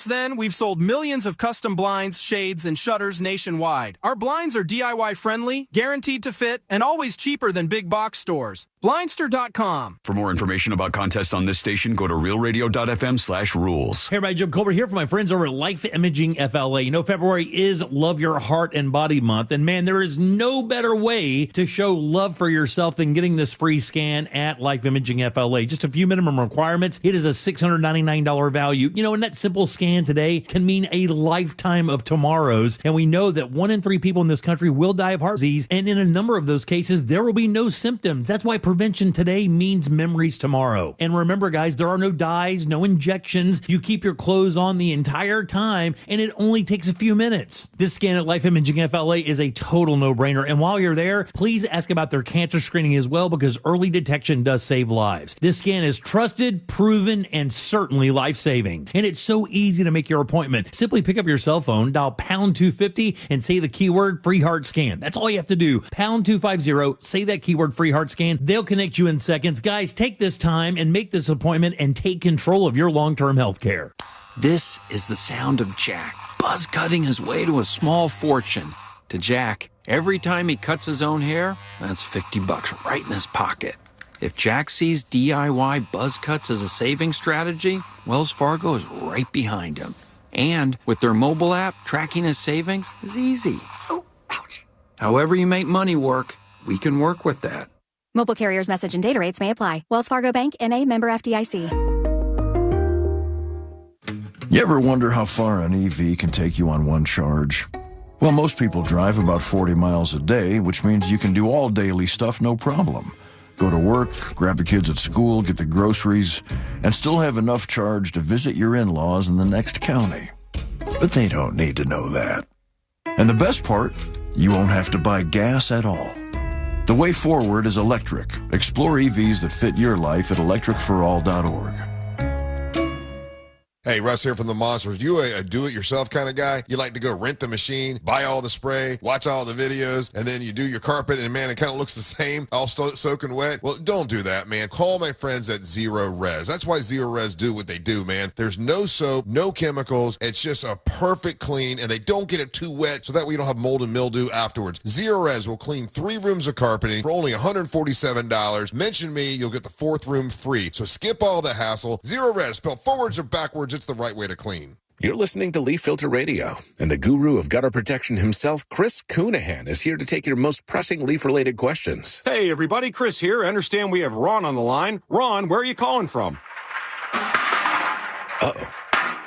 then, we've sold millions of custom blinds, shades, and shutters nationwide. Our blinds are DIY friendly, guaranteed to fit, and always cheaper than big box stores. Blindster.com. For more information about contests on this station, go to realradio.fm/rules. Hey, everybody, Jim Colbert here for my friends over at Life Imaging FLA. You know, February is Love Your Heart and Body Month, and man, there is no better way to show love for yourself than getting this free scan at Life Imaging FLA. Just a few minimum requirements. It is a $699 value. You know, and that simple scan today can mean a lifetime of tomorrows, and we know that 1 in 3 people in this country will die of heart disease, and in a number of those cases, there will be no symptoms. That's why prevention today means memories tomorrow. And remember, guys, there are no dyes, no injections. You keep your clothes on the entire time, and it only takes a few minutes. This scan at Life Imaging FLA is a total no-brainer. And while you're there, please ask about their cancer screening as well, because early detection does save lives. This scan is trusted, proven, and certainly life-saving. And it's so easy to make your appointment. Simply pick up your cell phone, dial pound 250, and say the keyword free heart scan. That's all you have to do. Pound 250, say that keyword free heart scan. They'll connect you in seconds. Guys, take this time and make this appointment and take control of your long-term health care. This is the sound of Jack, buzz cutting his way to a small fortune. To Jack, every time he cuts his own hair, that's $50 right in his pocket. If Jack sees DIY buzz cuts as a saving strategy, Wells Fargo is right behind him. And with their mobile app, tracking his savings is easy. Oh, ouch. However you make money work, we can work with that. Mobile carriers' message and data rates may apply. Wells Fargo Bank, N.A., member FDIC. You ever wonder how far an EV can take you on one charge? Well, most people drive about 40 miles a day, which means you can do all daily stuff no problem. Go to work, grab the kids at school, get the groceries, and still have enough charge to visit your in-laws in the next county. But they don't need to know that. And the best part, you won't have to buy gas at all. The way forward is electric. Explore EVs that fit your life at electricforall.org. Hey, Russ here from the Monsters. You a do-it-yourself kind of guy? You like to go rent the machine, buy all the spray, watch all the videos, and then you do your carpet, and man, it kind of looks the same, all soaking wet? Well, don't do that, man. Call my friends at Zero Res. That's why Zero Res do what they do, man. There's no soap, no chemicals. It's just a perfect clean, and they don't get it too wet so that way you don't have mold and mildew afterwards. Zero Res will clean 3 rooms of carpeting for only $147. Mention me, you'll get the 4th room free. So skip all the hassle. Zero Res, spelled forwards or backwards, it's the right way to clean. You're listening to Leaf Filter Radio, and the guru of gutter protection himself, Chris Coonahan, is here to take your most pressing leaf-related questions. Hey, everybody, Chris here. I understand we have Ron on the line. Ron, where are you calling from? Uh-oh.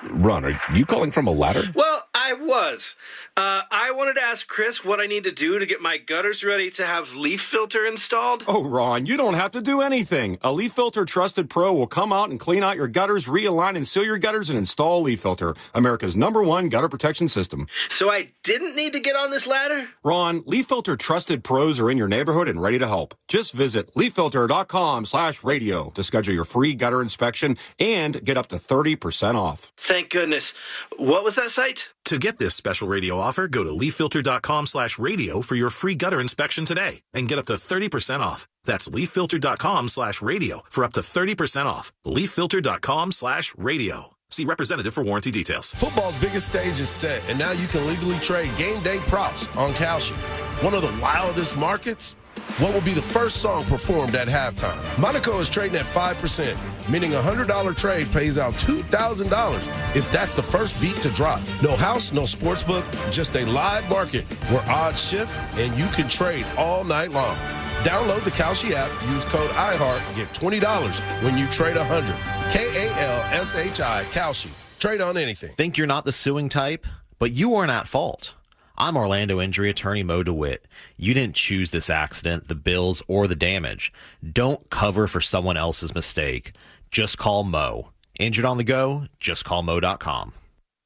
Ron, are you calling from a ladder? Well, I was. I wanted to ask Chris what I need to do to get my gutters ready to have leaf filter installed. Oh, Ron, you don't have to do anything. A Leaf Filter Trusted Pro will come out and clean out your gutters, realign and seal your gutters, and install Leaf Filter, America's #1 gutter protection system. So I didn't need to get on this ladder? Ron, Leaf Filter Trusted Pros are in your neighborhood and ready to help. Just visit leaffilter.com/radio to schedule your free gutter inspection and get up to 30% off. Thank goodness. What was that site? To get this special radio offer, go to leaffilter.com/radio for your free gutter inspection today and get up to 30% off. That's leaffilter.com/radio for up to 30% off. leaffilter.com/radio. See representative for warranty details. Football's biggest stage is set, and now you can legally trade game day props on Kalshi. One of the wildest markets? What will be the first song performed at halftime? Monaco is trading at 5%, meaning a $100 trade pays out $2,000 if that's the first beat to drop. No house, no sports book, just a live market where odds shift and you can trade all night long. Download the Kalshi app, use code IHEART, and get $20 when you trade 100. Kalshi, Kalshi. Trade on anything. Think you're not the suing type? But you weren't at fault. I'm Orlando injury attorney Mo DeWitt. You didn't choose this accident, the bills, or the damage. Don't cover for someone else's mistake. Just call Mo. Injured on the go? Just call Mo.com.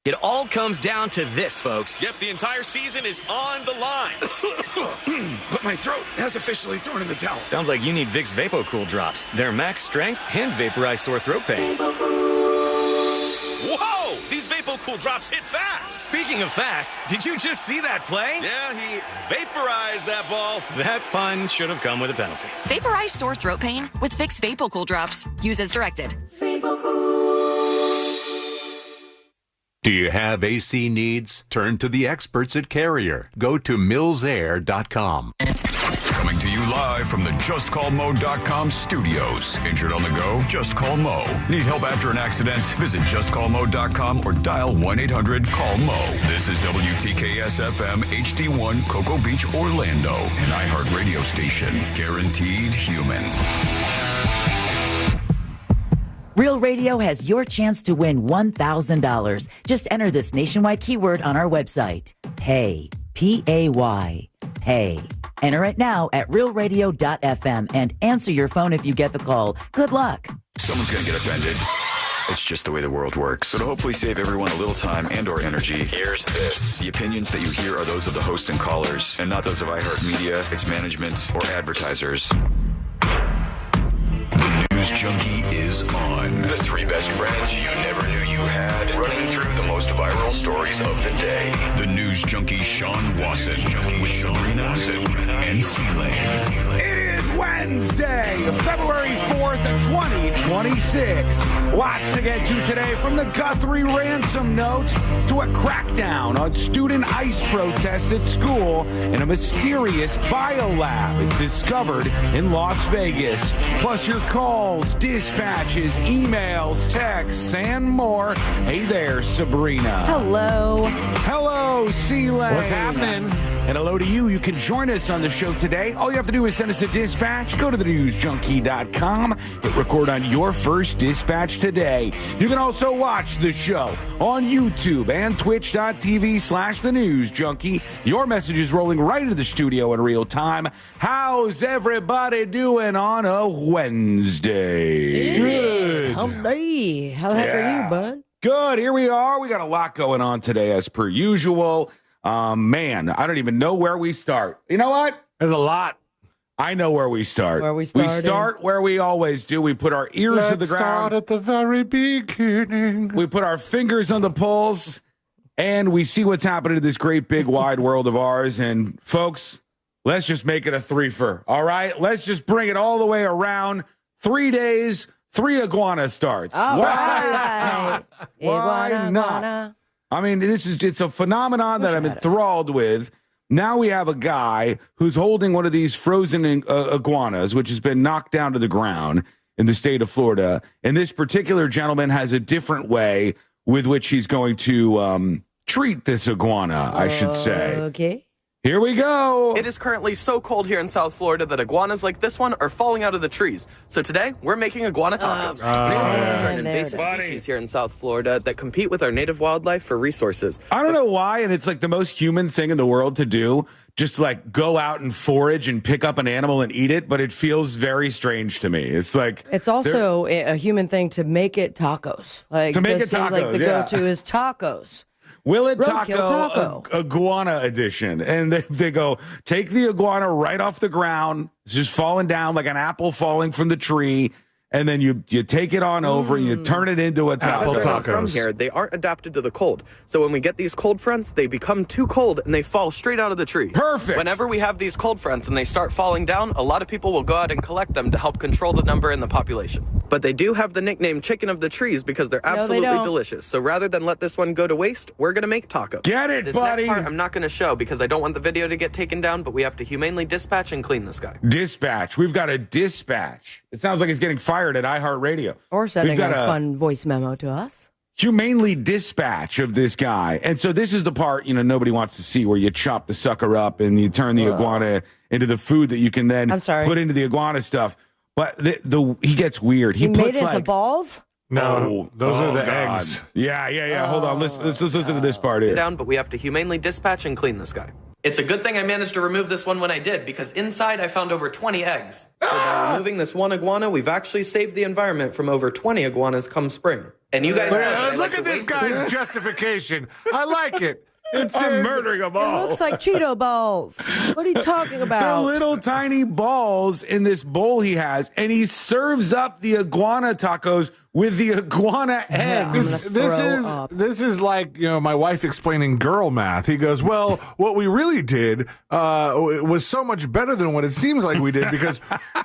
It all comes down to this, folks. Yep, the entire season is on the line. But my throat has officially thrown in the towel. Sounds like you need Vicks VapoCool drops. They're max strength and vaporize sore throat pain. Whoa! These VapoCool drops hit fast. Speaking of fast, did you just see that play? Yeah, he vaporized that ball. That pun should have come with a penalty. Vaporize sore throat pain with Vicks VapoCool drops. Use as directed. VapoCool. Do you have AC needs? Turn to the experts at Carrier. Go to millsair.com. Coming to you live from the JustCallMo.com studios. Injured on the go? Just call Mo. Need help after an accident? Visit JustCallMo.com or dial 1-800-CALL-MO. This is WTKS-FM HD1 Cocoa Beach, Orlando. An iHeart radio station. Guaranteed human. Real Radio has your chance to win $1,000. Just enter this nationwide keyword on our website. Pay. P-A-Y. Pay. Enter it now at realradio.fm and answer your phone if you get the call. Good luck. Someone's going to get offended. It's just the way the world works. So to hopefully save everyone a little time and or energy, here's this. The opinions that you hear are those of the host and callers, and not those of iHeartMedia, its management, or advertisers. The News Junkie is on. The three best friends you never knew you had, running through the most viral stories of the day. The News Junkie Sean Wasson with Sabrina and Seelane. It is Wednesday, February 4th, 2026. Lots to get to today, from the Guthrie Ransom note to a crackdown on student ICE protests at school, and a mysterious biolab is discovered in Las Vegas. Plus your calls, dispatches, emails, texts, and more. Hey there, Sabrina. Hello. Hello, Seelane. What's happening? And hello to you. You can join us on the show today. All you have to do is send us a dispatch. Go to thenewsjunkie.com. Hit record on your first dispatch today. You can also watch the show on YouTube and twitch.tv/thenewsjunkie. Your message is rolling right into the studio in real time. How's everybody doing on a Wednesday? Good. How the heck are you, bud? Good. Here we are. We got a lot going on today as per usual. Man, I don't even know where we start. You know what? There's a lot. I know where we start. Where we We started. start where we always do. We put our ears to the ground. Start at the very beginning. We put our fingers on the pulse, and we see what's happening in this great big wide world of ours. And folks, let's just make it a threefer. All right? Let's just bring it all the way around. 3 days, 3 iguana starts. All Why right. not? Why Iguana, not? iguana. I mean, it's a phenomenon that I'm enthralled with. Now we have a guy who's holding one of these frozen iguanas, which has been knocked down to the ground in the state of Florida. And this particular gentleman has a different way with which he's going to treat this iguana, I should say. Okay. Here we go. It is currently so cold here in South Florida that iguanas like this one are falling out of the trees. So today, we're making iguana tacos. Iguanas are an invasive species here in South Florida that compete with our native wildlife for resources. I don't know why, and it's like the most human thing in the world to do, just to like go out and forage and pick up an animal and eat it, but it feels very strange to me. It's like It's also a human thing to make it tacos. Like To make this it seems like tacos, the yeah. go-to is tacos. Will it Roadkill taco, iguana edition? And they go, take the iguana right off the ground. It's just falling down like an apple falling from the tree. And then you take it on over and you turn it into a taco. Because they're not from here, they aren't adapted to the cold. So when we get these cold fronts, they become too cold and they fall straight out of the tree. Perfect. Whenever we have these cold fronts and they start falling down, a lot of people will go out and collect them to help control the number in the population. But they do have the nickname chicken of the trees because they're absolutely delicious. So rather than let this one go to waste, we're going to make tacos. Get it, this buddy. Next part I'm not going to show because I don't want the video to get taken down, but we have to humanely dispatch and clean this guy. Dispatch. We've got a dispatch. It sounds like it's getting fired at iHeartRadio. Or sending We've a got fun voice memo to us. Humanely dispatch of this guy. And so this is the part, nobody wants to see, where you chop the sucker up and you turn the iguana into the food that you can then put into the iguana stuff. But he gets weird. He made puts it into balls? No, those are the God. eggs. Yeah. Hold on. Let's listen to this part here. Down, but we have to humanely dispatch and clean this guy. It's a good thing I managed to remove this one when I did, because inside I found over 20 eggs. So by removing this one iguana, we've actually saved the environment from over 20 iguanas come spring. And you guys know that I Look like to at this waste guy's food. justification. I like it. I'm murdering them all. It looks like Cheeto balls. What are you talking They're about? little tiny balls in this bowl he has, and he serves up the iguana tacos with the iguana eggs. This is like, my wife explaining girl math. He goes, well, what we really did was so much better than what it seems like we did, because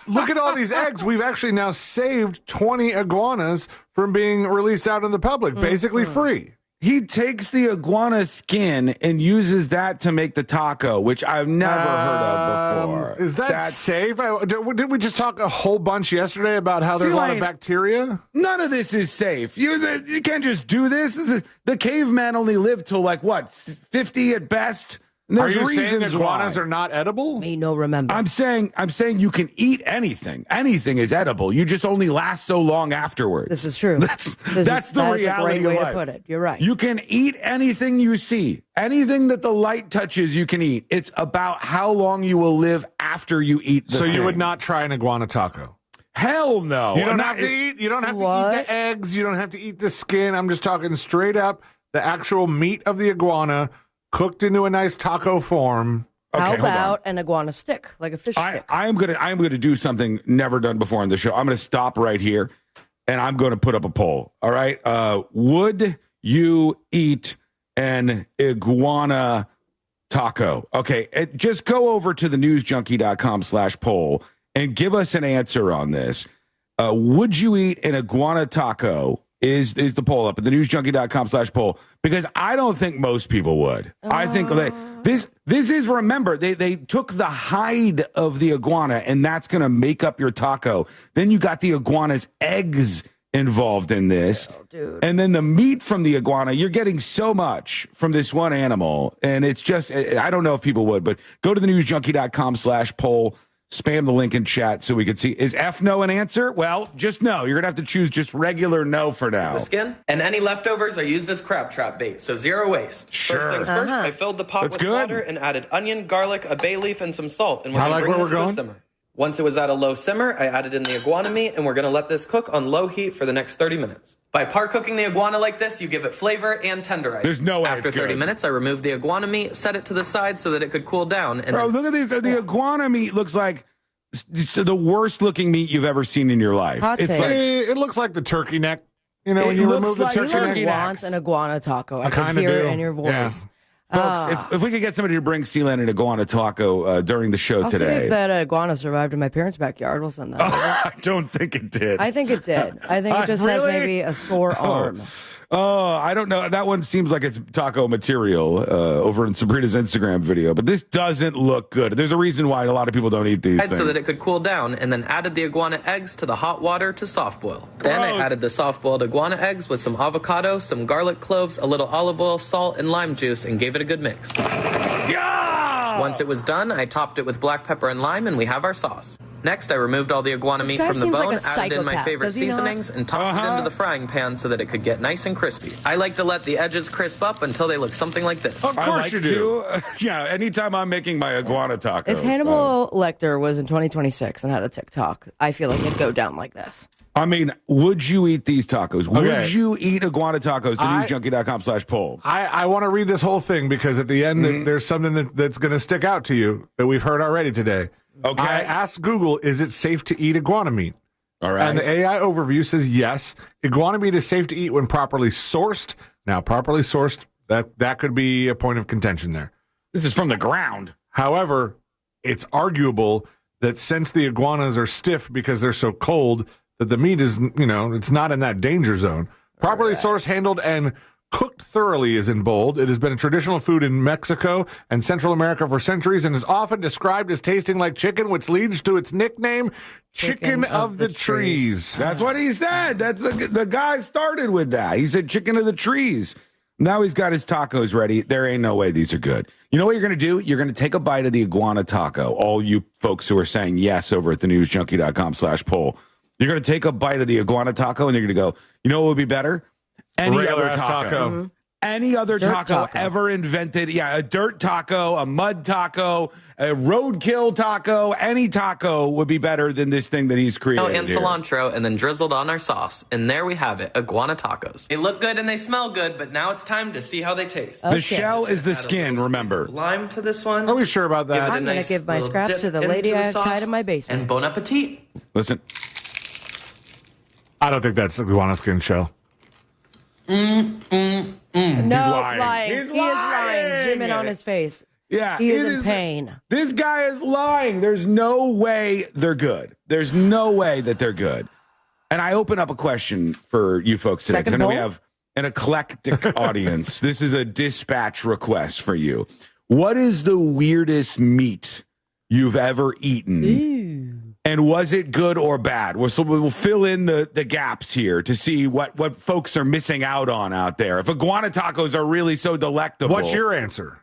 look at all these eggs. We've actually now saved 20 iguanas from being released out in the public, basically free. He takes the iguana skin and uses that to make the taco, which I've never heard of before. Is that safe? Did we just talk a whole bunch yesterday about how there's a lot of bacteria? None of this is safe. You can't just do this. The caveman only lived till 50 at best. And there's Are you reasons saying iguanas why. are not edible? Me no remember. I'm saying you can eat anything. Anything is edible. You just only last so long afterwards. This is true. That's the reality a great way of life. to put it. You're right. You can eat anything you see. Anything that the light touches, you can eat. It's about how long you will live after you eat the thing. You would not try an iguana taco? Hell no. You don't have to eat. You don't have to eat the eggs. You don't have to eat the skin. I'm just talking straight up the actual meat of the iguana cooked into a nice taco form. How about an iguana stick, like a fish stick? I'm gonna do something never done before on the show. I'm gonna stop right here, and I'm gonna put up a poll. All right, would you eat an iguana taco? Okay, just go over to thenewsjunkie.com/poll and give us an answer on this. Would you eat an iguana taco? Is the poll up at thenewsjunkie.com/poll? Because I don't think most people would. I think this is, remember, they took the hide of the iguana, and that's going to make up your taco. Then you got the iguana's eggs involved in this. Dude. And then the meat from the iguana, you're getting so much from this one animal. And it's just, I don't know if people would, but go to thenewsjunkie.com/poll. Spam the link in chat so we can see. Is F no an answer? Well, just no. You're going to have to choose just regular no for now. The skin and any leftovers are used as crab trap bait, so zero waste. Sure. First things first, I filled the pot with water and added onion, garlic, a bay leaf, and some salt, and we're going to bring this to a simmer. Once it was at a low simmer, I added in the iguana meat, and we're going to let this cook on low heat for the next 30 minutes. By par-cooking the iguana like this, you give it flavor and tenderize. There's no way After 30 minutes, I removed the iguana meat, set it to the side so that it could cool down. And look at these. The iguana meat looks like the worst looking meat you've ever seen in your life. It looks like the turkey neck. You know, when you remove the turkey neck. Wants an iguana taco. I can kinda hear do. it in your voice. Yeah. Folks, if we could get somebody to bring Sealand an iguana taco during the show I'll today. see if that iguana survived in my parents' backyard. We'll send that over. I don't think it did. I think it did. I think it just has maybe a sore arm. Oh, I don't know. That one seems like it's taco material over in Sabrina's Instagram video, but this doesn't look good. There's a reason why a lot of people don't eat these things. So that it could cool down, and then added the iguana eggs to the hot water to soft boil. Then I added the soft boiled iguana eggs with some avocado, some garlic cloves, a little olive oil, salt, and lime juice, and gave it a good mix. Once it was done, I topped it with black pepper and lime, and we have our sauce. Next, I removed all the iguana meat from the bone, added in my favorite seasonings, and tossed it into the frying pan so that it could get nice and crispy. I like to let the edges crisp up until they look something like this. Of course you do. Yeah, anytime I'm making my iguana taco. If Hannibal Lecter was in 2026 and had a TikTok, I feel like it'd go down like this. I mean, would you eat these tacos? Would you eat iguana tacos? TheNewsJunkie.com/poll. I want to read this whole thing because at the end, there's something that's going to stick out to you that we've heard already today. Okay. I asked Google, is it safe to eat iguana meat? All right. And the AI overview says yes. Iguana meat is safe to eat when properly sourced. Now, properly sourced, that could be a point of contention there. This is from the ground. However, it's arguable that since the iguanas are stiff because they're so cold, that the meat is, it's not in that danger zone. Properly sourced, handled, and cooked thoroughly is in bold. It has been a traditional food in Mexico and Central America for centuries and is often described as tasting like chicken, which leads to its nickname, Chicken of the Trees. That's what he said. That's the guy started with that. He said chicken of the trees. Now he's got his tacos ready. There ain't no way these are good. You know what you're going to do? You're going to take a bite of the iguana taco. All you folks who are saying yes over at thenewsjunkie.com/poll. You're going to take a bite of the iguana taco and you're going to go, you know what would be better? Any other taco. Mm-hmm. Any other taco ever invented. Yeah, a dirt taco, a mud taco, a roadkill taco. Any taco would be better than this thing that he's created. And cilantro, and then drizzled on our sauce. And there we have it, iguana tacos. They look good and they smell good, but now it's time to see how they taste. The shell is the skin, remember. Lime to this one. Are we sure about that? I'm going to give my scraps to the lady I have tied in my basement. And bon appetit. Listen. I don't think that's iguana skin shell. No, He's lying. He's He is lying. Zoom in on his face. Yeah, he is in pain. This guy is lying. There's no way they're good. There's no way that they're good. And I open up a question for you folks today because I know we have an eclectic audience. This is a dispatch request for you. What is the weirdest meat you've ever eaten? Ew. And was it good or bad? So we'll fill in the gaps here to see what folks are missing out on out there. If iguana tacos are really so delectable. What's your answer?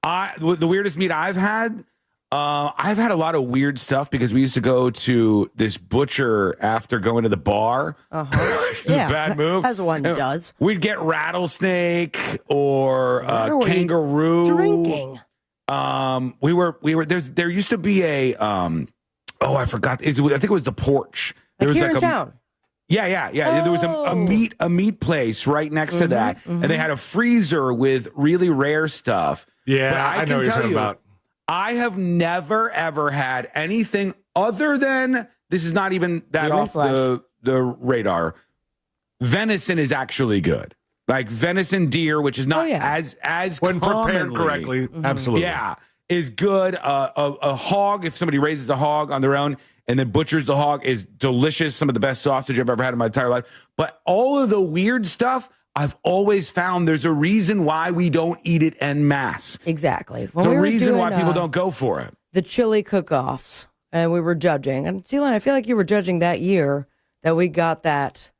The weirdest meat I've had a lot of weird stuff because we used to go to this butcher after going to the bar. It's a bad move. As one does. We'd get rattlesnake or kangaroo. Drinking. There used to be a I forgot. I think it was the Porch. There was here like in town. Yeah. There was a meat place right next to that, and they had a freezer with really rare stuff. Yeah, but I know what you're talking about. I have never ever had anything other than this is not even that off the radar. Venison is actually good. Like venison deer, which is not as when prepared commonly, correctly. Absolutely. Yeah. Is good. A hog, if somebody raises a hog on their own and then butchers the hog, is delicious. Some of the best sausage I've ever had in my entire life. But all of the weird stuff, I've always found there's a reason why we don't eat it en masse. Exactly. There's a reason why people don't go for it. The chili cook-offs, and we were judging. And Celine, I feel like you were judging that year that we got that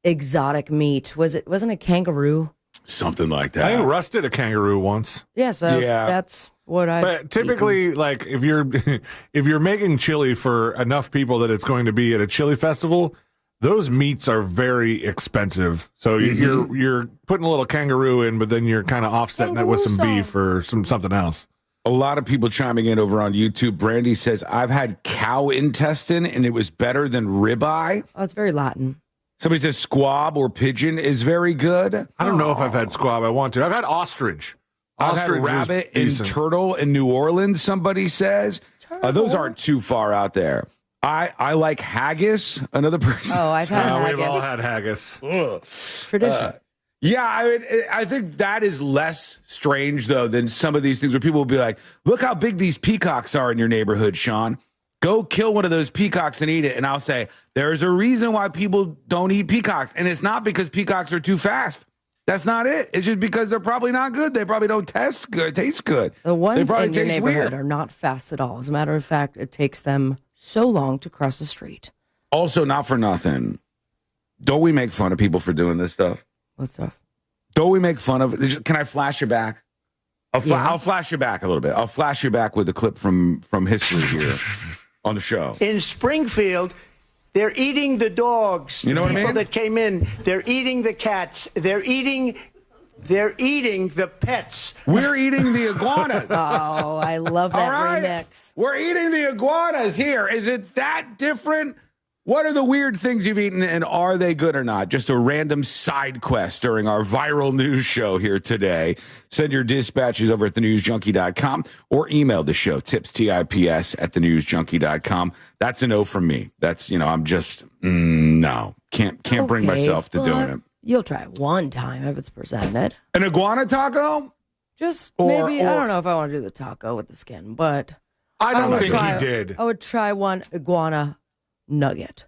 exotic meat. Wasn't it kangaroo? Something like that. I think Russ did a kangaroo once. Yeah, so that's what I. But typically, like if you're making chili for enough people that it's going to be at a chili festival, those meats are very expensive. So you're putting a little kangaroo in, but then you're kind of offsetting it with some beef or something else. A lot of people chiming in over on YouTube. Brandy says, I've had cow intestine and it was better than ribeye. Oh, it's very Latin. Somebody says squab or pigeon is very good. I don't know if I've had squab. I want to. I've had ostrich. I've had rabbit and turtle in New Orleans, somebody says. Those aren't too far out there. I like haggis, another person. Oh, I've had haggis. We've all had haggis. Tradition. I think that is less strange, though, than some of these things where people will be like, look how big these peacocks are in your neighborhood, Sean. Go kill one of those peacocks and eat it. And I'll say, there's a reason why people don't eat peacocks. And it's not because peacocks are too fast. That's not it. It's just because they're probably not good. They probably don't taste good. The ones in your neighborhood are not fast at all. As a matter of fact, it takes them so long to cross the street. Also, not for nothing. Don't we make fun of people for doing this stuff? What stuff? Don't we make fun of it? Can I flash you back? I'll flash you back a little bit. I'll flash you back with a clip from history here on the show. In Springfield, they're eating the dogs. You know what I mean? People that came in, they're eating the cats. They're eating the pets. We're eating the iguanas. Oh, I love that remix. We're eating the iguanas here. Is it that different? What are the weird things you've eaten, and are they good or not? Just a random side quest during our viral news show here today. Send your dispatches over at thenewsjunkie.com or email the show, tips at thenewsjunkie.com. That's a no from me. That's, I'm just, no. Can't bring myself to doing it. You'll try it one time if it's presented. An iguana taco? Just maybe, I don't know if I want to do the taco with the skin, but I don't think he did. I would try one iguana nugget.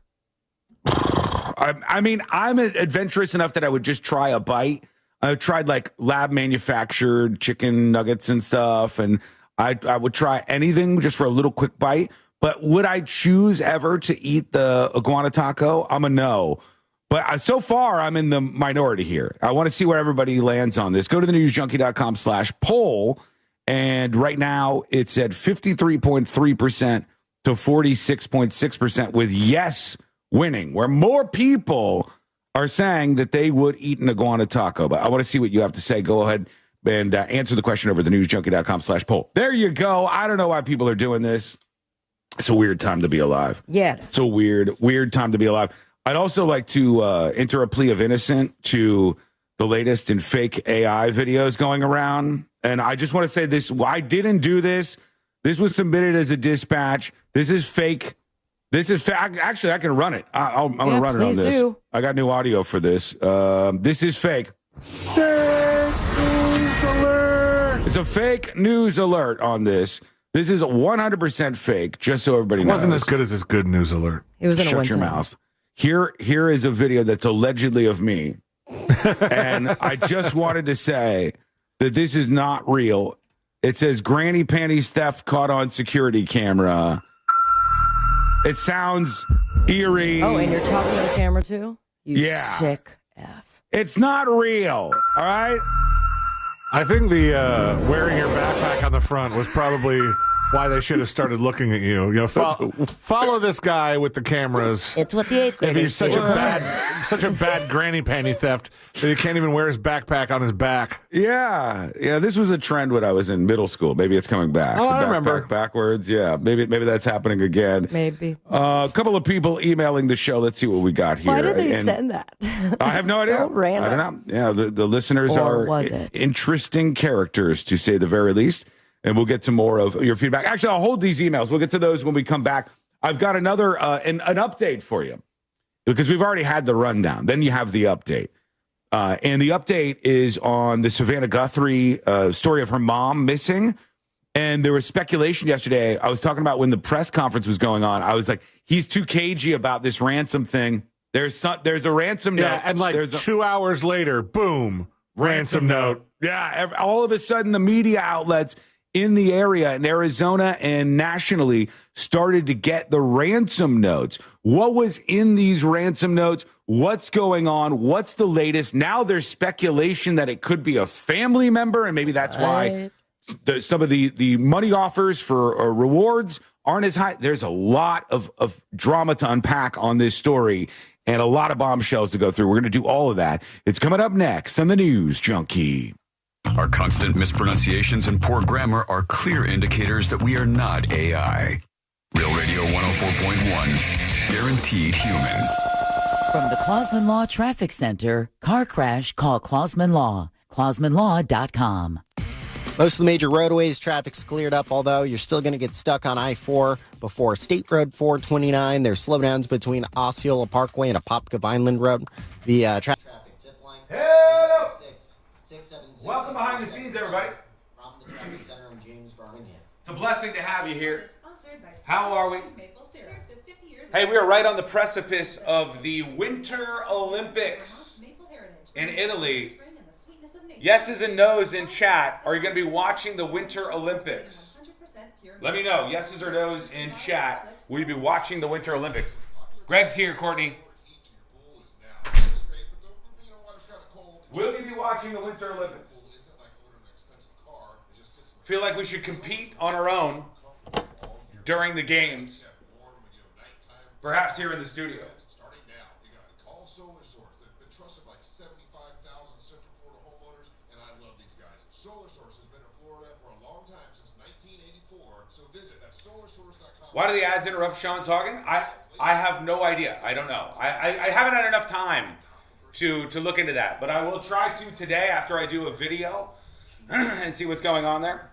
I mean, I'm adventurous enough that I would just try a bite. I've tried like lab manufactured chicken nuggets and stuff, and I would try anything just for a little quick bite. But would I choose ever to eat the iguana taco? I'm a no. But so far, I'm in the minority here. I want to see where everybody lands on this. Go to thenewsjunkie.com/poll, and right now it's at 53.3% to 46.6% with yes winning, where more people are saying that they would eat an iguana taco. But I want to see what you have to say. Go ahead and answer the question over at thenewsjunkie.com/poll. There you go. I don't know why people are doing this. It's a weird time to be alive. Yeah. It's a weird time to be alive. I'd also like to enter a plea of innocent to the latest in fake AI videos going around. And I just want to say this. I didn't do this. This was submitted as a dispatch. This is fake. Actually, I can run it. I'm going to run it on this. Do. I got new audio for this. This is fake. It's a fake news alert on this. This is 100% fake, just so everybody knows. It wasn't as good as this good news alert. It was in Shut your mouth. Here is a video that's allegedly of me. And I just wanted to say that this is not real. It says granny panties theft caught on security camera. It sounds eerie. Oh, and you're talking to the camera too? You sick F. It's not real, all right? I think the wearing your backpack on the front was probably why they should have started looking at you. You know, follow this guy with the cameras. It's what the eighth If graders he's such do. a bad granny panty theft that he can't even wear his backpack on his back. Yeah, this was a trend when I was in middle school. Maybe it's coming back. Oh, The I backpack remember. Backwards, yeah. Maybe that's happening again. Maybe. A couple of people emailing the show. Let's see what we got here. Why did they And send that? I have no idea. So random. I don't know. Yeah, the listeners Or are was it? interesting characters, to say the very least. And we'll get to more of your feedback. Actually, I'll hold these emails. We'll get to those when we come back. I've got another an update for you because we've already had the rundown. Then you have the update. And the update is on the Savannah Guthrie story of her mom missing. And there was speculation yesterday. I was talking about when the press conference was going on. I was like, he's too cagey about this ransom thing. There's a ransom note. Yeah, and like 2 hours later, boom, ransom note. Yeah, all of a sudden the media outlets in the area in Arizona and nationally started to get the ransom notes. What was in these ransom notes? What's going on? What's the latest? Now there's speculation that it could be a family member, and maybe that's why some of the money offers for rewards aren't as high. There's a lot of drama to unpack on this story and a lot of bombshells to go through. We're going to do all of that. It's coming up next on the News Junkie. Our constant mispronunciations and poor grammar are clear indicators that we are not AI. Real Radio 104.1, guaranteed human. From the Clausman Law Traffic Center, car crash, call Clausman Law. ClausmanLaw.com. Most of the major roadways, traffic's cleared up, although you're still going to get stuck on I-4 before State Road 429. There's slowdowns between Osceola Parkway and Apopka Vineland Road. The traffic tip line. Hello! Welcome behind the scenes, everybody. From the traffic center in James, Birmingham. It's a blessing to have you here. How are we? Hey, we are right on the precipice of the Winter Olympics in Italy. Yeses and nos in chat. Are you going to be watching the Winter Olympics? Let me know. Yeses or nos in chat. Will you be watching the Winter Olympics? Greg's here, Courtney. Will you be watching the Winter Olympics? Feel like we should compete on our own during the games. Perhaps here in the studio. Starting now, you got to call Solar Source. They've been trusted by 75,000 Central Florida homeowners, and I love these guys. Solar Source has been in Florida for a long time, since 1984. So visit that solarsource.com. Why do the ads interrupt Sean talking? I have no idea. I don't know. I haven't had enough time to look into that, but I will try to today after I do a video and see what's going on there.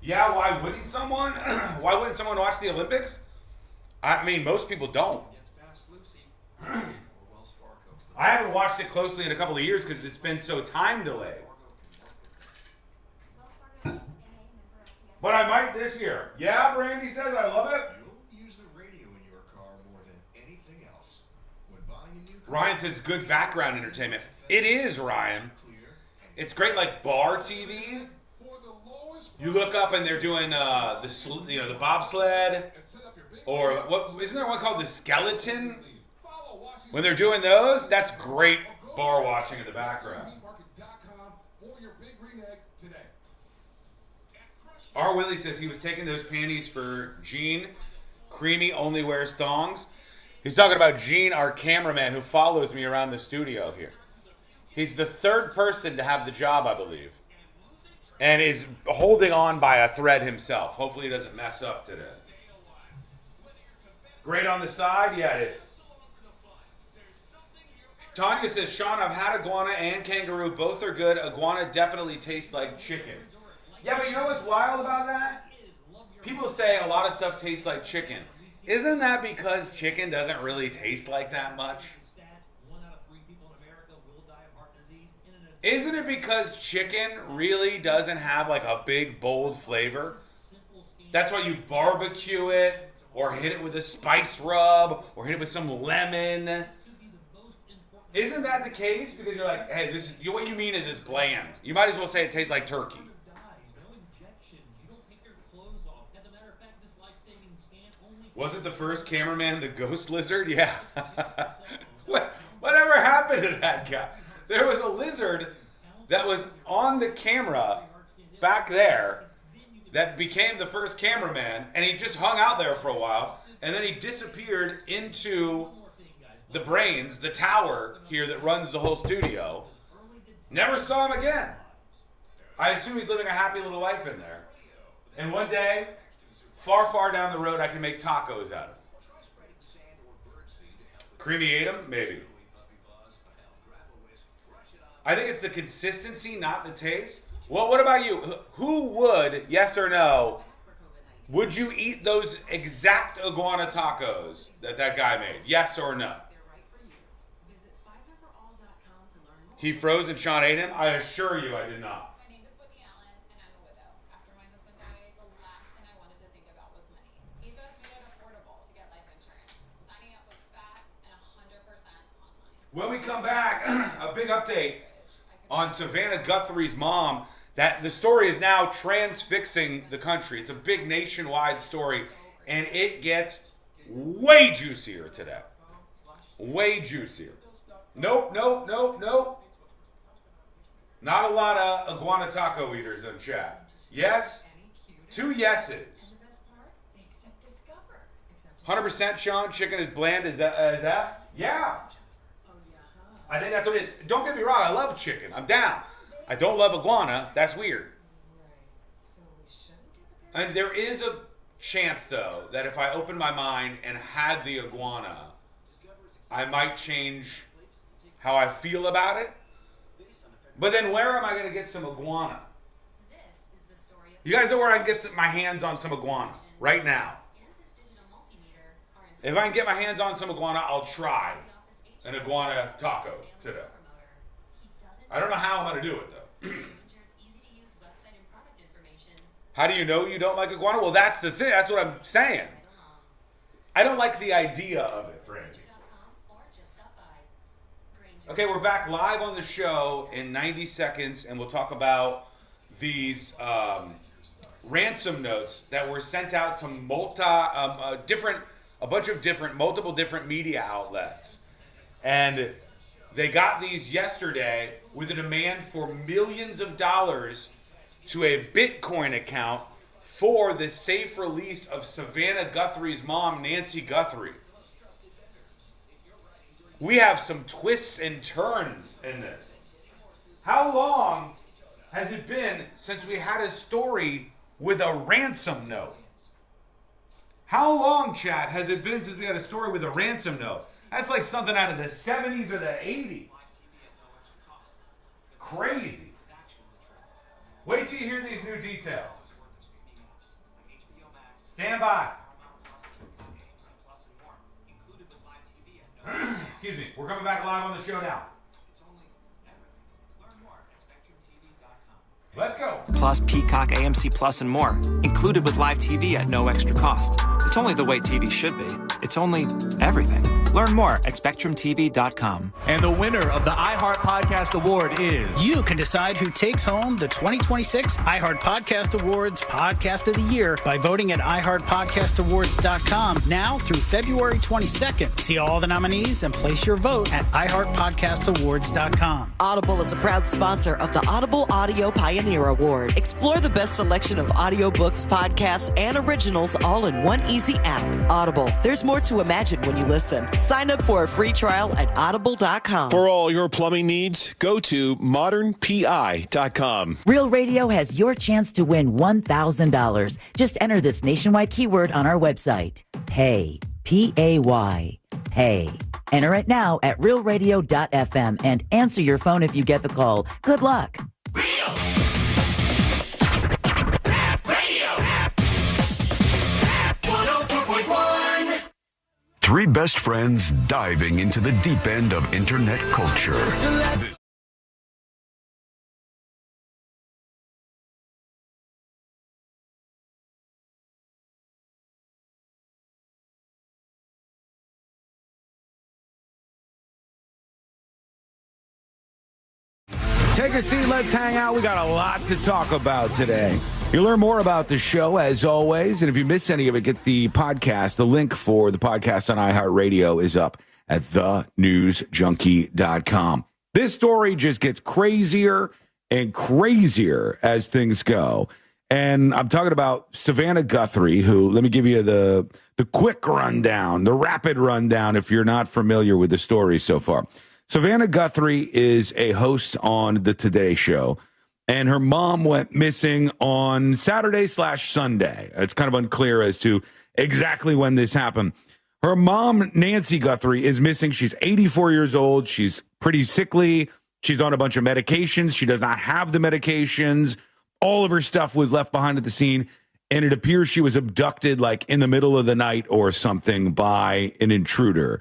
Yeah, why wouldn't someone? Why wouldn't someone watch the Olympics? I mean, most people don't. I haven't watched it closely in a couple of years because it's been so time delayed. But I might this year. Yeah, Brandy says I love it. Use the radio in your car more than anything else. When buying a new car, Ryan says good background entertainment. It is, Ryan. It's great, like bar TV. You look up and they're doing the bobsled, or what? Isn't there one called the skeleton? When they're doing those, that's great bar watching in the background. R. Willie says he was taking those panties for Gene. Creamy only wears thongs. He's talking about Gene, our cameraman, who follows me around the studio here. He's the third person to have the job, I believe, and is holding on by a thread himself. Hopefully he doesn't mess up today. Great on the side? Yeah, it is. Tanya says, Sean, I've had iguana and kangaroo. Both are good. Iguana definitely tastes like chicken. Yeah, but you know what's wild about that? People say a lot of stuff tastes like chicken. Isn't that because chicken doesn't really taste like that much? Isn't it because chicken really doesn't have like a big, bold flavor? That's why you barbecue it, or hit it with a spice rub, or hit it with some lemon. Isn't that the case? Because you're like, hey, what you mean is it's bland. You might as well say it tastes like turkey. Wasn't the first cameraman the ghost lizard? Yeah. Whatever happened to that guy? There was a lizard that was on the camera back there that became the first cameraman, and he just hung out there for a while, and then he disappeared into the brains, the tower here that runs the whole studio. Never saw him again. I assume he's living a happy little life in there. And one day, far, far down the road, I can make tacos out of him. Creamy ate him? Maybe. I think it's the consistency, not the taste. Well, what about you? Who would, yes or no, would you eat those exact iguana tacos that guy made? Yes or no? He froze and Sean ate him? I assure you I did not. When we come back, a big update on Savannah Guthrie's mom. That the story is now transfixing the country. It's a big nationwide story, and it gets way juicier today. Way juicier. Nope. Not a lot of iguana taco eaters in chat. Yes? 2 yeses. 100% Sean, chicken is bland as F? Yeah. I think that's what it is. Don't get me wrong, I love chicken. I'm down. I don't love iguana. That's weird. And there is a chance, though, that if I opened my mind and had the iguana, I might change how I feel about it. But then where am I going to get some iguana? You guys know where I can get my hands on some iguana right now. If I can get my hands on some iguana, I'll try an iguana taco today. I don't know how I'm going to do it, though. How do you know you don't like iguana? Well, that's the thing. That's what I'm saying. I don't like the idea of it, Randy. Okay, we're back live on the show in 90 seconds, and we'll talk about these ransom notes that were sent out to multiple different media outlets. And they got these yesterday with a demand for millions of dollars to a Bitcoin account for the safe release of Savannah Guthrie's mom, Nancy Guthrie. We have some twists and turns in this. How long has it been since we had a story with a ransom note? How long, chat, has it been since we had a story with a ransom note? That's like something out of the 70s or the 80s. Crazy. Wait till you hear these new details. Stand by. Excuse me. We're coming back live on the show now. Let's go. Plus Peacock, AMC Plus, and more. Included with live TV at no extra cost. It's only the way TV should be. It's only everything. Learn more at SpectrumTV.com. And the winner of the iHeart Podcast Award is... You can decide who takes home the 2026 iHeart Podcast Awards Podcast of the Year by voting at iHeartPodcastAwards.com now through February 22nd. See all the nominees and place your vote at iHeartPodcastAwards.com. Audible is a proud sponsor of the Audible Audio Pioneer Award. Explore the best selection of audiobooks, podcasts, and originals all in one easy app. Audible. There's more to imagine when you listen. Sign up for a free trial at audible.com. For all your plumbing needs, go to modernpi.com. Real Radio has your chance to win $1,000. Just enter this nationwide keyword on our website. Pay. P-A-Y. Pay. Enter it now at realradio.fm and answer your phone if you get the call. Good luck. Three best friends diving into the deep end of internet culture. Take a seat. Let's hang out. We got a lot to talk about today. You'll learn more about the show, as always. And if you miss any of it, get the podcast. The link for the podcast on iHeartRadio is up at thenewsjunkie.com. This story just gets crazier and crazier as things go. And I'm talking about Savannah Guthrie, who, let me give you the quick rundown, the rapid rundown, if you're not familiar with the story so far. Savannah Guthrie is a host on the Today Show, and her mom went missing on Saturday/Sunday. It's kind of unclear as to exactly when this happened. Her mom, Nancy Guthrie, is missing. She's 84 years old. She's pretty sickly. She's on a bunch of medications. She does not have the medications. All of her stuff was left behind at the scene, and it appears she was abducted like in the middle of the night or something by an intruder.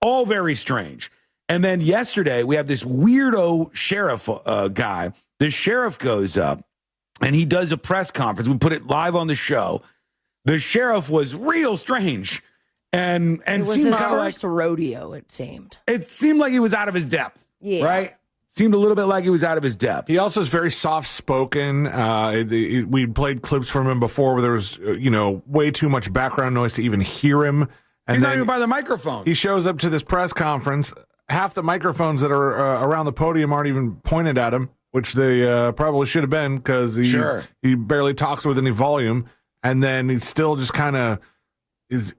All very strange. And then yesterday, we have this weirdo sheriff guy. The sheriff goes up, and he does a press conference. We put it live on the show. The sheriff was real strange. And it was his first rodeo, it seemed. It seemed like he was out of his depth, right? Seemed a little bit like he was out of his depth. He also is very soft-spoken. We played clips from him before where there was, way too much background noise to even hear him. And he's not even by the microphone. He shows up to this press conference. Half the microphones that are around the podium aren't even pointed at him, which they probably should have been because he barely talks with any volume. And then he's still just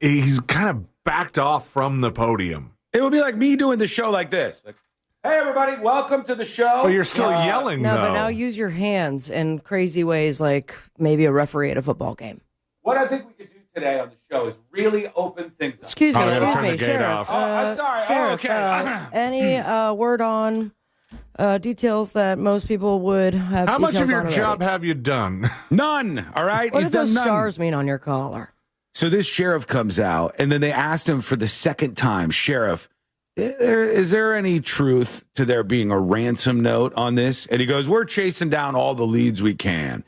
he's kind of backed off from the podium. It would be like me doing the show like this. Like, hey, everybody, welcome to the show. Well, you're still yelling, No, though. but now use your hands in crazy ways like maybe a referee at a football game. What I think we could do today on the show is really open things up. Excuse me, turn the Sheriff. gate off. I'm sorry. Sheriff, Okay. Any word on details that most people would have? How much of your details on job already? have you done? None. All right. What He's do those done none. stars mean on your collar? So this sheriff comes out, and then they asked him for the second time, Sheriff, is there any truth to there being a ransom note on this? And he goes, we're chasing down all the leads we can.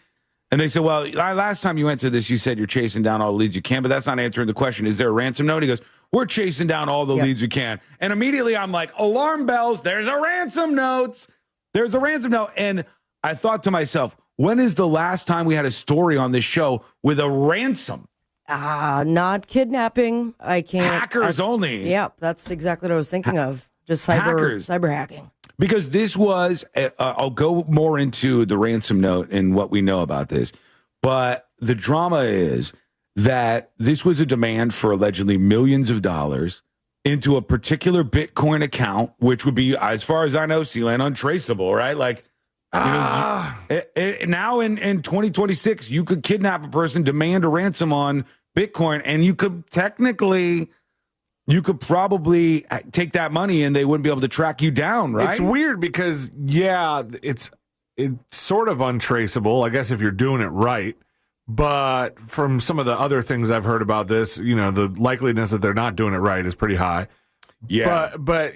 And they said, well, last time you answered this, you said you're chasing down all the leads you can, but that's not answering the question. Is there a ransom note? He goes, we're chasing down all the leads we can. And immediately I'm like, alarm bells, there's a ransom note. There's a ransom note. And I thought to myself, when is the last time we had a story on this show with a ransom? Not kidnapping. I can't. Hackers only. Yeah, that's exactly what I was thinking of. Just cyber hacking. Because this was, I'll go more into the ransom note and what we know about this. But the drama is that this was a demand for allegedly millions of dollars into a particular Bitcoin account, which would be, as far as I know, Sealand, untraceable, right? Like, now in 2026, you could kidnap a person, demand a ransom on Bitcoin, and you could probably take that money and they wouldn't be able to track you down, right? It's weird because, it's sort of untraceable, I guess, if you're doing it right. But from some of the other things I've heard about this, the likeliness that they're not doing it right is pretty high. Yeah. But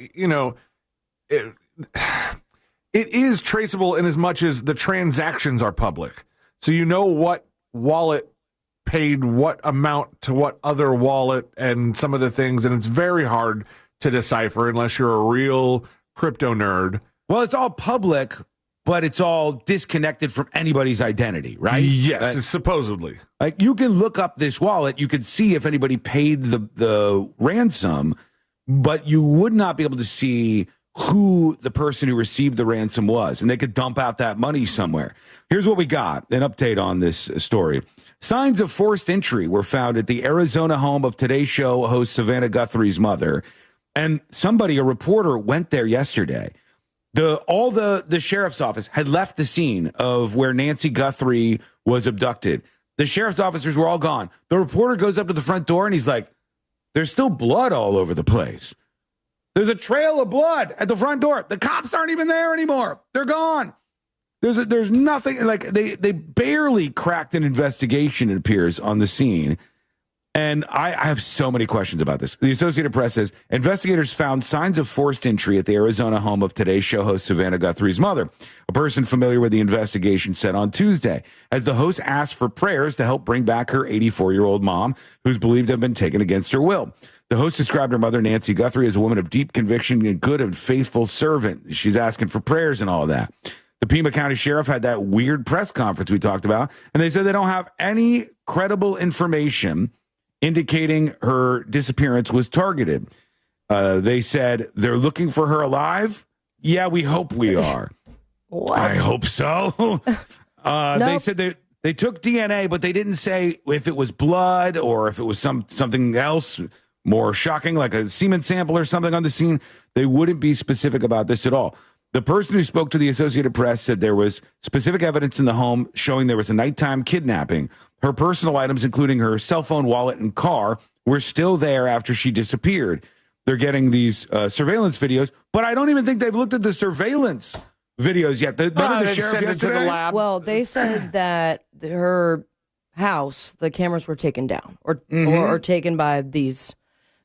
it is traceable in as much as the transactions are public. So you know what wallet paid what amount to what other wallet and some of the things, and it's very hard to decipher unless you're a real crypto nerd. Well, it's all public, but it's all disconnected from anybody's identity, right? Yes, supposedly. Like, you can look up this wallet, you could see if anybody paid the ransom, but you would not be able to see who the person who received the ransom was, and they could dump out that money somewhere. Here's what we got, an update on this story. Signs of forced entry were found at the Arizona home of Today Show host Savannah Guthrie's mother, and a reporter, went there yesterday. All the sheriff's office had left the scene of where Nancy Guthrie was abducted. The sheriff's officers were all gone. The reporter goes up to the front door, and he's like, there's still blood all over the place. There's a trail of blood at the front door. The cops aren't even there anymore. They're gone. There's nothing, like, they barely cracked an investigation, it appears, on the scene. And I have so many questions about this. The Associated Press says investigators found signs of forced entry at the Arizona home of Today Show host Savannah Guthrie's mother. A person familiar with the investigation said on Tuesday, as the host asked for prayers to help bring back her 84-year-old mom, who's believed to have been taken against her will. The host described her mother, Nancy Guthrie, as a woman of deep conviction and good and faithful servant. She's asking for prayers and all of that. The Pima County Sheriff had that weird press conference we talked about, and they said they don't have any credible information indicating her disappearance was targeted. They said they're looking for her alive. Yeah, we hope we are. What? I hope so. They said they took DNA, but they didn't say if it was blood or if it was something else more shocking, like a semen sample or something on the scene. They wouldn't be specific about this at all. The person who spoke to the Associated Press said there was specific evidence in the home showing there was a nighttime kidnapping. Her personal items, including her cell phone, wallet, and car, were still there after she disappeared. They're getting these surveillance videos, but I don't even think they've looked at the surveillance videos yet. The sheriff sent it to the lab. Well, they said that her house, the cameras were taken down or taken by these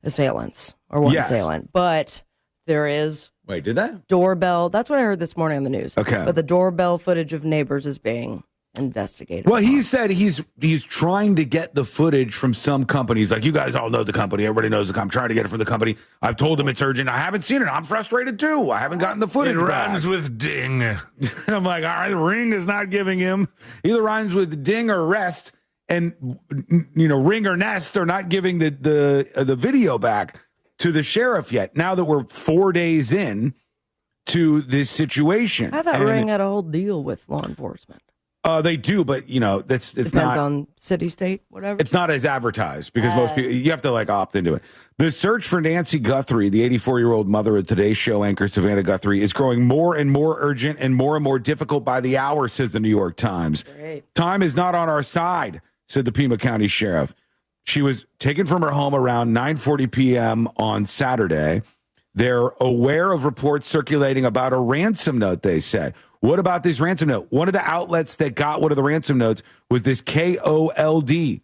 assailants or one assailant. But there is... Wait, did that? Doorbell. That's what I heard this morning on the news. Okay. But the doorbell footage of neighbors is being investigated. Well, he said he's trying to get the footage from some companies. Like, you guys all know the company. Everybody knows the company. I'm trying to get it from the company. I've told them it's urgent. I haven't seen it. I'm frustrated, too. I haven't gotten the footage It back. rhymes with ding. And I'm like, all right, Ring is not giving him. Either rhymes with ding or rest. And, Ring or Nest are not giving the video back to the sheriff yet. Now that we're 4 days in to this situation. I thought Ring had a whole deal with law enforcement. They do, but it's Depends not on city, state, whatever. It's not as advertised because most people, you have to opt into it. The search for Nancy Guthrie, the 84-year-old mother of Today's Show anchor Savannah Guthrie, is growing more and more urgent and more difficult by the hour, says the New York Times. Great. Time is not on our side, said the Pima County Sheriff. She was taken from her home around 9:40 p.m. on Saturday. They're aware of reports circulating about a ransom note, they said. What about this ransom note? One of the outlets that got one of the ransom notes was this KOLD.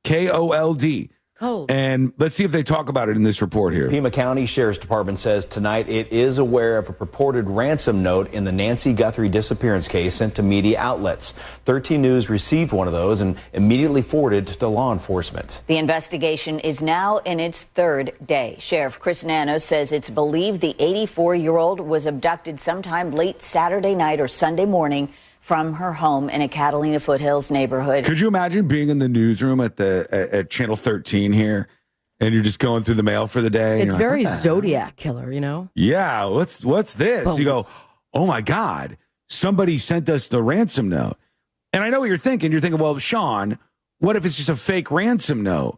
KOLD. Cold. And let's see if they talk about it in this report here. Pima County Sheriff's Department says tonight it is aware of a purported ransom note in the Nancy Guthrie disappearance case sent to media outlets. 13 News received one of those and immediately forwarded to law enforcement. The investigation is now in its third day. Sheriff Chris Nano says it's believed the 84-year-old was abducted sometime late Saturday night or Sunday morning from her home in a Catalina Foothills neighborhood. Could you imagine being in the newsroom at Channel 13 here, and you're just going through the mail for the day? It's very like, Zodiac killer, Yeah, what's this? Boom. You go, oh my God, somebody sent us the ransom note. And I know what you're thinking. You're thinking, well, Sean, what if it's just a fake ransom note?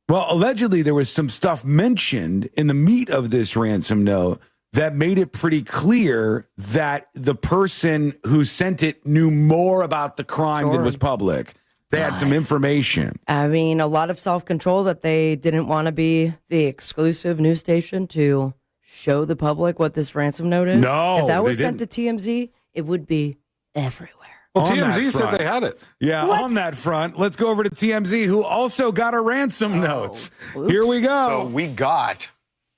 Well, allegedly there was some stuff mentioned in the meat of this ransom note that made it pretty clear that the person who sent it knew more about the crime than was public. They had some information. I mean, a lot of self-control that they didn't want to be the exclusive news station to show the public what this ransom note is. No, if that was they sent to TMZ, it would be everywhere. Well, On TMZ that said front. they had it. Yeah, What? on that front, let's go over to TMZ, who also got a ransom note. Here we So go. we got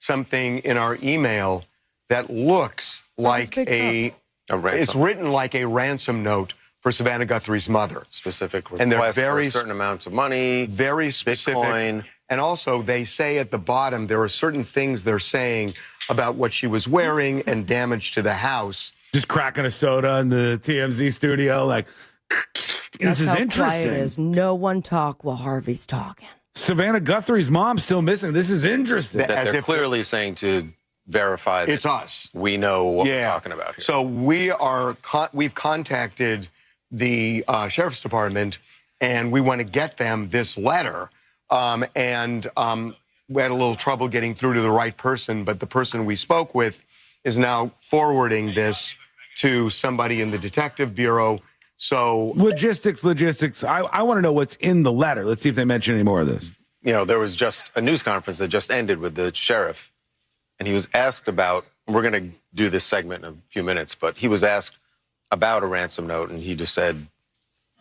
something in our email that looks like it's written like a ransom note for Savannah Guthrie's mother. Specific And they're requests very for certain amounts of money, very specific. Bitcoin. And also, they say at the bottom there are certain things they're saying about what she was wearing and damage to the house. Just cracking a soda in the TMZ studio, like, this is How interesting. quiet it is. No one talk while Harvey's talking. Savannah Guthrie's mom still missing. This is interesting. That they're clearly saying to verify that It's us. we know what we're talking about here. So we've contacted the sheriff's department, and we want to get them this letter. We had a little trouble getting through to the right person, but the person we spoke with is now forwarding this to somebody in the detective bureau. So Logistics. I want to know what's in the letter. Let's see if they mention any more of this. There was just a news conference that just ended with the sheriff, and he was asked about, we're going to do this segment in a few minutes, but he was asked about a ransom note, and he just said,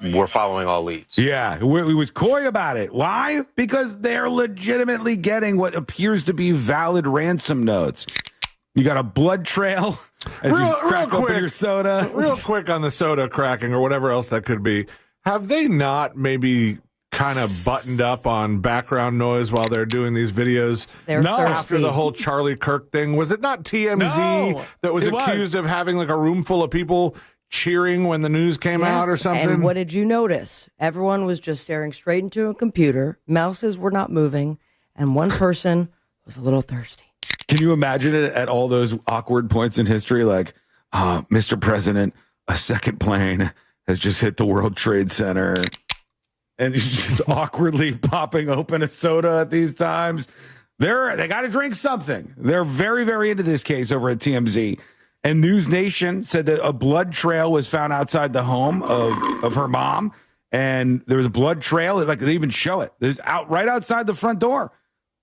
we're following all leads. Yeah, he was coy about it. Why? Because they're legitimately getting what appears to be valid ransom notes. You got a blood trail as you crack open your soda. Real quick on the soda cracking or whatever else that could be. Have they not maybe kind of buttoned up on background noise while they're doing these videos? After the whole Charlie Kirk thing. Was it not TMZ that was accused of having like a room full of people cheering when the news came out or something. And what did you notice? Everyone was just staring straight into a computer. Mouses were not moving, and one person was a little thirsty. Can you imagine it at all those awkward points in history? Like, Mr. President, a second plane has just hit the World Trade Center. And he's just awkwardly popping open a soda at these times. They got to drink something. They're very, very into this case over at TMZ. And News Nation said that a blood trail was found outside the home of her mom. And there was a blood trail. Like, they even show it. There's right outside the front door.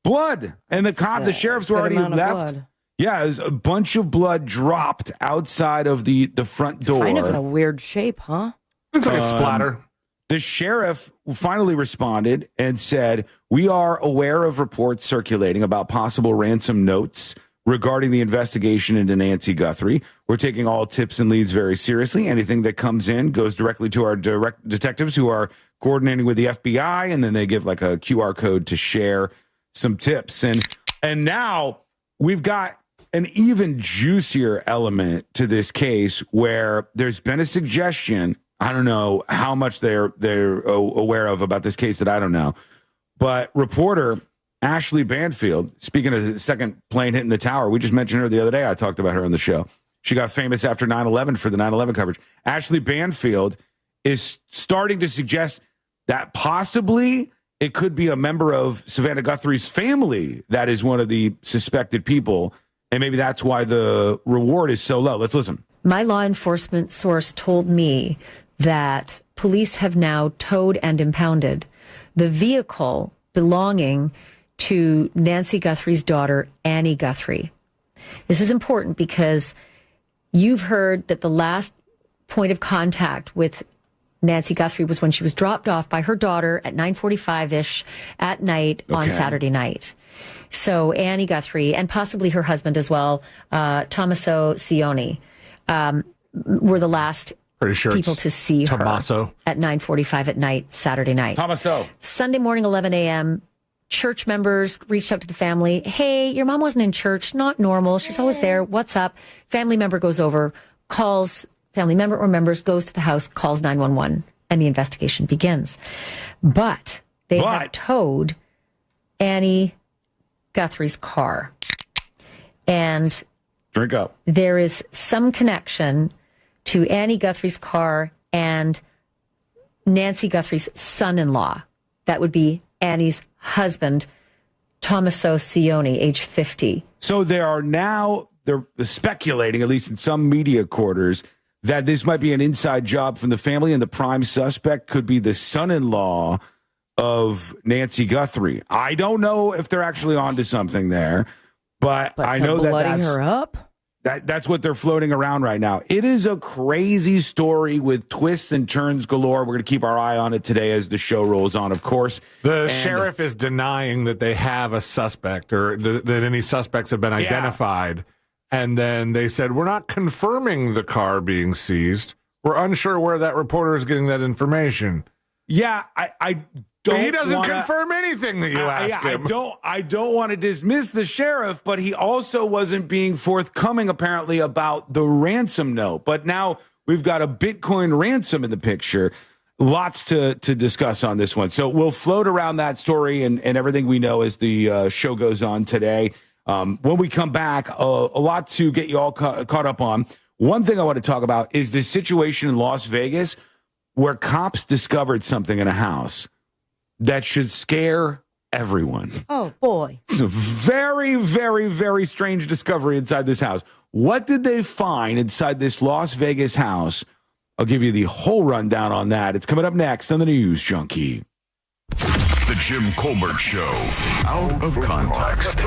Blood. And the sheriffs were already left. Yeah, there's a bunch of blood dropped outside of the front door. Kind of in a weird shape, huh? It's like a splatter. The sheriff finally responded and said, "We are aware of reports circulating about possible ransom notes regarding the investigation into Nancy Guthrie. We're taking all tips and leads very seriously. Anything that comes in goes directly to our direct detectives who are coordinating with the FBI, and then they give like a QR code to share some tips." And now we've got an even juicier element to this case where there's been a suggestion. I don't know how much they're aware of about this case that I don't know. But reporter Ashley Banfield, speaking of the second plane hitting the tower, we just mentioned her the other day. I talked about her on the show. She got famous after 9/11 for the 9/11 coverage. Ashley Banfield is starting to suggest that possibly it could be a member of Savannah Guthrie's family that is one of the suspected people. And maybe that's why the reward is so low. Let's listen. My law enforcement source told me that police have now towed and impounded the vehicle belonging to Nancy Guthrie's daughter, Annie Guthrie. This is important because you've heard that the last point of contact with Nancy Guthrie was when she was dropped off by her daughter at 9:45-ish at night on Saturday night. So Annie Guthrie, and possibly her husband as well, Tommaso Cioni, were the last people to see her at 9:45 at night, Saturday night. Tommaso. Sunday morning, 11 a.m., church members reached out to the family. Hey, your mom wasn't in church. Not normal. She's always there. What's up? Family member goes over, calls, family member or members goes to the house, calls 911, and the investigation begins. But they have towed Annie Guthrie's car. And drink up. There is some connection to Annie Guthrie's car and Nancy Guthrie's son-in-law. That would be Annie's husband, Tommaso Cioni, age 50. So they're speculating, at least in some media quarters, that this might be an inside job from the family, and the prime suspect could be the son-in-law of Nancy Guthrie. I don't know if they're actually onto something there, but I know that's her up. That's what they're floating around right now. It is a crazy story with twists and turns galore. We're going to keep our eye on it today as the show rolls on, of course. The sheriff is denying that they have a suspect or that any suspects have been identified. And then they said, we're not confirming the car being seized. We're unsure where that reporter is getting that information. Yeah, I don't. He doesn't confirm anything that you ask him. I don't want to dismiss the sheriff, but he also wasn't being forthcoming apparently about the ransom note. But now we've got a Bitcoin ransom in the picture. Lots to discuss on this one. So we'll float around that story and everything we know as the show goes on today. When we come back, a lot to get you all caught up on. One thing I want to talk about is the situation in Las Vegas where cops discovered something in a house that should scare everyone. Oh, boy. It's a very, very, very strange discovery inside this house. What did they find inside this Las Vegas house? I'll give you the whole rundown on that. It's coming up next on the News Junkie. The Jim Colbert Show. Out of context.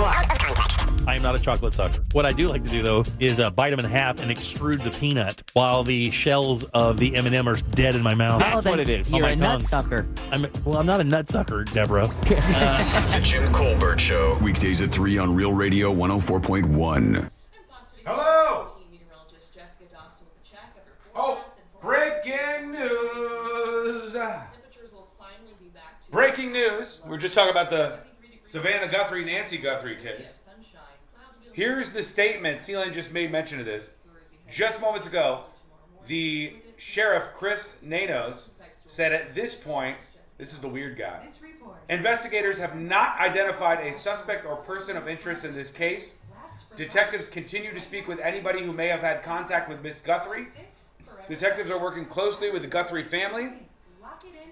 I am not a chocolate sucker. What I do like to do, though, is bite them in half and extrude the peanut while the shells of the M&M are dead in my mouth. That's what it is. You're a nut sucker. I'm not a nut sucker, Deborah. The Jim Colbert Show. Weekdays at 3 on Real Radio 104.1. Hello! Oh, breaking news! Breaking news. We were just talking about the Savannah Guthrie, Nancy Guthrie case. Here's the statement. Celine just made mention of this just moments ago. The sheriff, Chris Nanos, said at this point, this is the weird guy, investigators have not identified a suspect or person of interest in this case. Detectives continue to speak with anybody who may have had contact with Miss Guthrie. Detectives are working closely with the Guthrie family.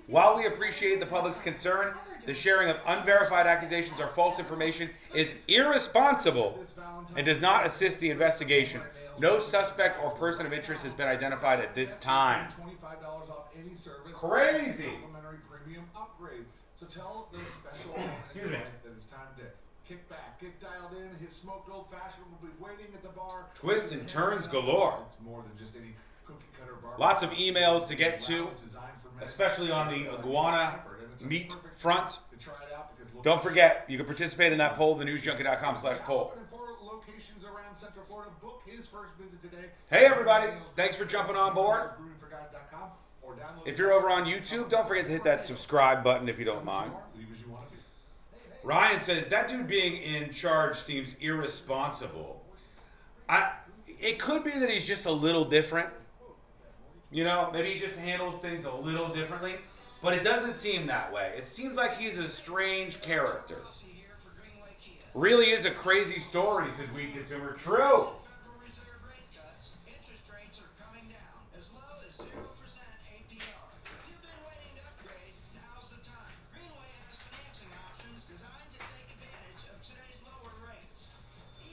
While we appreciate the public's concern, the sharing of unverified accusations or false information is irresponsible and does not assist the investigation. No suspect or person of interest has been identified at this time. $25 off any service. Crazy. Complimentary premium upgrade. So tell the special Excuse me. that it's time to kick back, get dialed in. His smoked old fashioned will be waiting at the bar. Twists and turns galore. It's more than just any cookie cutter bar. Lots of emails to get to, especially on the iguana meat front. Don't forget, you can participate in that poll, thenewsjunkie.com/poll. Hey everybody, thanks for jumping on board. If you're over on YouTube, don't forget to hit that subscribe button if you don't mind. Ryan says, that dude being in charge seems irresponsible. It could be that he's just a little different. You know, maybe he just handles things a little differently. But it doesn't seem that way. It seems like he's a strange character. Really is a crazy story, says Weed Consumer. True.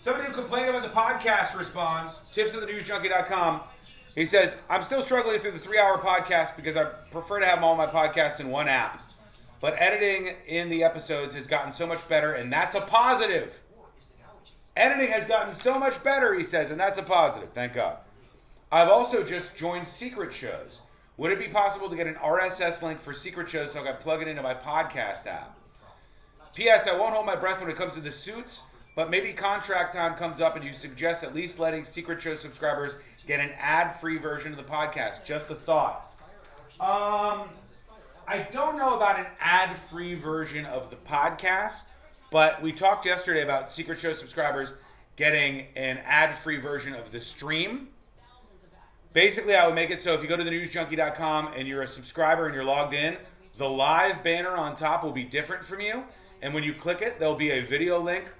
Somebody who complained about the podcast response, tips@thenewsjunkie.com. He says, I'm still struggling through the 3-hour podcast because I prefer to have all my podcasts in one app. But editing in the episodes has gotten so much better, and that's a positive. Editing has gotten so much better, he says, and that's a positive. Thank God. I've also just joined Secret Shows. Would it be possible to get an RSS link for Secret Shows so I can plug it into my podcast app? P.S. I won't hold my breath when it comes to the suits, but maybe contract time comes up and you suggest at least letting Secret Show subscribers get an ad-free version of the podcast. Just a thought. I don't know about an ad-free version of the podcast, but we talked yesterday about Secret Show subscribers getting an ad-free version of the stream. Basically, I would make it so if you go to thenewsjunkie.com and you're a subscriber and you're logged in, the live banner on top will be different from you. And when you click it, there'll be a video link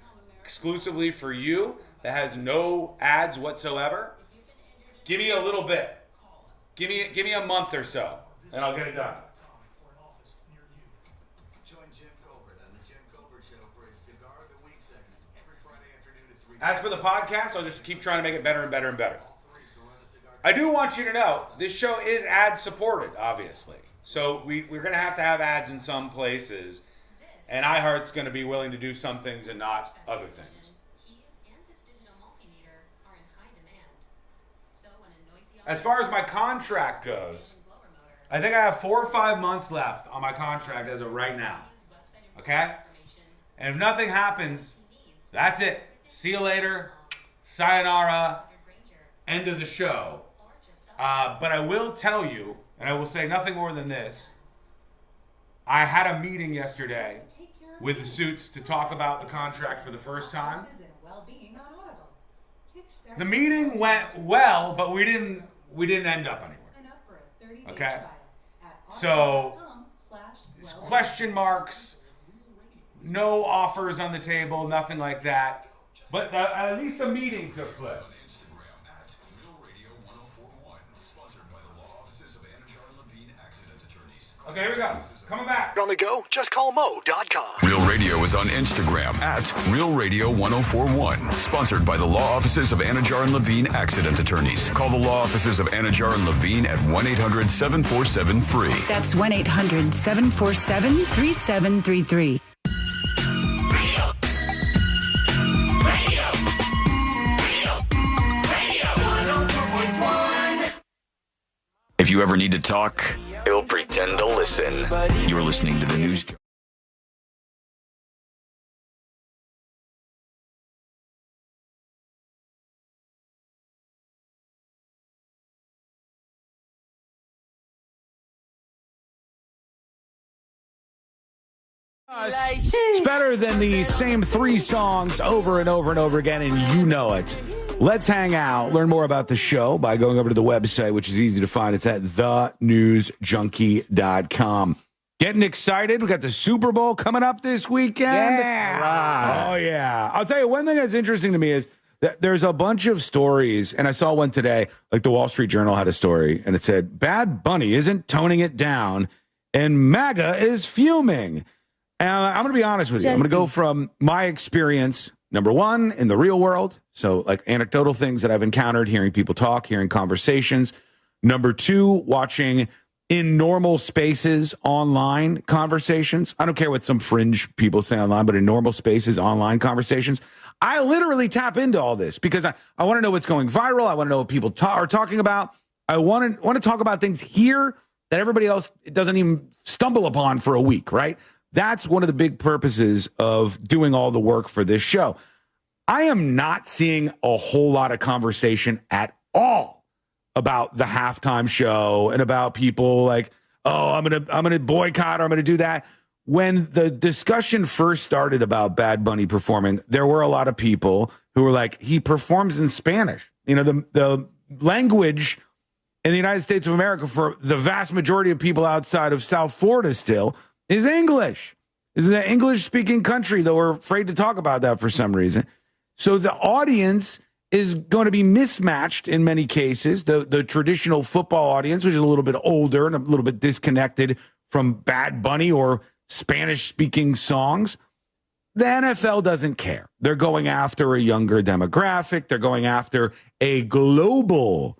exclusively for you that has no ads whatsoever. Give me a little bit. Give me a month or so, and I'll get it done. As for the podcast, I'll just keep trying to make it better and better and better. I do want you to know, this show is ad-supported, obviously. So we're going to have ads in some places, and iHeart's going to be willing to do some things and not other things. As far as my contract goes, I think I have 4 or 5 months left on my contract as of right now. Okay? And if nothing happens, that's it. See you later. Sayonara. End of the show. But I will tell you, and I will say nothing more than this. I had a meeting yesterday with the suits to talk about the contract for the first time. The meeting went well, but we didn't end up anywhere. Okay? So, question marks, no offers on the table, nothing like that. But at least a meeting took place. Okay, here we go. Coming back. On the go, justcallmo.com. Real Radio is on Instagram at RealRadio1041. Sponsored by the law offices of Anajar and Levine Accident Attorneys. Call the law offices of Anajar and Levine at 1-800-747-FREE. That's 1-800-747-3733. If you ever need to talk, he'll pretend to listen. You're listening to the news. It's better than the same 3 songs over and over and over again, and you know it. Let's hang out. Learn more about the show by going over to the website, which is easy to find. It's at thenewsjunkie.com. Getting excited. We got the Super Bowl coming up this weekend. Yeah. Oh, yeah. I'll tell you, one thing that's interesting to me is that there's a bunch of stories, and I saw one today, like the Wall Street Journal had a story, and it said, Bad Bunny isn't toning it down, and MAGA is fuming. And I'm going to be honest with you. I'm going to go from my experience, number one, in the real world, so like anecdotal things that I've encountered, hearing people talk, hearing conversations. Number two, watching in normal spaces, online conversations. I don't care what some fringe people say online, but in normal spaces, online conversations, I literally tap into all this because I want to know what's going viral. I want to know what people are talking about. I want to talk about things here that everybody else doesn't even stumble upon for a week, right? That's one of the big purposes of doing all the work for this show. I am not seeing a whole lot of conversation at all about the halftime show and about people like, oh, I'm gonna boycott or I'm gonna do that. When the discussion first started about Bad Bunny performing, there were a lot of people who were like, he performs in Spanish. You know, the language in the United States of America for the vast majority of people outside of South Florida still is English. This is an English-speaking country, though we're afraid to talk about that for some reason. So the audience is going to be mismatched in many cases. The traditional football audience, which is a little bit older and a little bit disconnected from Bad Bunny or Spanish-speaking songs. The NFL doesn't care. They're going after a younger demographic. They're going after a global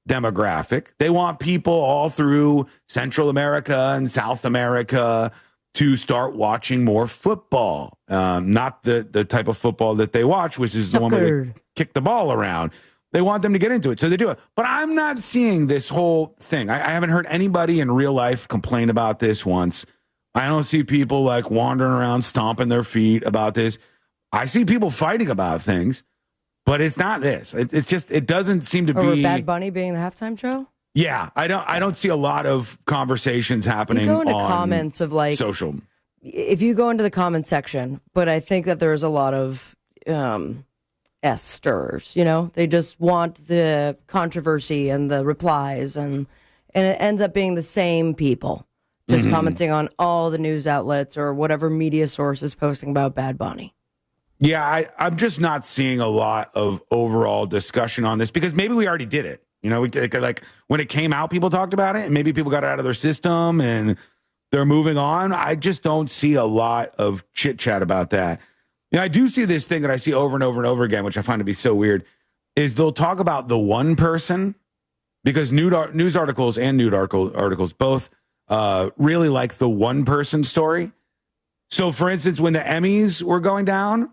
demographic. They want people all through Central America and South America to start watching more football. Not the type of football that they watch, which is the one where they kick the ball around. They want them to get into it, so they do it. But I'm not seeing this whole thing. I haven't heard anybody in real life complain about this once. I don't see people like wandering around stomping their feet about this. I see people fighting about things, but it's not this. It's just, it doesn't seem to be Bad Bunny being the halftime show. Yeah, I don't see a lot of conversations happening. You go into on comments of like social. If you go into the comment section, but I think that there's a lot of S-sters. You know, they just want the controversy and the replies, and it ends up being the same people just commenting on all the news outlets or whatever media source is posting about Bad Bunny. Yeah, I'm just not seeing a lot of overall discussion on this because maybe we already did it. You know, like when it came out, people talked about it and maybe people got it out of their system and they're moving on. I just don't see a lot of chit chat about that. You know, I do see this thing that I see over and over and over again, which I find to be so weird, is they'll talk about the one person because news articles and nude articles both really like the one person story. So, for instance, when the Emmys were going down,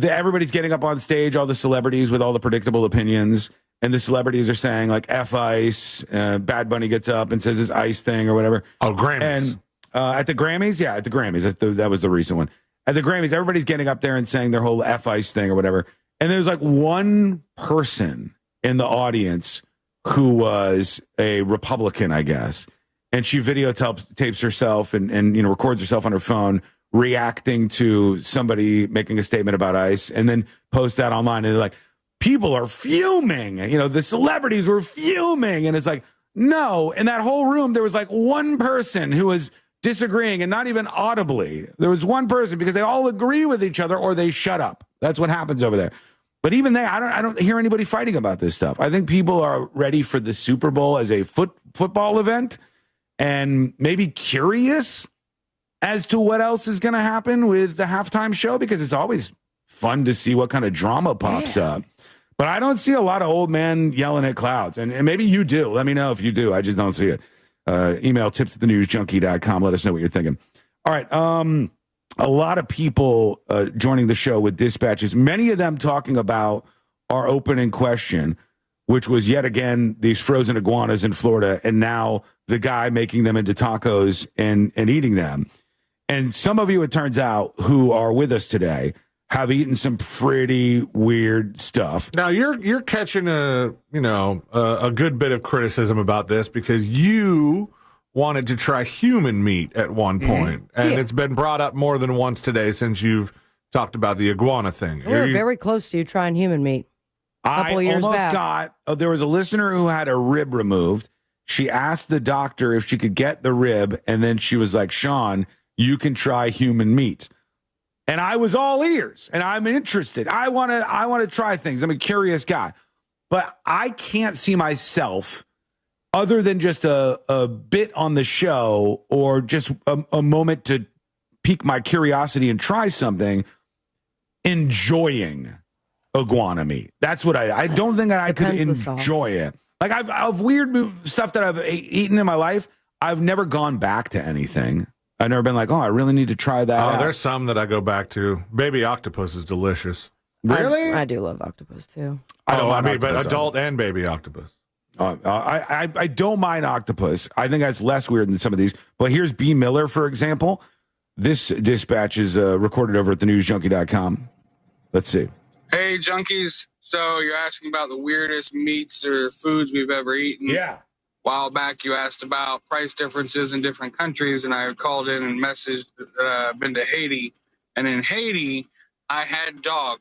everybody's getting up on stage, all the celebrities with all the predictable opinions. And the celebrities are saying like F Ice, Bad Bunny gets up and says his Ice thing or whatever. Oh, Grammys. And at the Grammys, yeah, at the Grammys, that was the recent one. At the Grammys, everybody's getting up there and saying their whole F Ice thing or whatever. And there's like one person in the audience who was a Republican, I guess. And she videotapes herself and you know, records herself on her phone reacting to somebody making a statement about Ice and then post that online. And they're like, people are fuming. You know, the celebrities were fuming. And it's like, no. In that whole room, there was like one person who was disagreeing and not even audibly. There was one person because they all agree with each other or they shut up. That's what happens over there. But even there, I don't hear anybody fighting about this stuff. I think people are ready for the Super Bowl as a football event and maybe curious as to what else is going to happen with the halftime show because it's always fun to see what kind of drama pops up. But I don't see a lot of old men yelling at clouds. And maybe you do. Let me know if you do. I just don't see it. Email tips@thenewsjunkie.com. Let us know what you're thinking. All right. A lot of people joining the show with dispatches, many of them talking about our opening question, which was yet again these frozen iguanas in Florida, and now the guy making them into tacos and eating them. And some of you, it turns out, who are with us today have eaten some pretty weird stuff. Now you're catching a good bit of criticism about this because you wanted to try human meat at one point, and it's been brought up more than once today since you've talked about the iguana thing. We're very close to you trying human meat. couple years back. There was a listener who had a rib removed. She asked the doctor if she could get the rib, and then she was like, Sean, you can try human meat. And I was all ears, and I'm interested. I want to try things. I'm a curious guy. But I can't see myself, other than just a bit on the show or just a moment to pique my curiosity and try something, enjoying iguana meat. That's what I don't think that I could enjoy it. Like I've weird stuff that I've eaten in my life. I've never gone back to anything. I've never been like, oh, I really need to try that. Oh, there's some that I go back to. Baby octopus is delicious. Really? I do love octopus too. But adult and baby octopus. I don't mind octopus. I think that's less weird than some of these. But here's B. Miller, for example. This dispatch is recorded over at thenewsjunkie.com. Let's see. Hey, junkies. So you're asking about the weirdest meats or foods we've ever eaten. Yeah. A while back, you asked about price differences in different countries, and I called in and messaged that I've been to Haiti. And in Haiti, I had dog.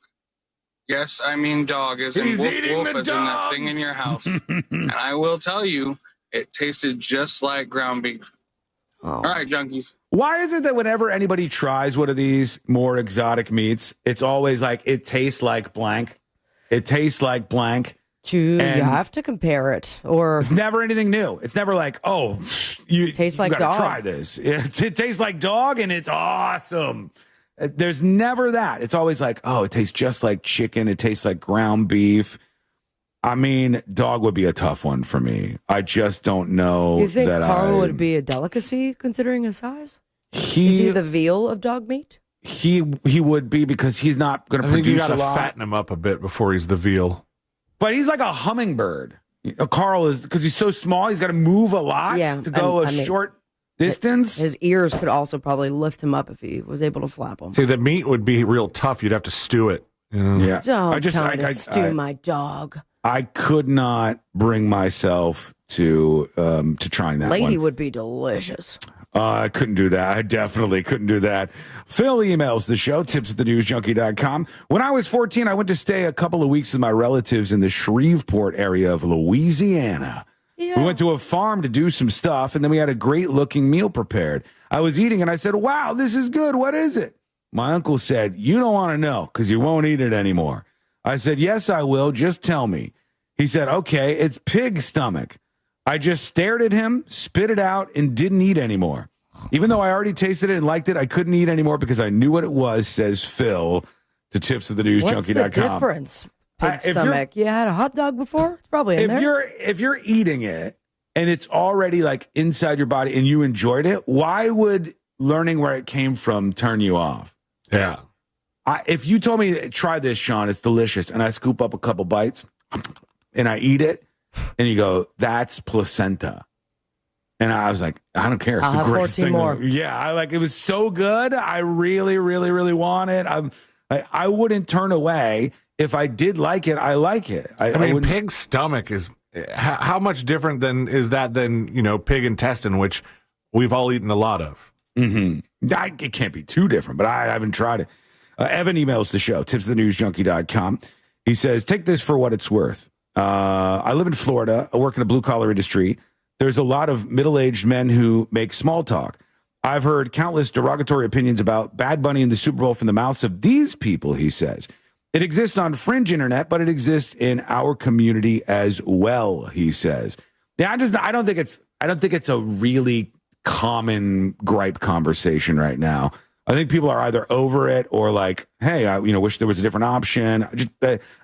Yes, I mean dog, as in wolf, as in that thing in your house. And I will tell you, it tasted just like ground beef. All right, junkies. Why is it that whenever anybody tries one of these more exotic meats, it's always like, it tastes like blank? It tastes like blank. You have to compare it, or it's never anything new. It's never like, oh, you tastes like gotta dog. Try this. It tastes like dog, and it's awesome. There's never that. It's always like, oh, it tastes just like chicken. It tastes like ground beef. I mean, dog would be a tough one for me. I just don't know. You think Carl would be a delicacy considering his size? Is he the veal of dog meat? He would be, because he's not going to produce you gotta a lot. fatten him up a bit before he's the veal. But he's like a hummingbird. Carl is, because he's so small, he's got to move a lot to go short distance. His ears could also probably lift him up if he was able to flap them. See, the meat would be real tough. You'd have to stew it. Yeah. Don't tell me to stew my dog. I could not bring myself to trying that Lady one. would be delicious. I couldn't do that. I definitely couldn't do that. Phil emails the show, tips@thenewsjunkie.com. When I was 14, I went to stay a couple of weeks with my relatives in the Shreveport area of Louisiana. Yeah. We went to a farm to do some stuff, and then we had a great-looking meal prepared. I was eating, and I said, wow, this is good. What is it? My uncle said, you don't want to know because you won't eat it anymore. I said, yes, I will. Just tell me. He said, okay, it's pig stomach. I just stared at him, spit it out, and didn't eat anymore. Even though I already tasted it and liked it, I couldn't eat anymore because I knew what it was, says Phil to tipsofthenewsjunkie.com. What's the difference? Pig stomach. You had a hot dog before? It's probably in there. If you're eating it and it's already like inside your body and you enjoyed it, why would learning where it came from turn you off? Yeah. If you told me, try this, Sean, it's delicious, and I scoop up a couple bites and I eat it, and you go, that's placenta. And I was like, I don't care. It's I'll the have greatest 14 thing. more. Yeah, it was so good. I really, really, really want it. I wouldn't turn away. If I did like it, I like it. I mean, pig stomach is, how much different is that than, pig intestine, which we've all eaten a lot of. Mm-hmm. It can't be too different, but I haven't tried it. Evan emails the show, tipsofthenewsjunkie.com. He says, take this for what it's worth. I live in Florida. I work in a blue-collar industry. There's a lot of middle-aged men who make small talk. I've heard countless derogatory opinions about Bad Bunny in the Super Bowl from the mouths of these people, he says. It exists on fringe internet, but it exists in our community as well, he says. Yeah, I don't think it's a really common gripe conversation right now. I think people are either over it or like, hey, I wish there was a different option.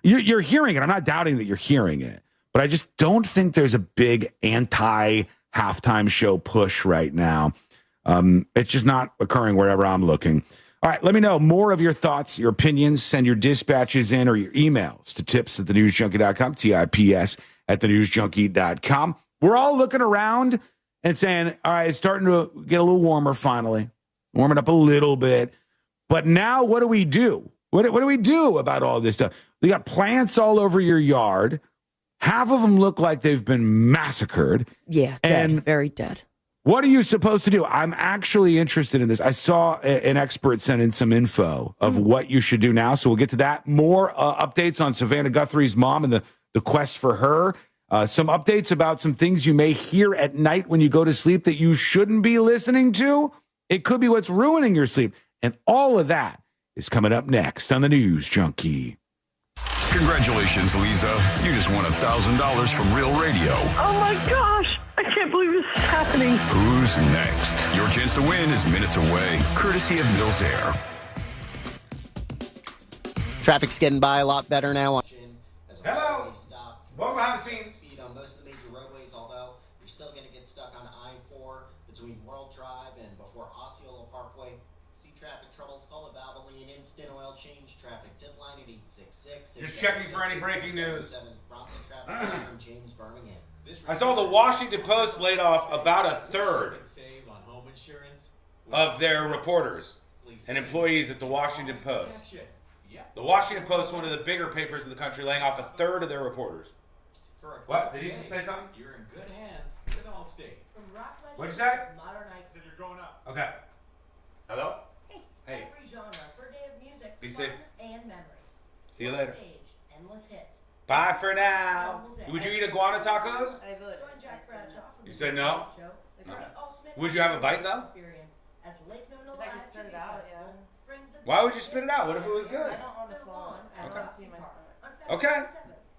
You're hearing it. I'm not doubting that you're hearing it, but I just don't think there's a big anti-halftime show push right now. It's just not occurring wherever I'm looking. All right, let me know more of your thoughts, your opinions. Send your dispatches in or your emails to tips@thenewsjunkie.com, tips@thenewsjunkie.com. We're all looking around and saying, all right, it's starting to get a little warmer finally. Warming up a little bit. But now what do we do? What do we do about all this stuff? We got plants all over your yard. Half of them look like they've been massacred. Yeah, dead. Very dead. What are you supposed to do? I'm actually interested in this. I saw an expert send in some info of what you should do now, so we'll get to that. More updates on Savannah Guthrie's mom and the quest for her. Some updates about some things you may hear at night when you go to sleep that you shouldn't be listening to. It could be what's ruining your sleep. And all of that is coming up next on the News Junkie. Congratulations, Lisa. You just won $1,000 from Real Radio. Oh my gosh! I can't believe this is happening. Who's next? Your chance to win is minutes away, courtesy of Mills Air. Traffic's getting by a lot better now. Hello. Welcome behind the scenes. Speed on most of the major roadways, although you're still going to get stuck on I-4 between World Drive and before Osceola Parkway. See traffic troubles, call a Valvoline instant oil change. Traffic tip line at 866. Just checking for any breaking news. From James Birmingham. I saw the Washington Post laid off about a third of their reporters and employees at the Washington Post. The Washington Post, one of the bigger papers in the country, laying off a third of their reporters. What? Did you say something? You're in good hands with Allstate. What'd you say? Said you're going up. Okay. Hello? Hey. Every genre for a day of music, Be fun, safe. and memories. See you later. Stage, endless hits. Bye for now. Would you eat iguana tacos? I would. Join Jack Bradshaw from You the said Big no? Bang Show, the No. ultimate Would you have a bite, though? experience as Lake Nona Live Tribute Festival brings the Why would you spit it out? What if it was good? I don't want to swallow it. Okay. To be my stomach. Okay.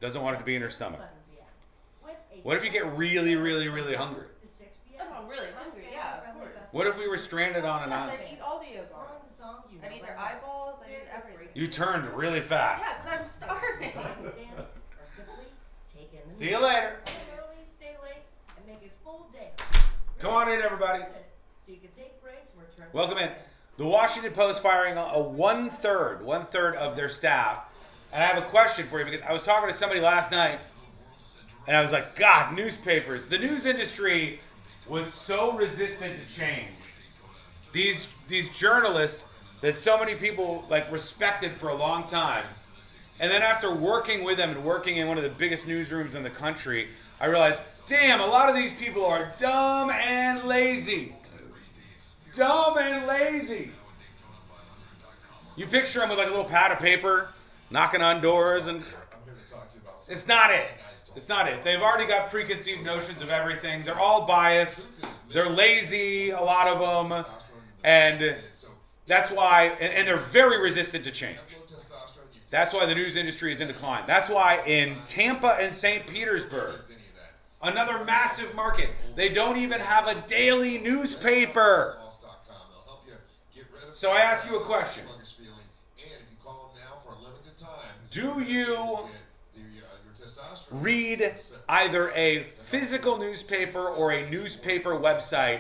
Doesn't want it to be in her stomach. What if you get really, really, really hungry? If I'm really hungry, yeah, of course. What if we were stranded on an Yes, island? I'd eat all the iguanas. I'd eat their eyeballs, I'd eat everything. You turned really fast. Yeah, because I'm starving. See you later. Stay late and make it full day. Come on in, everybody. So you can take breaks and return. Welcome in. The Washington Post firing a one-third of their staff. And I have a question for you because I was talking to somebody last night and I was like, God, newspapers. The news industry was so resistant to change. These journalists that so many people like respected for a long time. And then after working with them and working in one of the biggest newsrooms in the country, I realized, damn, a lot of these people are dumb and lazy. Dumb and lazy. You picture them with like a little pad of paper, knocking on doors, and it's not it. It's not it. They've already got preconceived notions of everything. They're all biased. They're lazy, a lot of them. And that's why, and they're very resistant to change. That's why the news industry is in decline. That's why in Tampa and St. Petersburg, another massive market, they don't even have a daily newspaper. So I ask you a question. Do you read either a physical newspaper or a newspaper website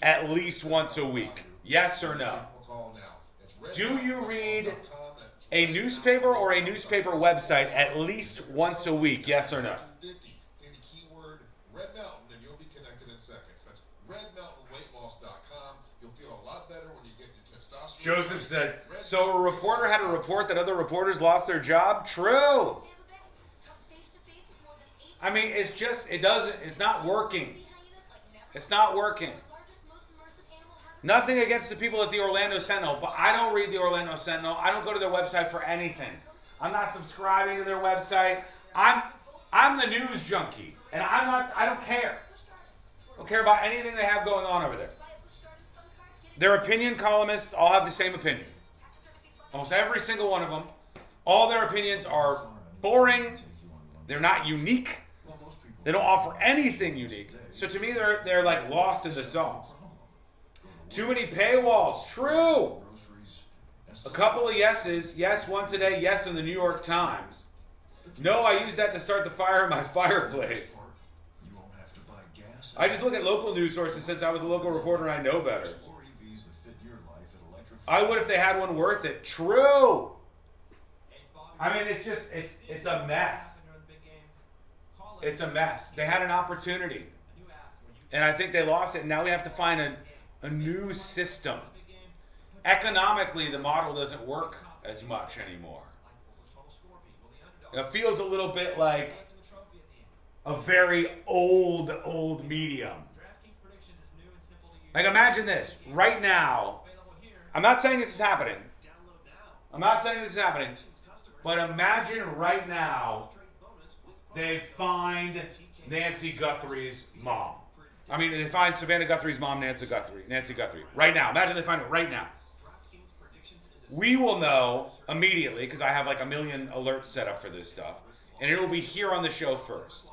at least once a week? Yes or no? Do you read a newspaper or a newspaper website at least once a week? Yes or no? Say the keyword Red Mountain and you'll be connected in seconds. That's redmountainweightloss.com. You'll feel a lot better when you get your testosterone. Joseph says, so a reporter had a report that other reporters lost their job? True. I mean, it's not working. It's not working. Nothing against the people at the Orlando Sentinel, but I don't read the Orlando Sentinel. I don't go to their website for anything. I'm not subscribing to their website. I'm the news junkie, and I don't care. I don't care about anything they have going on over there. Their opinion columnists all have the same opinion. Almost every single one of them. All their opinions are boring. They're not unique. They don't offer anything unique. So to me, they're like lost in the sauce. Too many paywalls. True. A couple of yeses. Yes, once a day. Yes, in the New York Times. No, I use that to start the fire in my fireplace. I just look at local news sources since I was a local reporter and I know better. I would if they had one worth it. True. I mean, it's a mess. It's a mess. They had an opportunity. And I think they lost it. And now we have to find a new system. Economically, the model doesn't work as much anymore. It feels a little bit like a very old medium. Like, imagine this. Right now, I'm not saying this is happening. But imagine right now they find Nancy Guthrie's mom. I mean, they find Savannah Guthrie's mom, Nancy Guthrie. Right now. Imagine they find it right now. We will know immediately, because I have like a million alerts set up for this stuff. And it'll be here on the show first.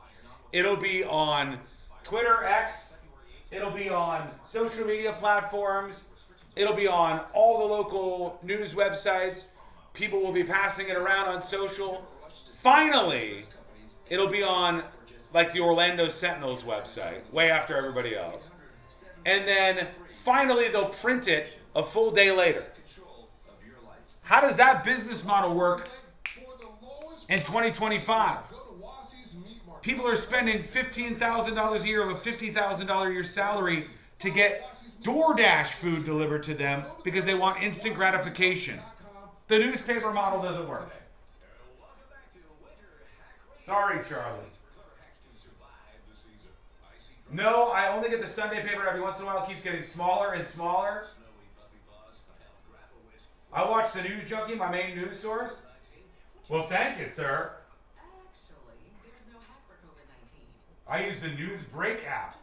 It'll be on Twitter, X. It'll be on social media platforms. It'll be on all the local news websites. People will be passing it around on social. Finally, it'll be on like the Orlando Sentinel's website, way after everybody else. And then finally they'll print it a full day later. How does that business model work in 2025? People are spending $15,000 a year of a $50,000 a year salary to get DoorDash food delivered to them because they want instant gratification. The newspaper model doesn't work. Sorry, Charlie. No, I only get the Sunday paper every once in a while. It keeps getting smaller and smaller. I watch the News Junkie, my main news source. Well, thank you, sir. I use the News Break app.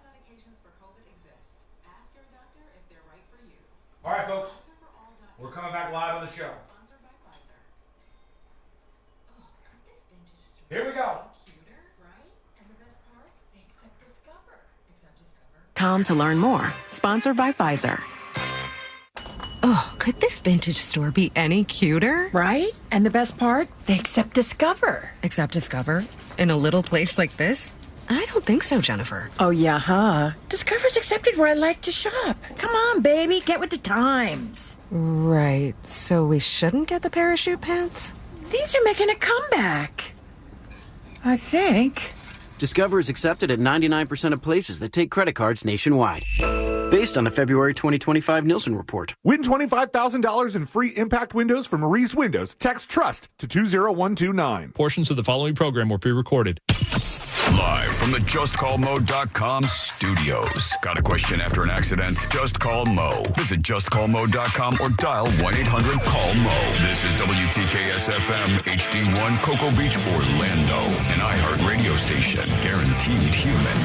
All right, folks. We're coming back live on the show. Here we go. Com to learn more. Sponsored by Pfizer. Oh, could this vintage store be any cuter? Right? And the best part? They accept Discover. Accept Discover? In a little place like this? I don't think so, Jennifer. Oh, yeah, huh? Discover's accepted where I like to shop. Come on, baby, get with the times. Right. So we shouldn't get the parachute pants? These are making a comeback. I think. Discover is accepted at 99% of places that take credit cards nationwide. Based on the February 2025 Nielsen report. Win $25,000 in free impact windows from Maurice Windows. Text TRUST to 20129. Portions of the following program were pre-recorded. Live from the JustCallMo.com studios. Got a question after an accident? Just call Mo. Visit JustCallMo.com or dial 1-800-CALL-MO. This is WTKS-FM HD1 Cocoa Beach, Orlando. An iHeart radio station. Guaranteed human.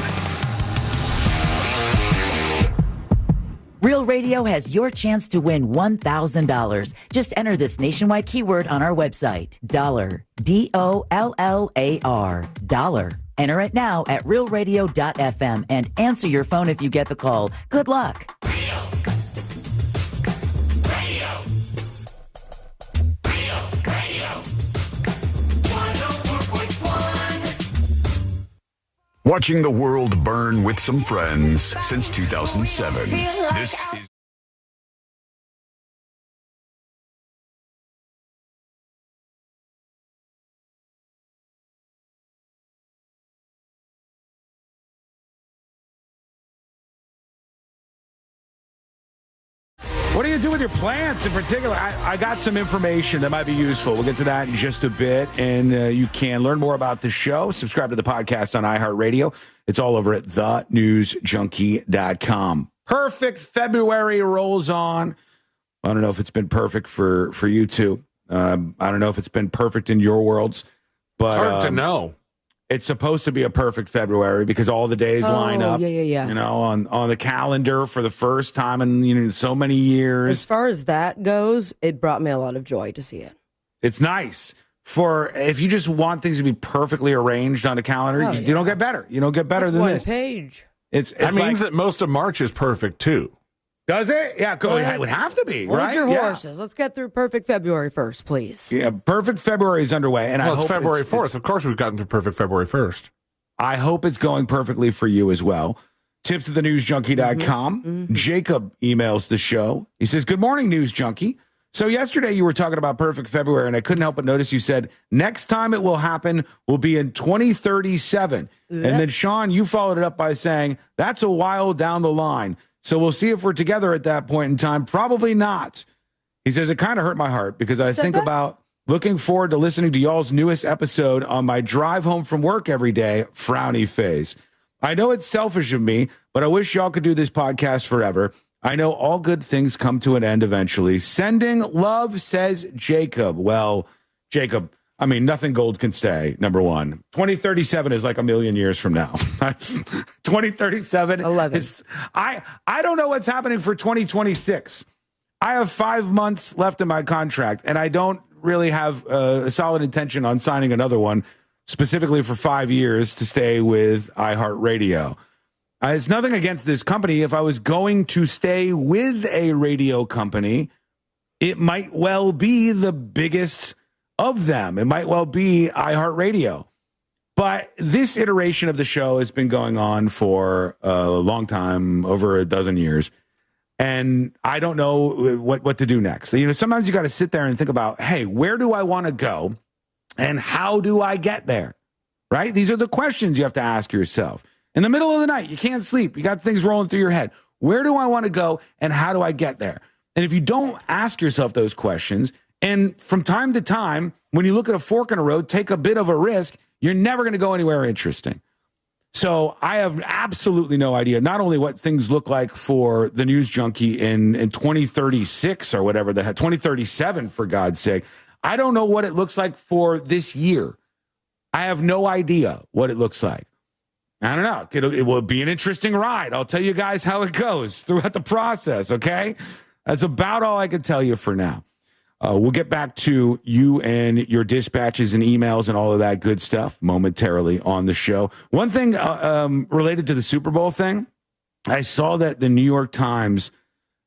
Real Radio has your chance to win $1,000. Just enter this nationwide keyword on our website. Dollar. DOLLAR. Dollar. Enter it now at realradio.fm and answer your phone if you get the call. Good luck. Watching the world burn with some friends since 2007. This is... What do you do with your plants in particular? I got some information that might be useful. We'll get to that in just a bit. And you can learn more about the show. Subscribe to the podcast on iHeartRadio. It's all over at thenewsjunkie.com. Perfect February rolls on. I don't know if it's been perfect for you two. I don't know if it's been perfect in your worlds. But hard to know. It's supposed to be a perfect February because all the days line up. Yeah. You know, on the calendar for the first time in so many years. As far as that goes, it brought me a lot of joy to see it. It's nice for if you just want things to be perfectly arranged on a calendar. You don't get better. You don't get better than one this. Page. That means that most of March is perfect too. Does it? Yeah, it would have to be, right? Hold your horses. Let's get through perfect February first, please. Yeah, perfect February is underway. And I hope it's February 4th. Of course, we've gotten through perfect February 1st. I hope it's going perfectly for you as well. Tips at thenewsjunkie.com. Mm-hmm. Jacob emails the show. He says, good morning, News Junkie. So yesterday you were talking about perfect February, and I couldn't help but notice you said, next time it will happen will be in 2037. And then, Sean, you followed it up by saying, that's a while down the line. So we'll see if we're together at that point in time. Probably not. He says, it kind of hurt my heart because I think about looking forward to listening to y'all's newest episode on my drive home from work every day, frowny face. I know it's selfish of me, but I wish y'all could do this podcast forever. I know all good things come to an end eventually. Sending love, says Jacob. Well, Jacob, I mean, nothing gold can stay, number one. 2037 is like a million years from now. 2037 is... I don't know what's happening for 2026. I have 5 months left in my contract, and I don't really have a solid intention on signing another one, specifically for 5 years to stay with iHeartRadio. It's nothing against this company. If I was going to stay with a radio company, it might well be the biggest of them. It might well be iHeartRadio. But this iteration of the show has been going on for a long time, over a dozen years. And I don't know what to do next. You know, sometimes you got to sit there and think about, hey, where do I want to go? And how do I get there? Right? These are the questions you have to ask yourself. In the middle of the night, you can't sleep. You got things rolling through your head. Where do I want to go and how do I get there? And if you don't ask yourself those questions, and from time to time, when you look at a fork in a road, take a bit of a risk, you're never going to go anywhere interesting. So I have absolutely no idea, not only what things look like for the news junkie in 2036 or whatever the heck, 2037, for God's sake. I don't know what it looks like for this year. I have no idea what it looks like. I don't know. It will be an interesting ride. I'll tell you guys how it goes throughout the process, okay? That's about all I can tell you for now. We'll get back to you and your dispatches and emails and all of that good stuff momentarily on the show. One thing related to the Super Bowl thing, I saw that the New York Times,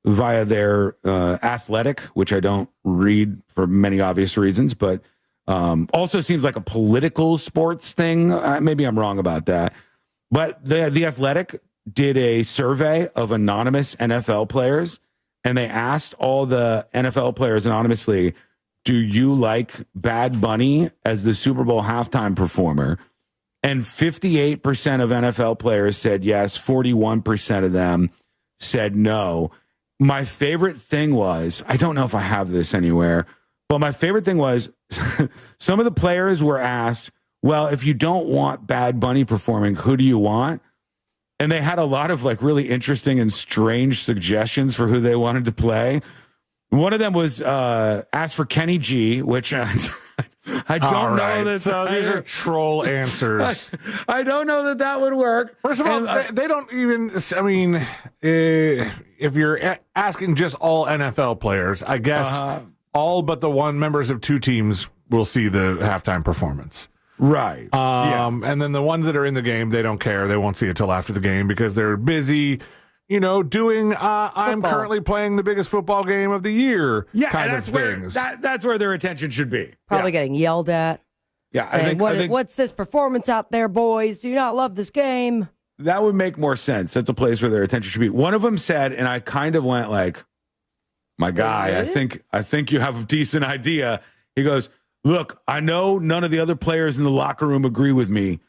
via their Athletic, which I don't read for many obvious reasons, but also seems like a political sports thing. Maybe I'm wrong about that. But the Athletic did a survey of anonymous NFL players, and they asked all the NFL players anonymously, do you like Bad Bunny as the Super Bowl halftime performer? And 58% of NFL players said yes, 41% of them said no. My favorite thing was, I don't know if I have this anywhere, but my favorite thing was some of the players were asked, well, if you don't want Bad Bunny performing, who do you want? And they had a lot of like really interesting and strange suggestions for who they wanted to play. One of them was asked for Kenny G, which I don't know that. So these are troll answers. I don't know that would work. First of all, they don't even, I mean, if you're asking just all NFL players, I guess all but the one members of two teams will see the halftime performance. Right. And then the ones that are in the game, they don't care. They won't see it till after the game because they're busy, you know, doing I'm currently playing the biggest football game of the year kind of things. That's where their attention should be. Probably getting yelled at. Yeah. Saying, I think what's this performance out there, boys? Do you not love this game? That would make more sense. That's a place where their attention should be. One of them said, and I kind of went like, my guy, really? I think you have a decent idea. He goes, look, I know none of the other players in the locker room agree with me,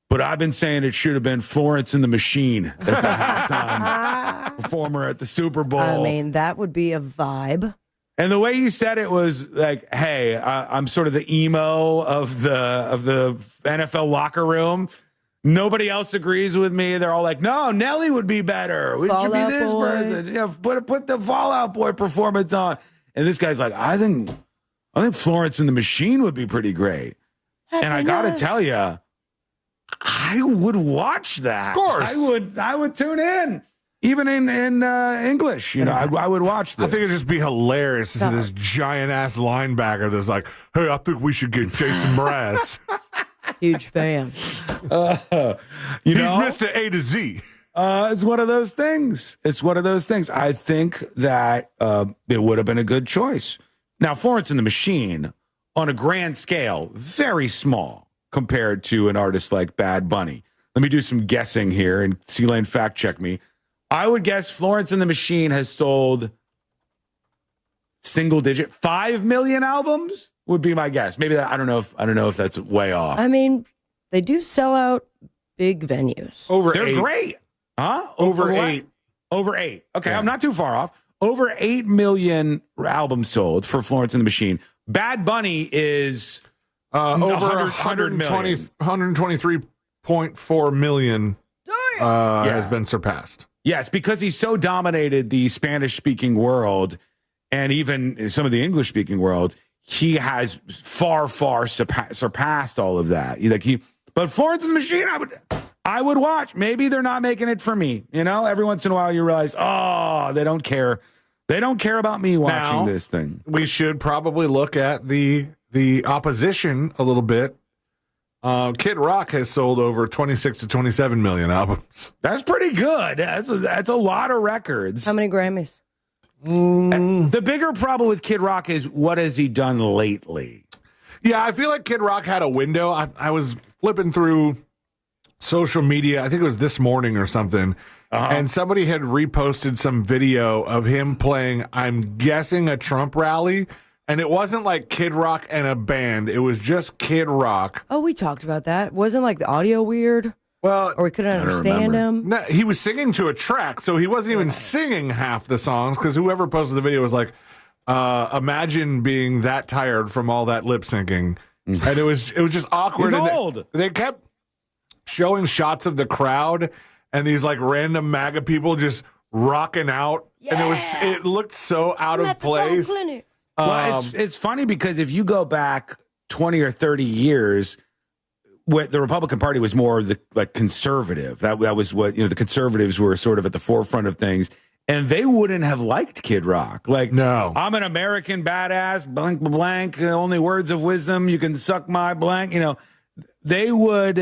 but I've been saying it should have been Florence and the Machine as the halftime performer at the Super Bowl. I mean, that would be a vibe. And the way he said it was like, hey, I'm sort of the emo of the NFL locker room. Nobody else agrees with me. They're all like, no, Nelly would be better. We should be this person. Yeah, put the Fall Out Boy performance on. And this guy's like, I think Florence and the Machine would be pretty great. And I got to tell you, I would watch that. Of course. I would tune in. Even in English, you know, I would watch this. I think it'd just be hilarious to see this giant-ass linebacker that's like, hey, I think we should get Jason Mraz. Huge fan. He's Mr. A to Z. It's one of those things. I think that it would have been a good choice. Now, Florence and the Machine, on a grand scale, very small compared to an artist like Bad Bunny. Let me do some guessing here, and C-Lane fact check me. I would guess Florence and the Machine has sold single digit 5 million albums would be my guess. Maybe that, I don't know if that's way off. I mean, they do sell out big venues. They're great. Huh? Over 8. Over 8. Okay, yeah. I'm not too far off. Over 8 million albums sold for Florence and the Machine. Bad Bunny is over 123.4 million. has been surpassed. Yes, because he's so dominated the Spanish-speaking world and even some of the English-speaking world, he has far surpassed all of that. But Florence and the Machine, I would watch. Maybe they're not making it for me. Every once in a while you realize, they don't care. They don't care about me watching this thing. We should probably look at the opposition a little bit. Kid Rock has sold over 26 to 27 million albums. That's pretty good. That's a lot of records. How many Grammys? The bigger problem with Kid Rock is what has he done lately? Yeah, I feel like Kid Rock had a window. I was flipping through social media. I think it was this morning or something. And somebody had reposted some video of him playing, I'm guessing, a Trump rally. And it wasn't like Kid Rock and a band. It was just Kid Rock. Oh, we talked about that. Wasn't like the audio weird? Well, or we couldn't understand him? No, he was singing to a track, so he wasn't even singing half the songs because whoever posted the video was like, imagine being that tired from all that lip syncing. And it was just awkward. He's old. They kept showing shots of the crowd and these like random MAGA people just rocking out. Yeah. And it looked so out of place. Well, it's funny because if you go back 20 or 30 years, the Republican Party was more conservative. That was what the conservatives were sort of at the forefront of things, and they wouldn't have liked Kid Rock. No, I'm an American badass, blank blank. Only words of wisdom. You can suck my blank. They would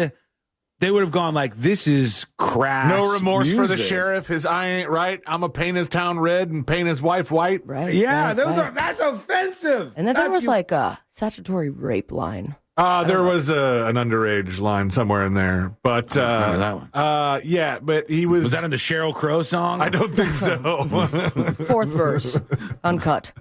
have gone like, this is crass. No remorse music. For the sheriff. His eye ain't right. I'm a paint his town red and paint his wife white. Right. Yeah, that's offensive. And then there was like a statutory rape line. There was an underage line somewhere in there, but that one. Yeah, but he was. Was that in the Sheryl Crow song? I don't think so. Fourth verse, uncut.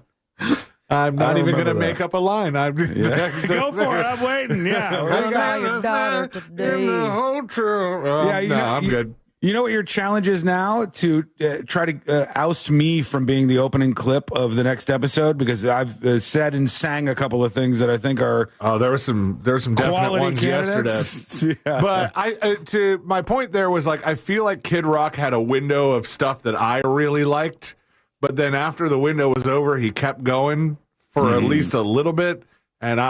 I'm not even going to make up a line. Go for it. I'm waiting. Yeah. I saw your daughter today. In the hotel. I'm good. You know what your challenge is now? To try to oust me from being the opening clip of the next episode, because I've said and sang a couple of things that I think are there were some definite ones candidates. Yesterday. Yeah. But to my point there was I feel like Kid Rock had a window of stuff that I really liked, but then after the window was over, he kept going for at least a little bit. And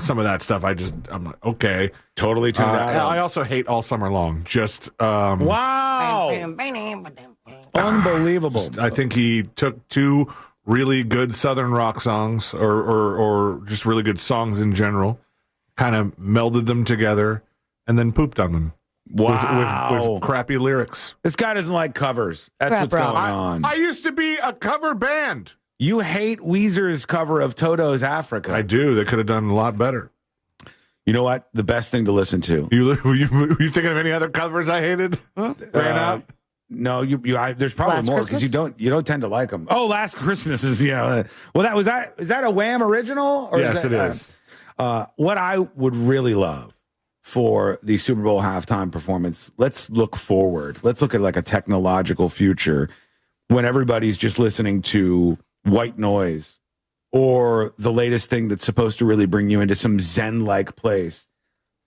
some of that stuff, I'm like, okay. Totally tuned out. I also hate All Summer Long. Just, wow. Unbelievable. I think he took two really good Southern rock songs or just really good songs in general, kind of melded them together, and then pooped on them. Wow. With crappy lyrics. This guy doesn't like covers. That's what's going on. I used to be a cover band. You hate Weezer's cover of Toto's Africa. I do. They could have done a lot better. You know what? The best thing to listen to. Were you thinking of any other covers I hated? Ran out? No, there's probably Last more Christmas? because you don't tend to like them. Oh, Last Christmas is Well, is that a Wham original? Or yes, it is. What I would really love for the Super Bowl halftime performance. Let's look forward. Let's look at a technological future when everybody's just listening to white noise or the latest thing that's supposed to really bring you into some Zen-like place.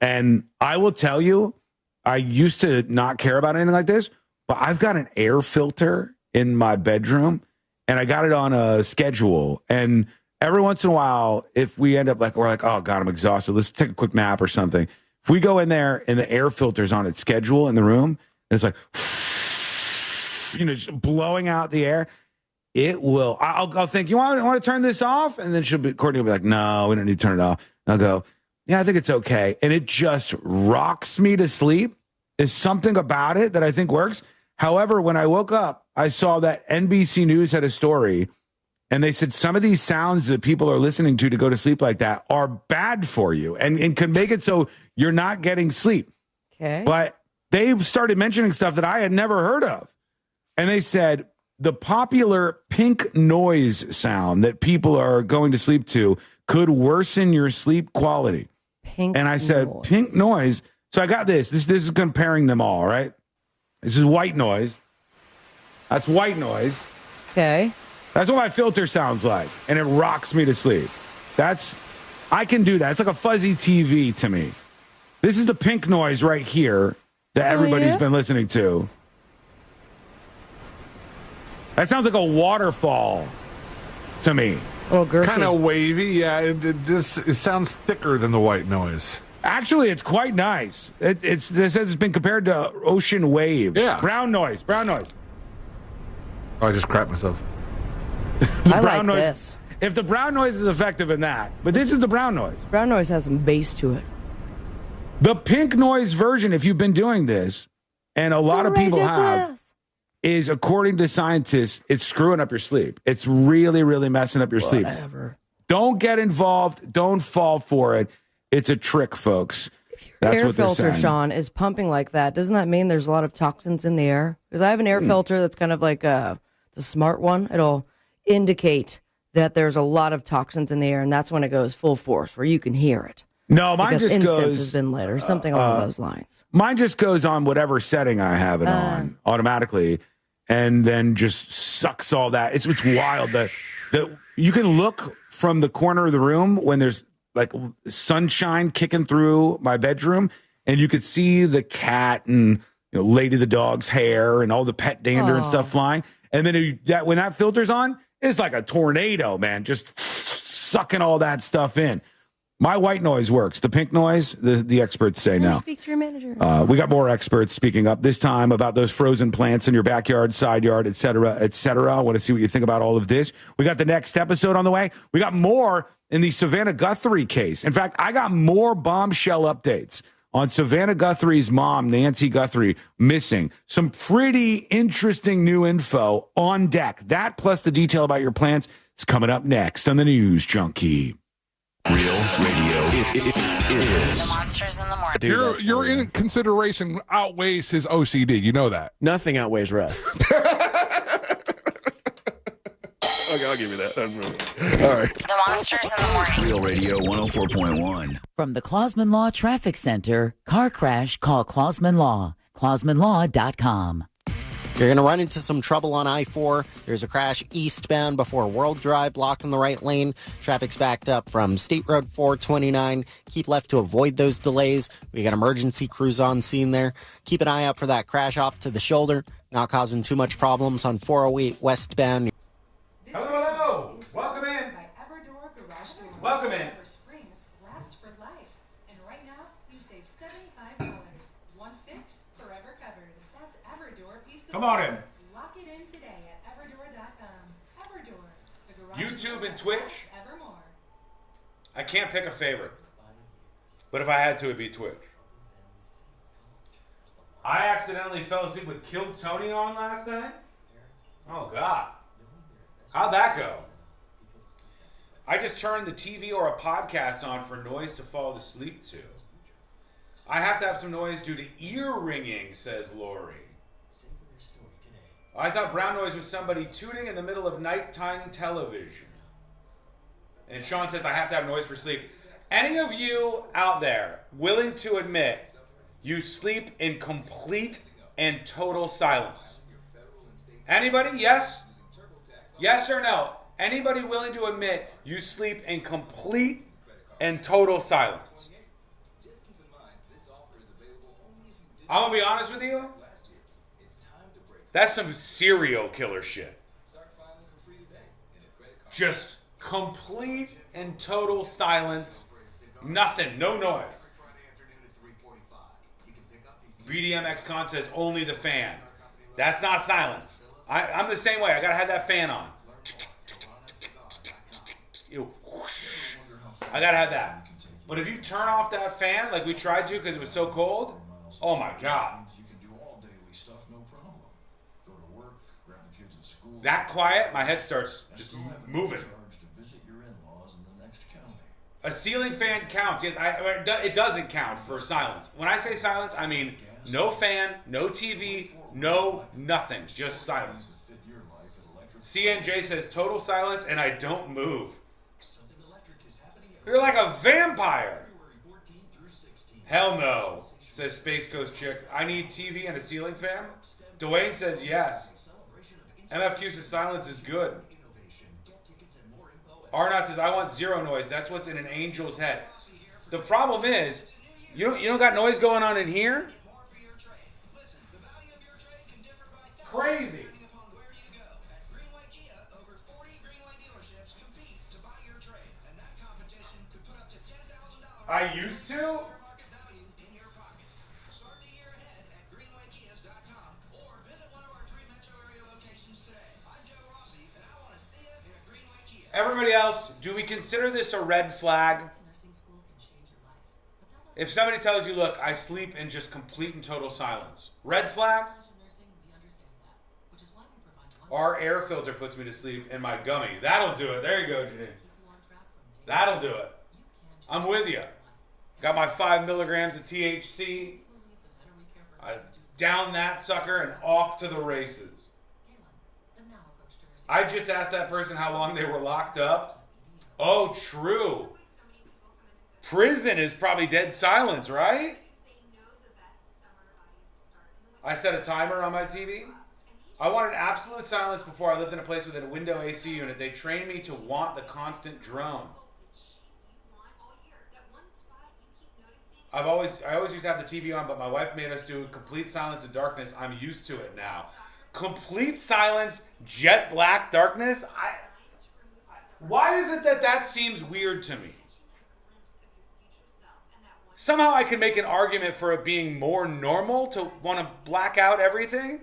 And I will tell you, I used to not care about anything like this, but I've got an air filter in my bedroom and I got it on a schedule. And every once in a while, if we end up we're like, oh God, I'm exhausted, let's take a quick nap or something. If we go in there and the air filter's on its schedule in the room and it's like, just blowing out the air, it will. I'll think, you want to turn this off? And then Courtney will be like, no, we don't need to turn it off. And I'll go, yeah, I think it's okay. And it just rocks me to sleep. There's something about it that I think works. However, when I woke up, I saw that NBC News had a story, and they said some of these sounds that people are listening to go to sleep like that are bad for you and can make it so you're not getting sleep. Okay. But they've started mentioning stuff that I had never heard of. And they said, the popular pink noise sound that people are going to sleep to could worsen your sleep quality. Pink and I said, noise. Pink noise. So I got this. This is comparing them all, right? This is white noise. That's white noise. Okay. That's what my filter sounds like. And it rocks me to sleep. I can do that. It's like a fuzzy TV to me. This is the pink noise right here. that everybody's yeah? been listening to. That sounds like a waterfall to me. Oh, girthy. Kind of wavy. Yeah, it sounds thicker than the white noise. Actually, it's quite nice. It says it's been compared to ocean waves. Yeah. Brown noise. Oh, I just crapped myself. I like noise, this. If the brown noise is effective in that, but this is the brown noise. Brown noise has some bass to it. The pink noise version, if you've been doing this, and a lot of people have, is, according to scientists, it's screwing up your sleep. It's really, really messing up your sleep. Don't get involved. Don't fall for it. It's a trick, folks. That's Air what they're filter, saying. Sean, is pumping like that. Doesn't that mean there's a lot of toxins in the air? Because I have an air filter that's kind of like it's a smart one. It'll indicate that there's a lot of toxins in the air, and that's when it goes full force, where you can hear it. No, mine because just incense goes, has been lit or something along those lines. Mine just goes on whatever setting I have it on automatically, and then just sucks all that. It's wild that you can look from the corner of the room when there's like sunshine kicking through my bedroom, and you could see the cat and Lady the dog's hair and all the pet dander and stuff flying. And then when that filter's on, it's like a tornado, man, just sucking all that stuff in. My white noise works. The pink noise, the experts say no. Speak to your manager. We got more experts speaking up this time about those frozen plants in your backyard, side yard, et cetera, et cetera. I want to see what you think about all of this. We got the next episode on the way. We got more in the Savannah Guthrie case. In fact, I got more bombshell updates on Savannah Guthrie's mom, Nancy Guthrie, missing. Some pretty interesting new info on deck. That plus the detail about your plants is coming up next on the News Junkie. Real radio is The Monsters in the Morning. Your in consideration outweighs his OCD. You know that. Nothing outweighs Russ. Okay, I'll give you that. All right. The Monsters in the Morning. Real Radio 104.1. From the Clausman Law Traffic Center, car crash, call Clausman Law. ClausmanLaw.com. You're going to run into some trouble on I-4. There's a crash eastbound before World Drive, blocking the right lane. Traffic's backed up from State Road 429. Keep left to avoid those delays. We got emergency crews on scene there. Keep an eye out for that crash off to the shoulder. Not causing too much problems on 408 westbound. Hello. Welcome in. Welcome in. Springs last for life. And right now, you save $75. One fix, forever covered. That's Everdoor piece of Come on in. Lock it in today at Everdoor.com. Everdoor, the garage YouTube and Twitch. evermore. I can't pick a favorite. But if I had to, it'd be Twitch. I accidentally fell asleep with Killed Tony on last night. Oh, God. How'd that go? I just turned the TV or a podcast on for noise to fall asleep to. I have to have some noise due to ear ringing, says Lori. I thought brown noise was somebody tooting in the middle of nighttime television. And Sean says I have to have noise for sleep. Any of you out there willing to admit you sleep in complete and total silence? Anybody? Yes? Yes or no? Anybody willing to admit you sleep in complete and total silence? I'm going to be honest with you. That's some serial killer shit. Just complete and total silence. Nothing. No noise. BDMX Con says only the fan. That's not silence. I'm the same way. I got to have that fan on. I got to have that. But if you turn off that fan like we tried to because it was so cold, oh my God. That quiet, my head starts just moving. A ceiling fan counts. Yes, it doesn't count for silence. When I say silence, I mean no fan, no TV, no nothing, just silence. CNJ says total silence and I don't move. You're like a vampire. Hell no, says Space Coast Chick. I need TV and a ceiling fan. Dwayne says yes. MFQ says silence is good. Arnott says I want zero noise. That's what's in an angel's head. The problem is, you don't got noise going on in here. crazy. I used to? Everybody else, do we consider this a red flag? If somebody tells you, look, I sleep in just complete and total silence, red flag? Our air filter puts me to sleep in my gummy. That'll do it. There you go, Janine. That'll do it. I'm with you. Got my 5 milligrams of THC. I down that sucker and off to the races. I just asked that person how long they were locked up. Oh, true. Prison is probably dead silence, right? I set a timer on my TV. I wanted absolute silence before I lived in a place with a window AC unit. They trained me to want the constant drone. I always used to have the TV on, but my wife made us do complete silence and darkness. I'm used to it now. Complete silence, jet black darkness. Why is it that seems weird to me? Somehow I can make an argument for it being more normal to want to black out everything,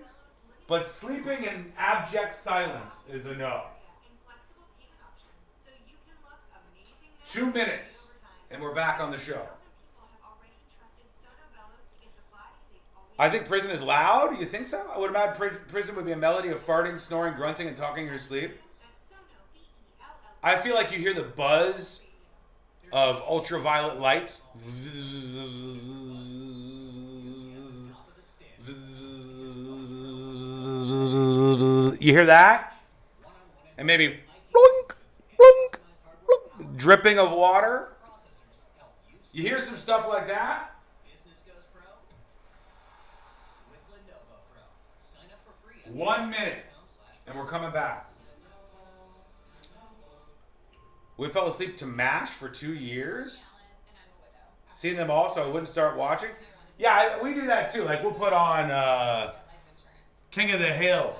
but sleeping in abject silence is a no. 2 minutes, and we're back on the show. I think prison is loud. You think so? I would imagine prison would be a melody of farting, snoring, grunting, and talking in your sleep. I feel like you hear the buzz of ultraviolet lights. You hear that? And maybe blunk, blunk, blunk, dripping of water. You hear some stuff like that? 1 minute, and we're coming back. We fell asleep to MASH for 2 years. Seen them all, so I wouldn't start watching. Yeah, we do that too. Like we'll put on King of the Hill,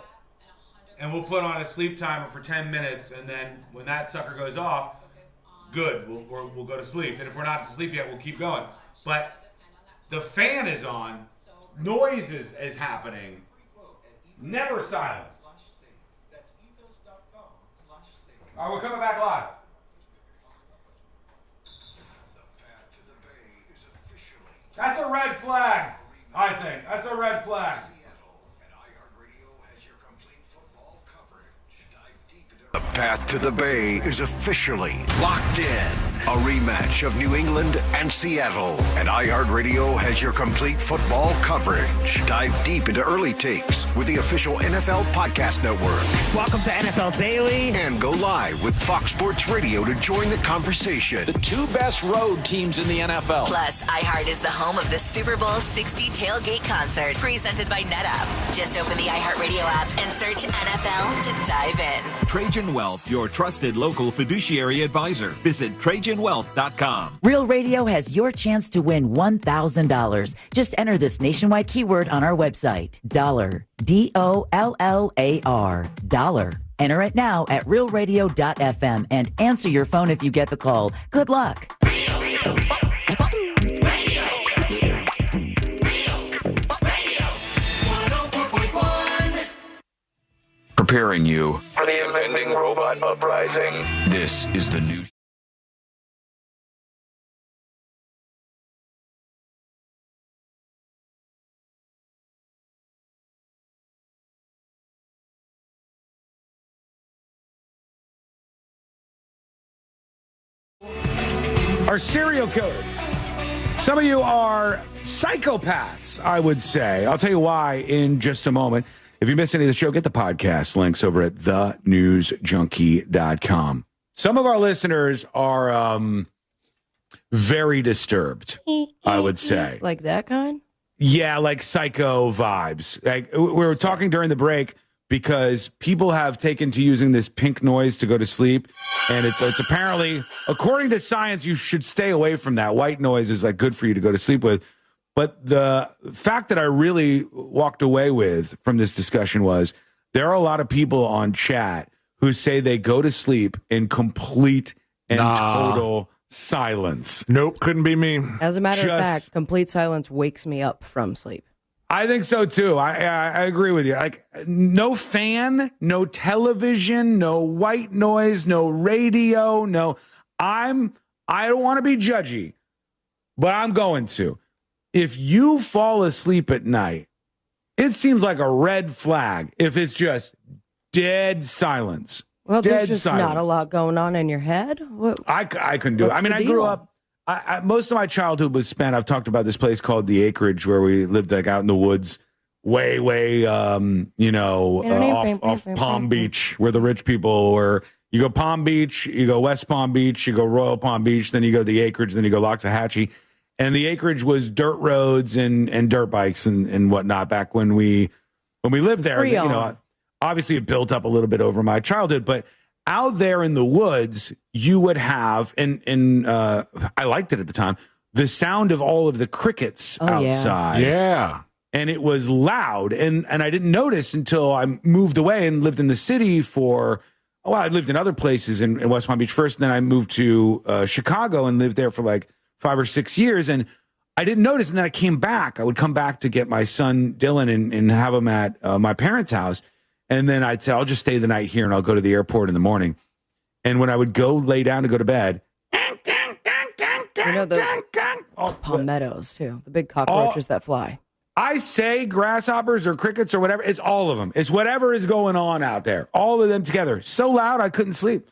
and we'll put on a sleep timer for 10 minutes, and then when that sucker goes off, good, we'll go to sleep. And if we're not asleep yet, we'll keep going. But the fan is on, noise is happening. Never silence. All right, we're coming back live. That's a red flag, I think. That's a red flag. The path to the Bay is officially locked in. A rematch of New England and Seattle. And iHeartRadio has your complete football coverage. Dive deep into early takes with the official NFL Podcast Network. Welcome to NFL Daily. And go live with Fox Sports Radio to join the conversation. The two best road teams in the NFL. Plus, iHeart is the home of the Super Bowl 60 tailgate concert presented by NetApp. Just open the iHeartRadio app and search NFL to dive in. Trajan Wealth, your trusted local fiduciary advisor. Visit TrajanWealth.com. Real Radio has your chance to win $1,000. Just enter this nationwide keyword on our website. Dollar. DOLLAR. Dollar. Enter it now at realradio.fm and answer your phone if you get the call. Good luck. Preparing you for the impending robot uprising. This is the new. Are serial killers. Some of you are psychopaths, I would say. I'll tell you why in just a moment. If you missed any of the show, get the podcast links over at thenewsjunkie.com. Some of our listeners are very disturbed, I would say. Like that kind? Yeah, like psycho vibes. Like we were talking during the break because people have taken to using this pink noise to go to sleep. And it's apparently, according to science, you should stay away from that. White noise is like good for you to go to sleep with. But the fact that I really walked away with from this discussion was there are a lot of people on chat who say they go to sleep in complete and total silence. Nope, couldn't be me. As a matter of fact, complete silence wakes me up from sleep. I think so too. I agree with you. Like no fan, no television, no white noise, no radio, no. I don't want to be judgy, but I'm going to. If you fall asleep at night, it seems like a red flag if it's just dead silence. Well, dead there's just silence. not a lot going on in your head. I couldn't do it. I mean, I grew up. Most of my childhood was spent. I've talked about this place called the Acreage, where we lived like out in the woods, way, off Palm Beach, where the rich people were. You go Palm Beach, you go West Palm Beach, you go Royal Palm Beach, then you go the Acreage, then you go Loxahatchee. And the Acreage was dirt roads and dirt bikes and whatnot back when we lived there. You know, obviously it built up a little bit over my childhood, but out there in the woods, you would have, and I liked it at the time, the sound of all of the crickets outside. Yeah. And it was loud. And I didn't notice until I moved away and lived in the city I lived in other places in West Palm Beach first. And then I moved to Chicago and lived there for like 5 or 6 years. And I didn't notice. And then I came back. I would come back to get my son, Dylan, and have him at my parents' house. And then I'd say, I'll just stay the night here and I'll go to the airport in the morning. And when I would go lay down to go to bed, you know, it's palmettos, too. The big cockroaches that fly. I say grasshoppers or crickets or whatever. It's all of them. It's whatever is going on out there. All of them together. So loud, I couldn't sleep.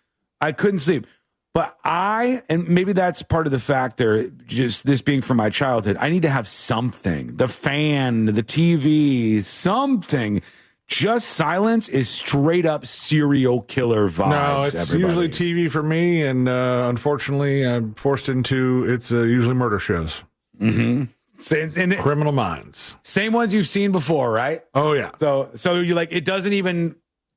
But and maybe that's part of the factor, just this being from my childhood, I need to have something. The fan, the TV, something. Just silence is straight up serial killer vibes. No, it's usually TV for me, and unfortunately, I'm forced into it's usually murder shows. Mm-hmm. Criminal Minds. Same ones you've seen before, right? Oh yeah. So you like it doesn't even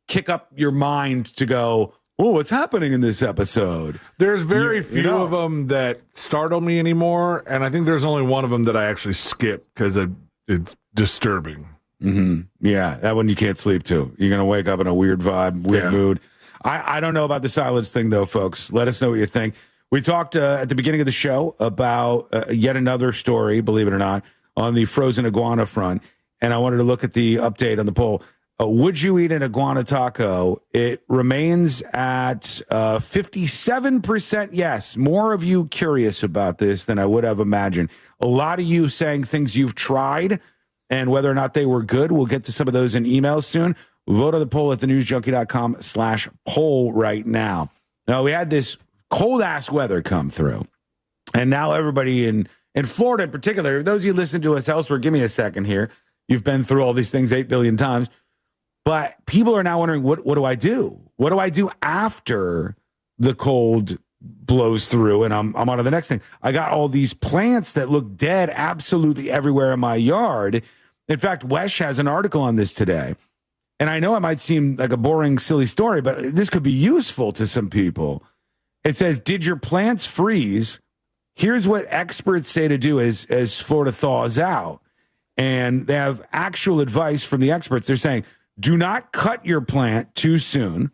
kick up your mind to go, oh, what's happening in this episode? There's very few of them that startle me anymore, and I think there's only one of them that I actually skip because it's disturbing. Mm-hmm. Yeah, that one you can't sleep to. You're going to wake up in a weird vibe, weird mood. I don't know about the silence thing, though, folks. Let us know what you think. We talked at the beginning of the show about yet another story, believe it or not, on the frozen iguana front, and I wanted to look at the update on the poll. Would you eat an iguana taco? It remains at 57% yes. More of you curious about this than I would have imagined. A lot of you saying things you've tried and whether or not they were good. We'll get to some of those in emails soon. Vote on the poll at thenewsjunkie.com/poll right now. Now, we had this cold-ass weather come through, and now everybody in Florida in particular, those of you listen to us elsewhere, give me a second here. You've been through all these things 8 billion times. But people are now wondering, what do I do? What do I do after the cold blows through and I'm on to the next thing? I got all these plants that look dead absolutely everywhere in my yard. In fact, Wesh has an article on this today. And I know it might seem like a boring, silly story, but this could be useful to some people. It says, did your plants freeze? Here's what experts say to do as Florida thaws out. And they have actual advice from the experts. They're saying, do not cut your plant too soon.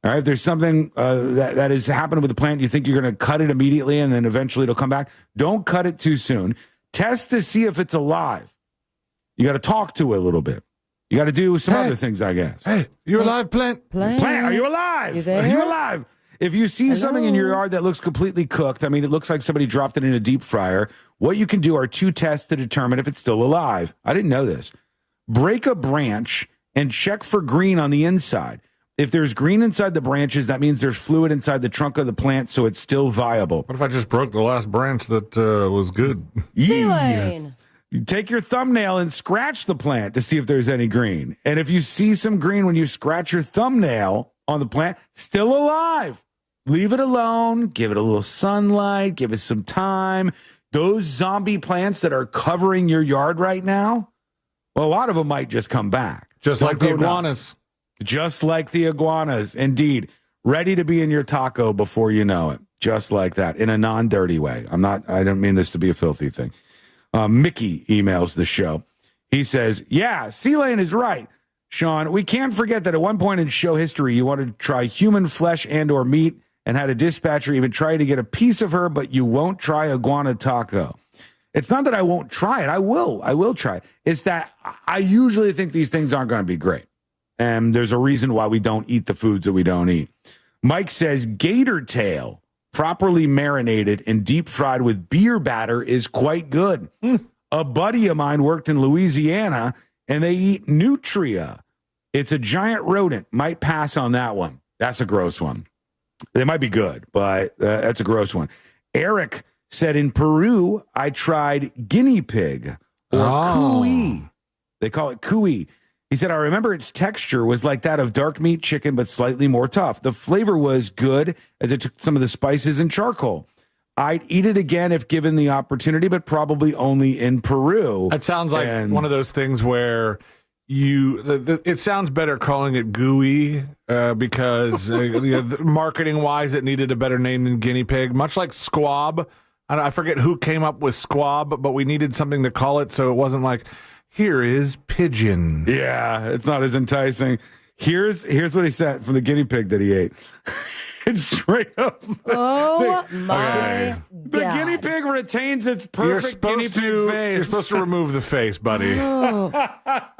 All right, if there's something that has happened with the plant, you think you're going to cut it immediately and then eventually it'll come back. Don't cut it too soon. Test to see if it's alive. You got to talk to it a little bit. You got to do some other things, I guess. Hey, you alive, plant? Plant, are you alive? You there? Are you alive? If you see something in your yard that looks completely cooked, I mean, it looks like somebody dropped it in a deep fryer, what you can do are 2 tests to determine if it's still alive. I didn't know this. Break a branch and check for green on the inside. If there's green inside the branches, that means there's fluid inside the trunk of the plant, so it's still viable. What if I just broke the last branch that was good? C-Lane. You take your thumbnail and scratch the plant to see if there's any green. And if you see some green when you scratch your thumbnail on the plant, still alive. Leave it alone. Give it a little sunlight. Give it some time. Those zombie plants that are covering your yard right now, well, a lot of them might just come back. Just like the iguanas. Just like the iguanas, indeed. Ready to be in your taco before you know it. Just like that, in a non-dirty way. I don't mean this to be a filthy thing. Mickey emails the show. He says, yeah, C-Lane is right. Sean, we can't forget that at one point in show history, you wanted to try human flesh and or meat and had a dispatcher even try to get a piece of her, but you won't try iguana taco. It's not that I won't try it. I will try it. It's that I usually think these things aren't going to be great. And there's a reason why we don't eat the foods that we don't eat. Mike says gator tail, properly marinated and deep fried with beer batter, is quite good. A buddy of mine worked in Louisiana, and they eat nutria. It's a giant rodent. Might pass on that one. That's a gross one. They might be good, but that's a gross one. Eric said in Peru, I tried guinea pig or cuy. They call it cuy. He said, I remember its texture was like that of dark meat chicken, but slightly more tough. The flavor was good as it took some of the spices and charcoal. I'd eat it again if given the opportunity, but probably only in Peru. That sounds like one of those things where it sounds better calling it gooey because marketing-wise it needed a better name than guinea pig, much like squab. I forget who came up with squab, but we needed something to call it so it wasn't like, here is pigeon. Yeah, it's not as enticing. Here's what he said from the guinea pig that he ate. It's straight up. Oh, my God. The guinea pig retains its perfect guinea pig face. You're supposed to remove the face, buddy. Oh,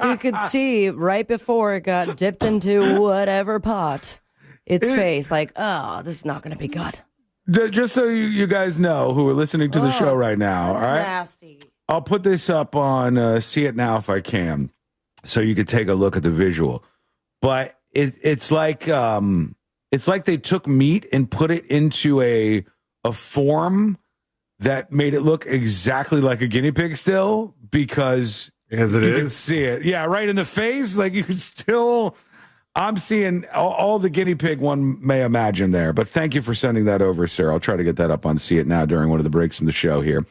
you could see right before it got dipped into whatever pot, its face, like, oh, this is not going to be good. Just so you guys know who are listening to the show right now, all right? Nasty. I'll put this up on See It Now if I can, so you could take a look at the visual. But it's like they took meat and put it into a form that made it look exactly like a guinea pig still, because you can see it. Yeah, right in the face. Like you can still. I'm seeing all the guinea pig one may imagine there. But thank you for sending that over, sir. I'll try to get that up on See It Now during one of the breaks in the show here.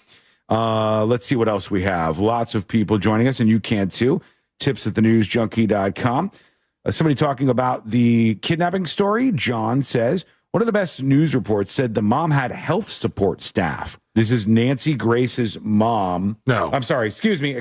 Let's see what else we have. Lots of people joining us, and you can too. Tips at thenewsjunkie.com. Somebody talking about the kidnapping story. John says, one of the best news reports said the mom had health support staff. This is Nancy Grace's mom. No. I'm sorry. Excuse me.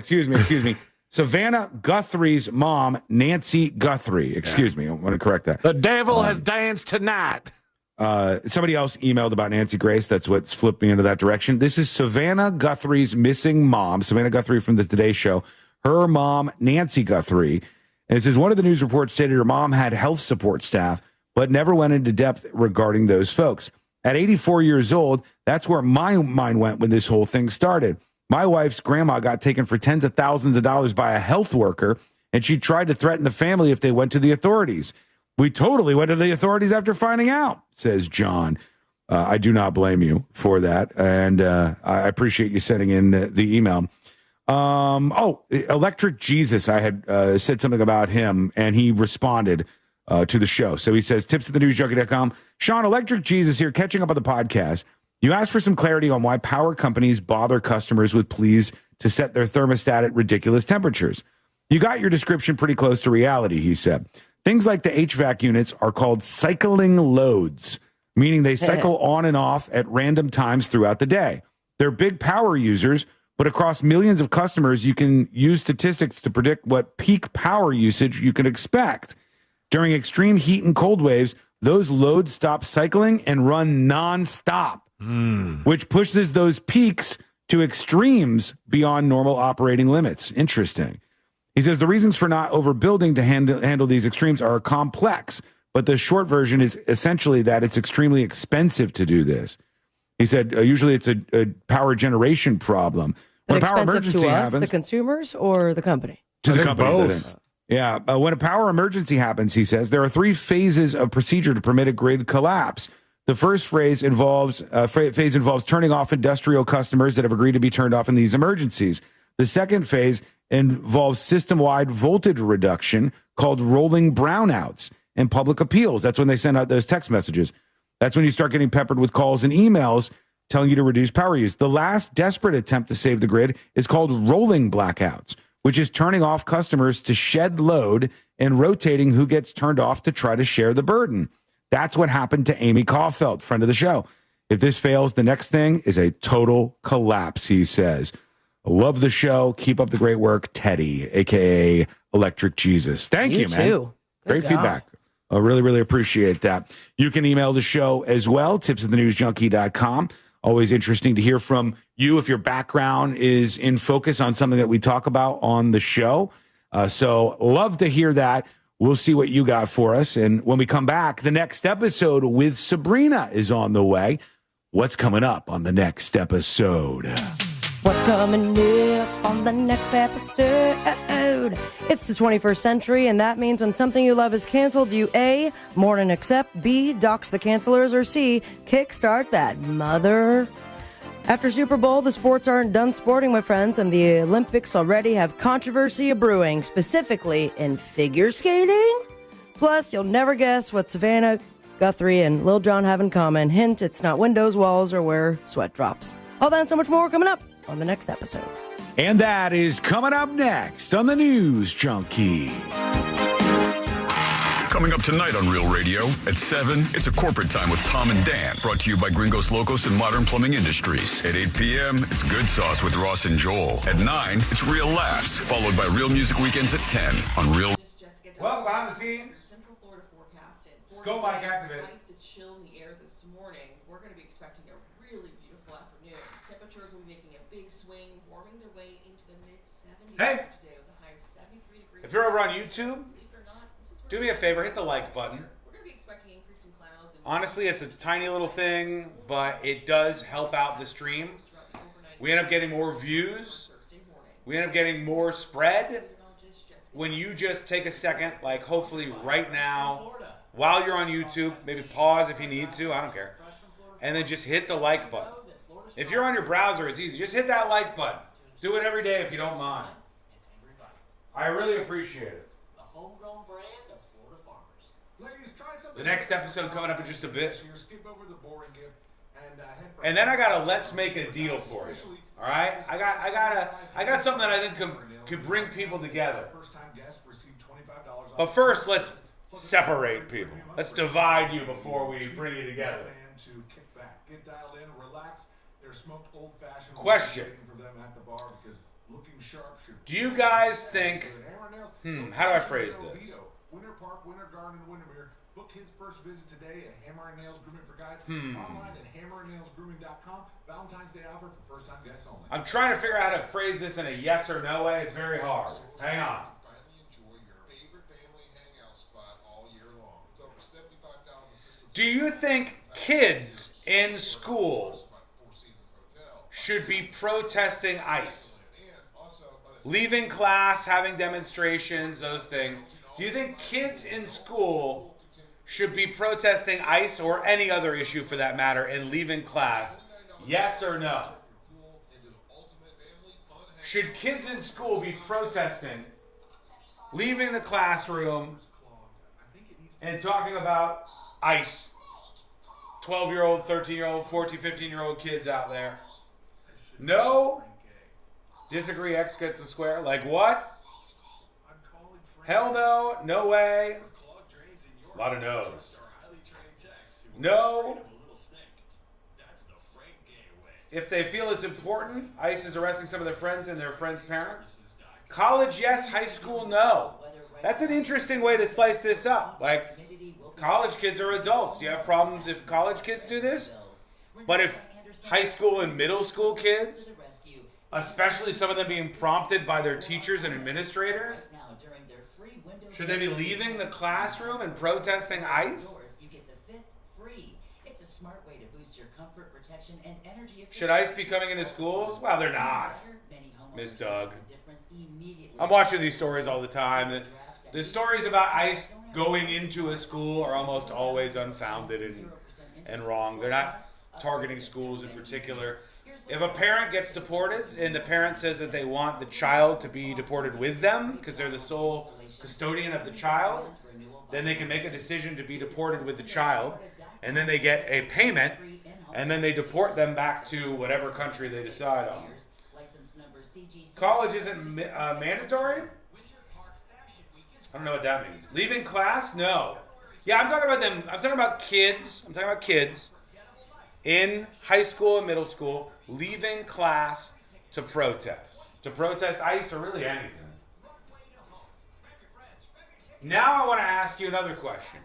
Savannah Guthrie's mom, Nancy Guthrie. Excuse me. I want to correct that. The devil has danced tonight. Somebody else emailed about Nancy Grace. That's what's flipped me into that direction. This is Savannah Guthrie's missing mom, Savannah Guthrie from the Today Show. Her mom, Nancy Guthrie. And it says one of the news reports stated her mom had health support staff, but never went into depth regarding those folks. At 84 years old, that's where my mind went when this whole thing started. My wife's grandma got taken for tens of thousands of dollars by a health worker, and she tried to threaten the family if they went to the authorities. We totally went to the authorities after finding out, says John. I do not blame you for that, and I appreciate you sending in the email. Electric Jesus, I had said something about him, and he responded to the show. So he says, tips at thenewsjunkie.com. Sean, Electric Jesus here, catching up on the podcast. You asked for some clarity on why power companies bother customers with pleas to set their thermostat at ridiculous temperatures. You got your description pretty close to reality, he said. Things like the HVAC units are called cycling loads, meaning they cycle on and off at random times throughout the day. They're big power users, but across millions of customers, you can use statistics to predict what peak power usage you can expect. During extreme heat and cold waves, those loads stop cycling and run nonstop, which pushes those peaks to extremes beyond normal operating limits. Interesting. He says the reasons for not overbuilding to handle these extremes are complex, but the short version is essentially that it's extremely expensive to do this. He said usually it's a power generation problem. When a power emergency to us, happens, the consumers, or the company? To the companies, both. I think. Yeah. When a power emergency happens, he says, there are three phases of procedure to permit a grid collapse. The first phase involves turning off industrial customers that have agreed to be turned off in these emergencies. The second phase involves system-wide voltage reduction called rolling brownouts and public appeals. That's when they send out those text messages. That's when you start getting peppered with calls and emails telling you to reduce power use. The last desperate attempt to save the grid is called rolling blackouts, which is turning off customers to shed load and rotating who gets turned off to try to share the burden. That's what happened to Amy Caulfield, friend of the show. If this fails, the next thing is a total collapse, he says. Love the show. Keep up the great work, Teddy, a.k.a. Electric Jesus. Thank you, man. Too. Great job. feedback. I really, really appreciate that. You can email the show as well, tipsofthenewsjunkie.com. Always interesting to hear from you if your background is in focus on something that we talk about on the show. So love to hear that. We'll see what you got for us. And when we come back, the next episode with Sabrina is on the way. What's coming up on the next episode? What's coming up on the next episode? It's the 21st century, and that means when something you love is canceled, you A, mourn and accept, B, dox the cancelers, or C, kickstart that mother. After Super Bowl, the sports aren't done sporting, my friends, and the Olympics already have controversy brewing, specifically in figure skating. Plus, you'll never guess what Savannah, Guthrie, and Lil Jon have in common. Hint, it's not windows, walls, or where sweat drops. All that and so much more coming up on the next episode. And that is coming up next on the News Junkie. Coming up tonight on Real Radio at 7, it's a corporate time with Tom and Dan, brought to you by Gringos Locos and Modern Plumbing Industries. At 8 p.m., it's Good Sauce with Ross and Joel. At 9, it's Real Laughs, followed by Real Music Weekends at 10 on Real. Well, behind the scenes, Central Florida forecast and Scope mic activated. Despite the chill in the air this morning, we're going to be expecting a really beautiful afternoon. Temperatures will be making a big swing, warming their way into the mid-70s Hey. today with a high of 73 degrees. If you're over on YouTube, do me a favor, hit the like button. We're going to be expecting increasing clouds. Honestly, it's a tiny little thing, but it does help out the stream. We end up getting more views. We end up getting more spread. When you just take a second, like hopefully right now, while you're on YouTube, maybe pause if you need to, I don't care, and then just hit the like button. If you're on your browser, it's easy. Just hit that like button. Do it every day if you don't mind. I really appreciate it. Homegrown brand of Florida farmers. Ladies, try something. The next episode coming up in just a bit. Skip over the boring gift and head for And then I got a let's make a deal for you. All right? I got something that I think could bring people together. But first, let's separate people. Let's divide you before we bring you together. Get dialed in, relax. They're smoked old-fashioned. Question. For them at the bar because looking sharp should. Do you guys think, how do I phrase this? Winter Park, Winter Garden, Windermere. Book his first visit today at Hammer and Nails Grooming for Guys. Online at hammerandnailsgrooming.com. Valentine's Day offer for first-time guests only. I'm trying to figure out how to phrase this in a yes or no way. It's very hard. Hang on. Do you think kids in school should be protesting ICE? Leaving class, having demonstrations, those things. Do you think kids in school should be protesting ICE or any other issue for that matter and leaving class? Yes or no? Should kids in school be protesting, leaving the classroom, and talking about ICE? 12-year-old, 13-year-old, 14, 15-year-old kids out there. No? Disagree, X gets a square. Like what? Hell no. No way. A lot of no's. No. If they feel it's important, ICE is arresting some of their friends and their friends' parents. College, yes. High school, no. That's an interesting way to slice this up. Like, college kids are adults. Do you have problems if college kids do this? But if high school and middle school kids, especially some of them being prompted by their teachers and administrators, should they be leaving the classroom and protesting ICE? Should ICE be coming into schools? Well, they're not, Miss Doug. I'm watching these stories all the time. The stories about ICE going into a school are almost always unfounded and wrong. They're not targeting schools in particular. If a parent gets deported and the parent says that they want the child to be deported with them because they're the sole custodian of the child, then they can make a decision to be deported with the child, and then they get a payment, and then they deport them back to whatever country they decide on. College isn't mandatory? I don't know what that means. Leaving class? No. Yeah, I'm talking about them. I'm talking about kids. I'm talking about kids in high school and middle school leaving class to protest. To protest ICE or really anything. Now I want to ask you another question.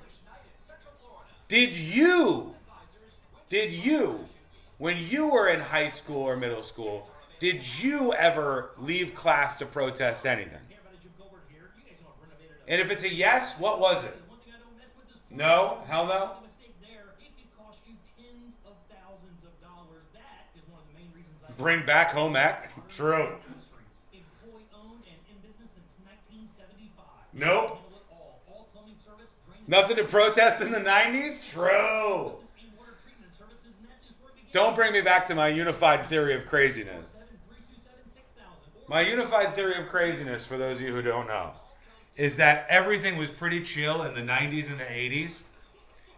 Did you, when you were in high school or middle school, did you ever leave class to protest anything? And if it's a yes, what was it? No? Hell no? Bring back home ec? True. Nope. Nothing to protest in the 90s? True. Don't bring me back to my unified theory of craziness. My unified theory of craziness, for those of you who don't know, is that everything was pretty chill in the 90s and the 80s.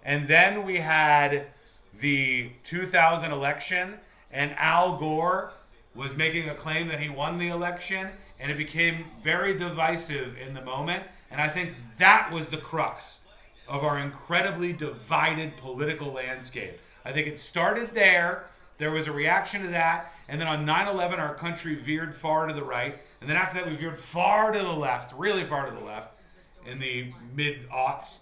And then we had the 2000 election, and Al Gore was making a claim that he won the election, and it became very divisive in the moment. And I think that was the crux of our incredibly divided political landscape. I think it started there. There was a reaction to that. And then on 9/11, our country veered far to the right. And then after that, we veered far to the left, really far to the left, in the mid-aughts.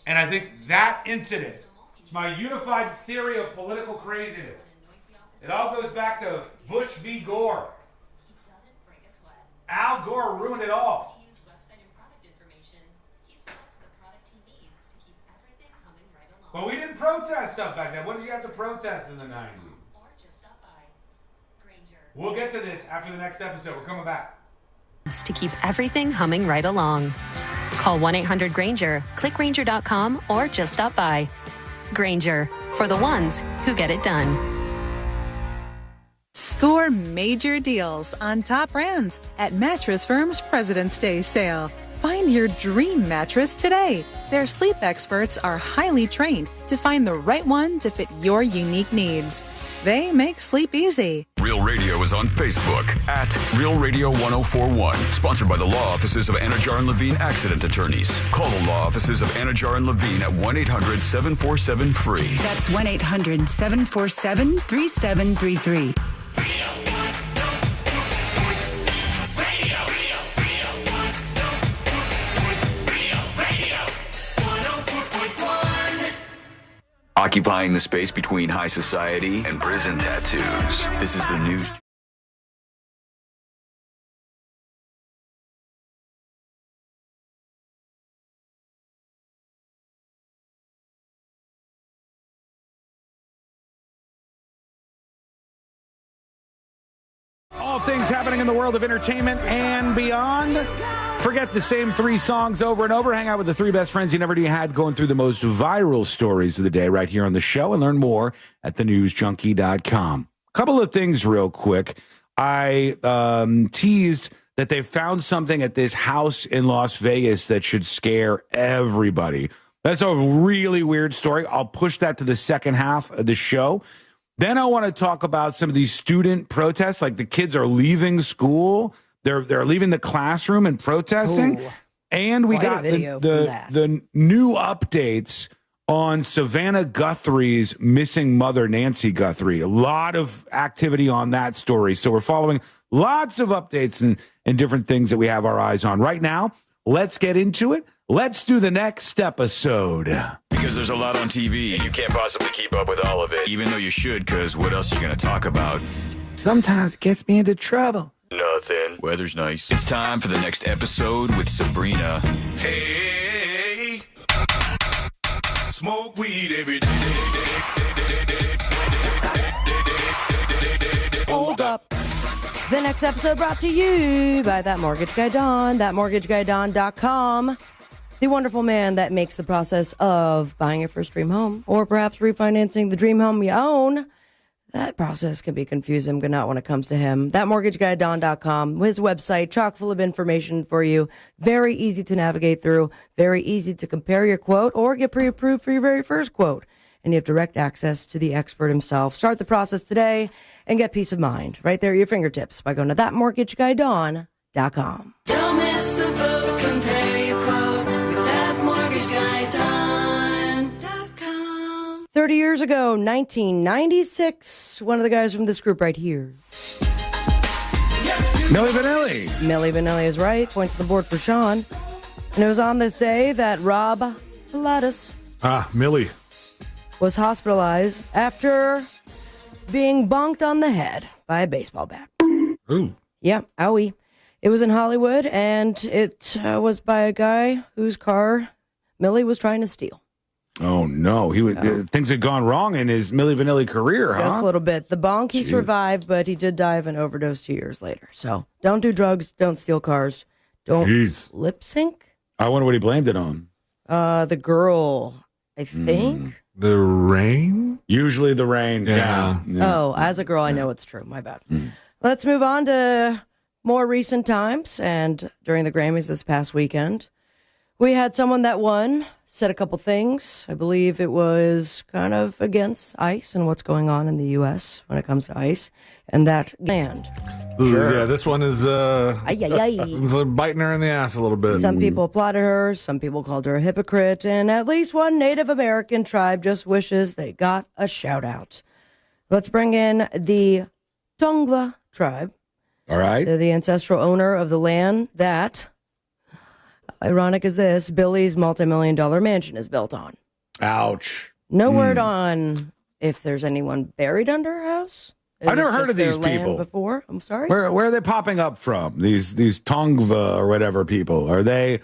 And I think that incident, it's my unified theory of political craziness. It all goes back to Bush v. Gore. Al Gore ruined it all. But we didn't protest stuff back then. What did you have to protest in the 90s? We'll get to this after the next episode. We're coming back. To keep everything humming right along. Call 1-800-GRANGER, click Grainger.com, or just stop by. Grainger, for the ones who get it done. Score major deals on top brands at Mattress Firm's President's Day sale. Find your dream mattress today. Their sleep experts are highly trained to find the right one to fit your unique needs. They make sleep easy. Real Radio is on Facebook at Real Radio 1041. Sponsored by the law offices of Anajar and Levine Accident Attorneys. Call the law offices of Anajar and Levine at 1-800-747-FREE. That's 1-800-747-3733. Occupying the space between high society and prison tattoos. This is the news. All things happening in the world of entertainment and beyond. Forget the same three songs over and over. Hang out with the three best friends you never knew you had, going through the most viral stories of the day right here on the show, and learn more at thenewsjunkie.com. Couple of things real quick. I teased that they found something at this house in Las Vegas that should scare everybody. That's a really weird story. I'll push that to the second half of the show. Then I want to talk about some of these student protests, like the kids are leaving school. They're leaving the classroom and protesting. Ooh. And we got the new updates on Savannah Guthrie's missing mother, Nancy Guthrie. A lot of activity on that story. So we're following lots of updates and different things that we have our eyes on. Right now, let's get into it. Let's do the next episode. Because there's a lot on TV, and you can't possibly keep up with all of it, even though you should, because what else are you going to talk about? Sometimes it gets me into trouble. Nothing. Weather's nice. It's time for the next episode with Sabrina. Hey, smoke weed every day. Hold up. The next episode brought to you by That Mortgage Guy Don, thatmortgageguyDon.com. The wonderful man that makes the process of buying your first dream home, or perhaps refinancing the dream home you own, that process can be confusing, but not when it comes to him. ThatmortgageguyDon.com, his website, chock full of information for you. Very easy to navigate through, very easy to compare your quote or get pre-approved for your very first quote. And you have direct access to the expert himself. Start the process today and get peace of mind right there at your fingertips by going to thatmortgageguyDon.com. Don't miss the boat, compare your quote with thatmortgageguyDon.com. 30 years ago, 1996, one of the guys from this group right here. Milli Vanilli. Milli Vanilli is right. Points to the board for Sean. And it was on this day that Rob Pilatus Millie. was hospitalized after being bonked on the head by a baseball bat. Ooh. Yeah, owie. It was in Hollywood, and it was by a guy whose car Millie was trying to steal. Oh, no. Things had gone wrong in his Milli Vanilli career, huh? Just a little bit. The bonk, he survived, but he did die of an overdose 2 years later. So don't do drugs, don't steal cars, don't lip sync. I wonder what he blamed it on. The girl, I think. The rain? Usually the rain. Yeah. Oh, as a girl, I know it's true. My bad. Let's move on to more recent times. And during the Grammys this past weekend, we had someone that won, said a couple things. I believe it was kind of against ICE and what's going on in the U.S. when it comes to ICE. And that land. Sure. Yeah, this one is it's biting her in the ass a little bit. Some people applauded her. Some people called her a hypocrite. And at least one Native American tribe just wishes they got a shout out. Let's bring in the Tongva tribe. All right. They're the ancestral owner of the land that, ironic as this, Billy's multi-million-dollar mansion is built on. Ouch. No word on if there's anyone buried under her house. I've never heard of these people before. I'm sorry. Where are they popping up from? These Tongva or whatever people are they?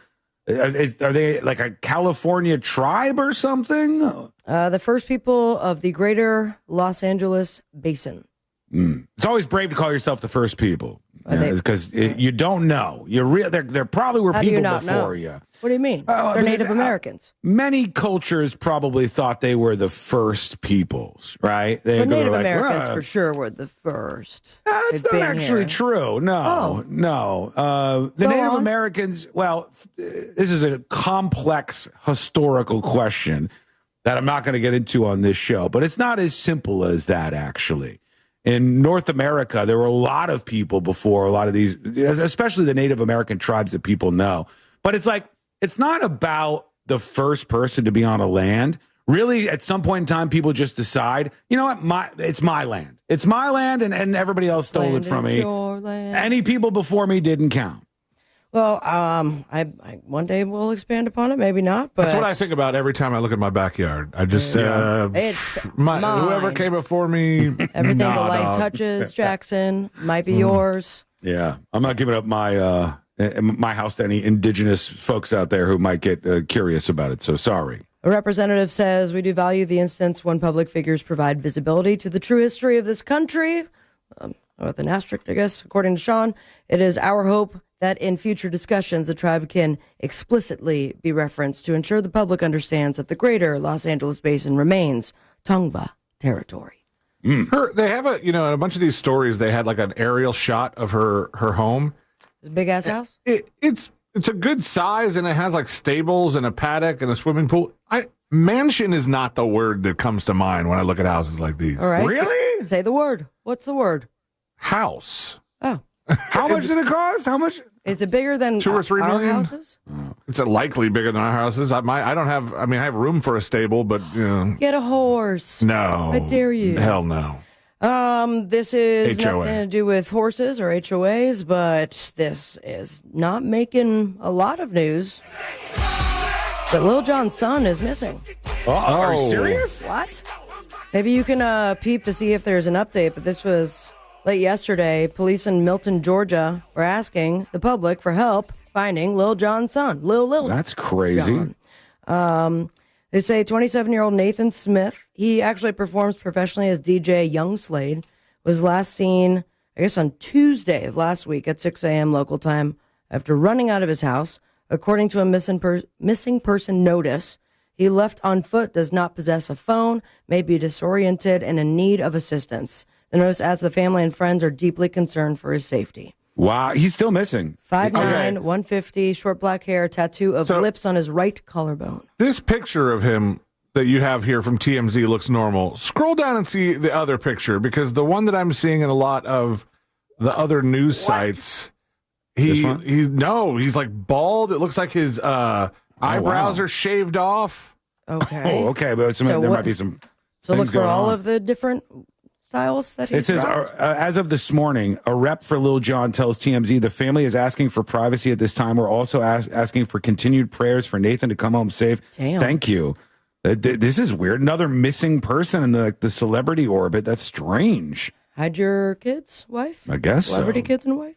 Are they like a California tribe or something? The first people of the greater Los Angeles basin. It's always brave to call yourself the first people because you don't know. There probably were people before you. What do you mean? They're Native Americans. Many cultures probably thought they were the first peoples, right? But Native Americans for sure were the first. That's not actually true. No. The Native Americans, well, this is a complex historical question that I'm not going to get into on this show, but it's not as simple as that, actually. In North America, there were a lot of people before a lot of these, especially the Native American tribes that people know. But it's like, it's not about the first person to be on a land. Really, at some point in time, people just decide, you know what, it's my land. It's my land, and everybody else stole it from me. Any people before me didn't count. Well, I one day we'll expand upon it, maybe not. But that's what I think about every time I look at my backyard. I just it's mine. Whoever came before me. Everything the light touches, Jackson, might be yours. Yeah, I'm not giving up my house to any indigenous folks out there who might get curious about it. So sorry. A representative says we do value the instance when public figures provide visibility to the true history of this country. With an asterisk, I guess. According to Sean, it is our hope that in future discussions, the tribe can explicitly be referenced to ensure the public understands that the greater Los Angeles basin remains Tongva territory. They have in a bunch of these stories, they had like an aerial shot of her home. It's a big ass house? It's a good size, and it has like stables and a paddock and a swimming pool. Mansion is not the word that comes to mind when I look at houses like these. All right. Really? Say the word. What's the word? House. Oh. How much did it cost? How much? Is it bigger than 2 or 3 million? Houses? It's likely bigger than our houses. I have room for a stable, but get a horse. No. I dare you. Hell no. This is HOA. nothing to do with horses or HOAs, but this is not making a lot of news. But Lil Jon's son is missing. Are you serious? What? Maybe you can peep to see if there's an update, but this was late yesterday. Police in Milton, Georgia were asking the public for help finding Lil Jon's son. Lil. That's crazy. John. They say 27-year-old Nathan Smith, he actually performs professionally as DJ Young Slade, was last seen, I guess, on Tuesday of last week at 6 a.m. local time after running out of his house. According to a missing person notice, he left on foot, does not possess a phone, may be disoriented, and in need of assistance. The notice adds the family and friends are deeply concerned for his safety. Wow, he's still missing. 5'9", 150, short black hair, tattoo of lips on his right collarbone. This picture of him that you have here from TMZ looks normal. Scroll down and see the other picture, because the one that I'm seeing in a lot of the other news sites, he's like bald. It looks like his eyebrows are shaved off. Okay. Oh, okay, but there might be some. So look for all of the different styles that It he's says, rocked? as of this morning, a rep for Lil Jon tells TMZ the family is asking for privacy at this time. We're also asking for continued prayers for Nathan to come home safe. Damn. Thank you. This is weird. Another missing person in the celebrity orbit. That's strange. Hide your kids, wife? I guess Celebrity so. kids and wife?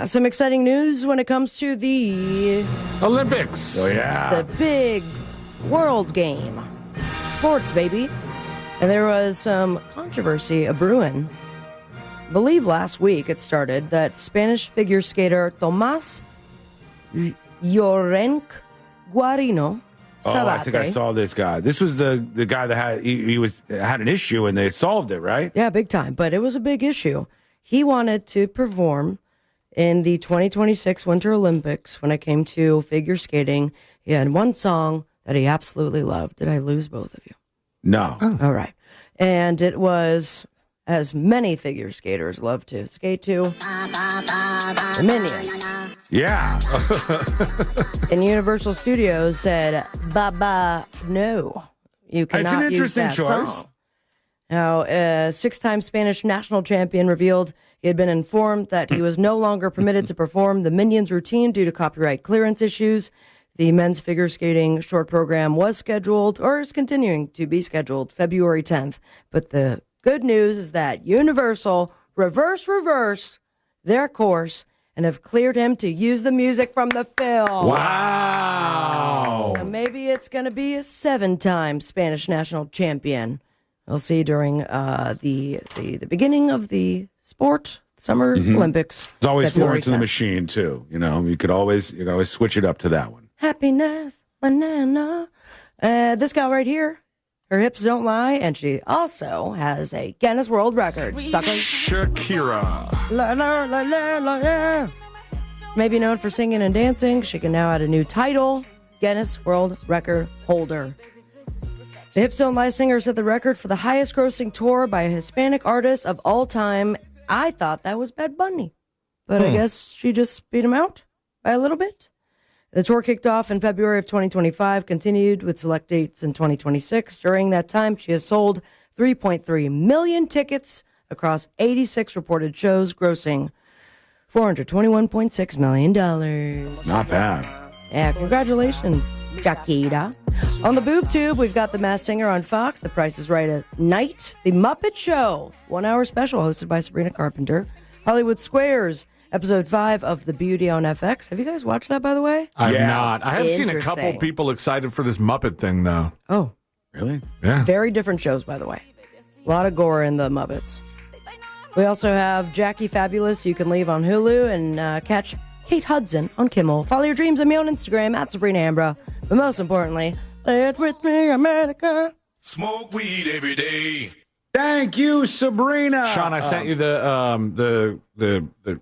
Some exciting news when it comes to the Olympics. Oh, yeah. The big world game. Sports, baby. And there was some controversy brewing. I believe last week it started that Spanish figure skater Tomás Llorenc Guarino Oh, I think I saw this guy. This was the guy that had an issue and they solved it, right? Yeah, big time. But it was a big issue. He wanted to perform in the 2026 Winter Olympics when it came to figure skating. He had one song that he absolutely loved. Did I lose both of you? No. All right. And it was, as many figure skaters love to skate to, the Minions. Yeah. And Universal Studios said, "Baba, no. You cannot It's an interesting use that choice. song." Now, a six-time Spanish national champion revealed he had been informed that he was no longer permitted to perform the Minions routine due to copyright clearance issues. The men's figure skating short program was scheduled, or is continuing to be scheduled, February 10th. But the good news is that Universal reversed their course and have cleared him to use the music from the film. Wow. So maybe it's going to be a 7-time Spanish national champion. We'll see during the beginning of the Summer Olympics. It's always February Florence and the 10th. Machine too. You could always switch it up to that one. Happiness, banana. This gal right here, her hips don't lie, and she also has a Guinness World Record. Suckers. Shakira. La, la, la, la, la, la. Maybe known for singing and dancing, she can now add a new title, Guinness World Record holder. The Hips Don't Lie singer set the record for the highest grossing tour by a Hispanic artist of all time. I thought that was Bad Bunny, but I guess she just beat him out by a little bit. The tour kicked off in February of 2025, continued with select dates in 2026. During that time, she has sold 3.3 million tickets across 86 reported shows, grossing $421.6 million. Not bad. Yeah, congratulations, Shakira. On the boob tube, we've got The Masked Singer on Fox, The Price is Right at night, The Muppet Show, 1-hour special hosted by Sabrina Carpenter, Hollywood Squares, Episode 5 of The Beauty on FX. Have you guys watched that, by the way? I've not. I have seen a couple Interesting. people excited for this Muppet thing, though. Oh, really? Yeah. very different shows, by the way. A lot of gore in the Muppets. We also have Jackie Fabulous, you can leave on Hulu, and catch Kate Hudson on Kimmel. Follow your dreams on me on Instagram at Sabrina Ambra. But most importantly, play it with me, America. Smoke weed every day. Thank you, Sabrina. Sean, I sent you the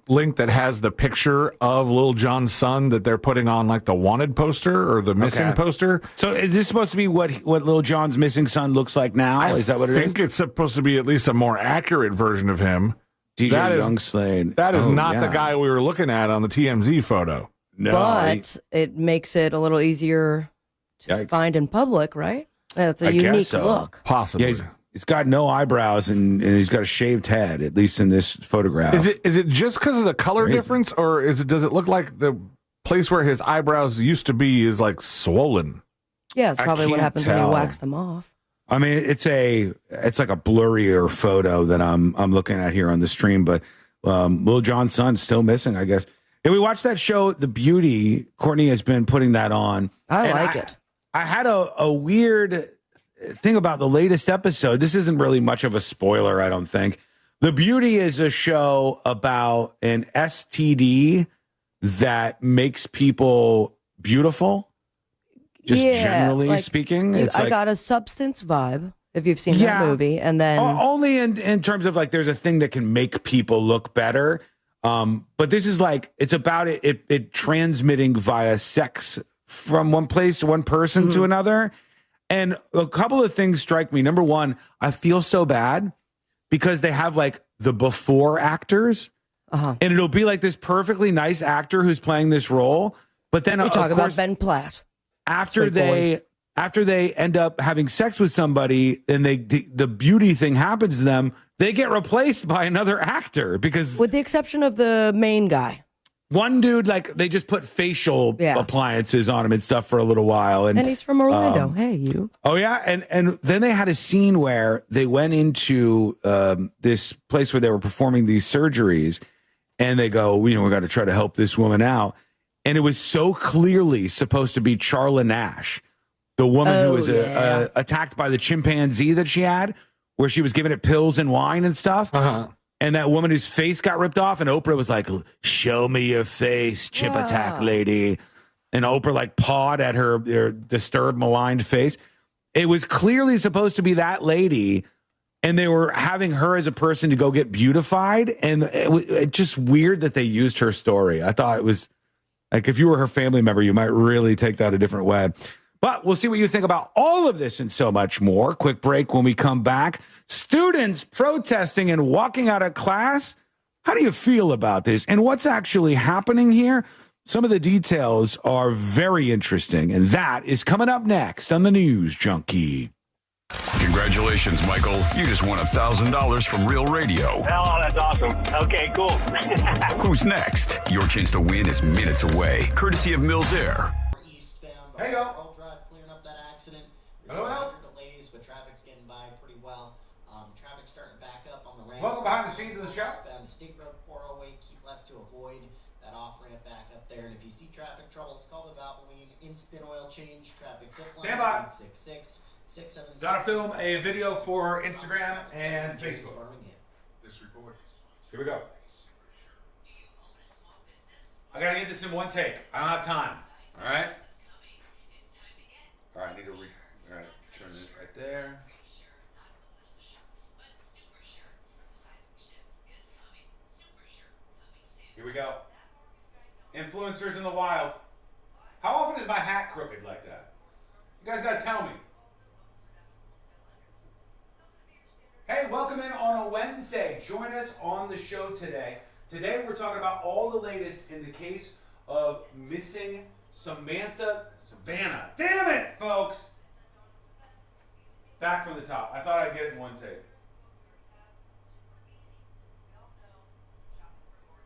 link that has the picture of Lil Jon's son that they're putting on like the wanted poster or the missing Okay. poster. So is this supposed to be what Lil Jon's missing son looks like now? Is that what it I is? think it's supposed to be at least a more accurate version of him. DJ That is- Young Slade. That is Oh, not the yeah. guy we were looking at on the TMZ photo. No. But it makes it a little easier to Yikes. find in public, right? That's a I guess unique so. look. Possibly. Yeah, he's got no eyebrows and he's got a shaved head, at least in this photograph. Is it just because of the color Crazy. difference, or does it look like the place where his eyebrows used to be is like swollen? Yeah, it's I probably what can't happens when tell. you wax them off. I mean, it's like a blurrier photo that I'm looking at here on the stream, but Lil Jon's son's still missing, I guess. And we watched that show, The Beauty. Courtney has been putting that on. I And like it. I had a weird thing about the latest episode. This isn't really much of a spoiler, I don't think. The Beauty is a show about an STD that makes people beautiful, just Yeah, generally like, speaking. I It's like, got a Substance vibe, if you've seen Yeah. that movie. And then, only in terms of like there's a thing that can make people look better. But this is like it's about it transmitting via sex from one place to one person to another. And a couple of things strike me. Number one, I feel so bad because they have like the before actors, and it'll be like this perfectly nice actor who's playing this role. But then we of talk about course, Ben Platt. after Sweet they boy. after they end up having sex with somebody and the beauty thing happens to them, they get replaced by another actor because with the exception of the main guy. One dude, like, they just put facial appliances on him and stuff for a little while. And he's from Orlando. Hey, you. Oh, yeah? And then they had a scene where they went into this place where they were performing these surgeries, and they go, we got to try to help this woman out. And it was so clearly supposed to be Charla Nash, the woman who was attacked by the chimpanzee that she had, where she was giving it pills and wine and stuff. And that woman whose face got ripped off, and Oprah was like, show me your face, chip attack lady. And Oprah like pawed at her disturbed, maligned face. It was clearly supposed to be that lady, and they were having her as a person to go get beautified. And it just weird that they used her story. I thought it was like, if you were her family member, you might really take that a different way. But we'll see what you think about all of this and so much more. Quick break when we come back. Students protesting and walking out of class. How do you feel about this? And what's actually happening here? Some of the details are very interesting. And that is coming up next on the News Junkie. Congratulations, Michael. You just won $1,000 from Real Radio. Oh, that's awesome. Okay, cool. Who's next? Your chance to win is minutes away, courtesy of Mills Air. There you go. Clearing up that accident. Hello, hello. Delays, but traffic's getting by pretty well. Traffic's starting to back up on the ramp. Welcome behind the scenes of the show. Bound to State Road 408, keep left to avoid that off ramp back up there. And if you see traffic troubles, call the Valvoline Instant Oil Change Traffic Tip Line. Stand by. 866-676. Gotta film a video for Instagram and Facebook. This report. Here we go. I gotta get this in one take. I don't have time. All right. All right, I need to all right, turn it right there. Here we go. Influencers in the wild. How often is my hat crooked like that? You guys gotta tell me. Hey, welcome in on a Wednesday. Join us on the show today. Today we're talking about all the latest in the case of missing Savannah. Damn it, folks. Back from the top. I thought I'd get it in one take.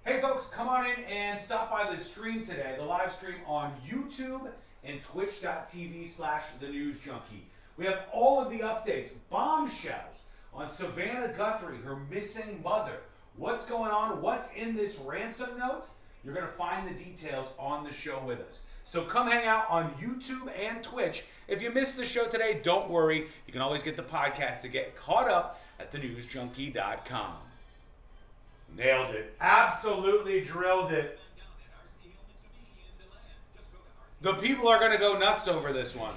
Hey, folks, come on in and stop by the stream today, the live stream on YouTube and twitch.tv/The News Junkie. We have all of the updates, bombshells on Savannah Guthrie, her missing mother. What's going on? What's in this ransom note? You're going to find the details on the show with us. So come hang out on YouTube and Twitch. If you missed the show today, don't worry. You can always get the podcast to get caught up at thenewsjunkie.com. Nailed it. Absolutely drilled it. The people are going to go nuts over this one.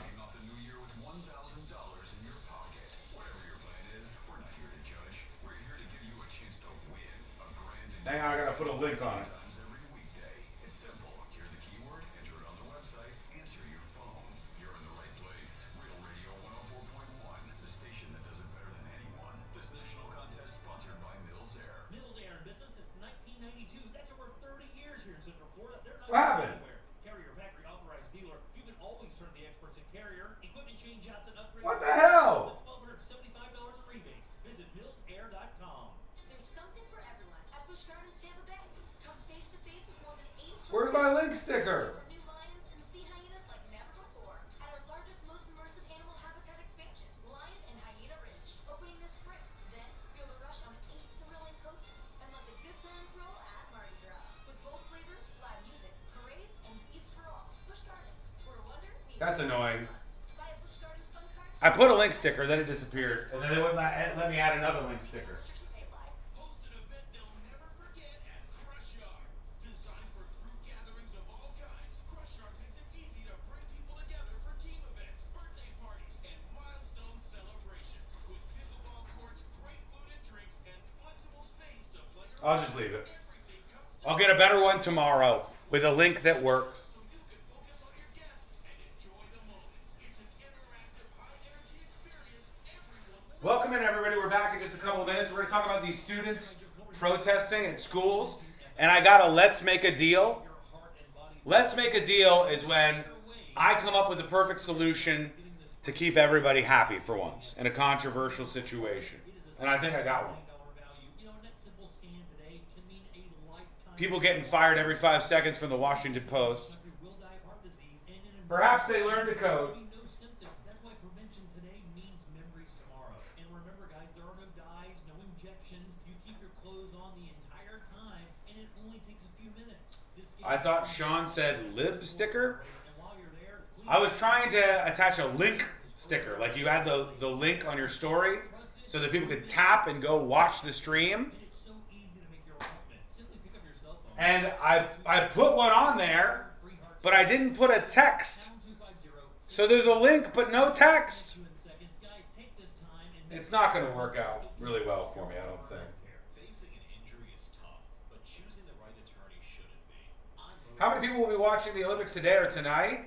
Hang on, I got to put a link on it. What happened? Carrier factory authorized dealer. You can always turn to the experts at Carrier. Equipment change outs and upgrades. What the hell? $1,275 in rebates. Visit millsair.com. There's something for everyone at Busch Gardens Tampa Bay. Come face to face with more than 800. Where's my link sticker? New lions and sea hyenas like never before at our largest, most immersive animal habitat expansion, Lion and Hyena Ridge, opening this spring. Then feel the rush on 8 thrilling coasters and let the good times roll at Mardi Gras with bold flavors, live music, parades, and eats for all. Busch Gardens, where wonder meets. That's annoying. Buy a Busch Gardens fun card. I put a link sticker, then it disappeared, and then they wouldn't let me add another link sticker. Host an event they'll never forget at Crush Yard. Designed for group gatherings of all kinds, Crush Yard makes it easy to bring people together for team events, birthday parties, and milestone celebrations. With pickleball courts, great food and drinks, and flexible space to play your I'll just leave it. I'll get a better one tomorrow with a link that works. so you can focus on your guests and enjoy the moment. It's an interactive, high-energy experience everyone will Welcome in, everybody. We're back in just a couple of minutes. We're going to talk about these students protesting at schools. And I got a let's make a deal. Let's make a deal is when I come up with the perfect solution to keep everybody happy for once in a controversial situation. And I think I got one. People getting fired every 5 seconds from the Washington Post. Perhaps they learned the code. That's why prevention today means memories tomorrow. And remember, guys, there are no dyes, no injections. You keep your clothes on the entire time, and it only takes a few minutes. I thought Sean said lib sticker. I was trying to attach a link sticker, like you had the link on your story, so that people could tap and go watch the stream. And I put one on there, but I didn't put a text. So there's a link, but no text. It's not going to work out really well for me, I don't think. How many people will be watching the Olympics today or tonight?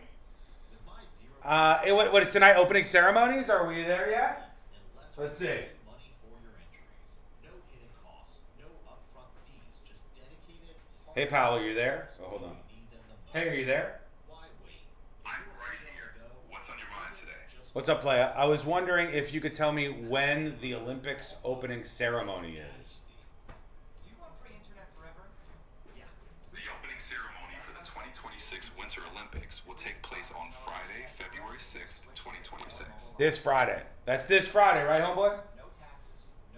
What is tonight, opening ceremonies? Are we there yet? Let's see. Hey, pal, are you there? Oh, hold on. Hey, are you there? I'm right here. What's on your mind today? What's up, playa? I was wondering if you could tell me when the Olympics opening ceremony is. The opening ceremony for the 2026 Winter Olympics will take place on Friday, February 6th, 2026. This Friday. That's this Friday, right, homeboy?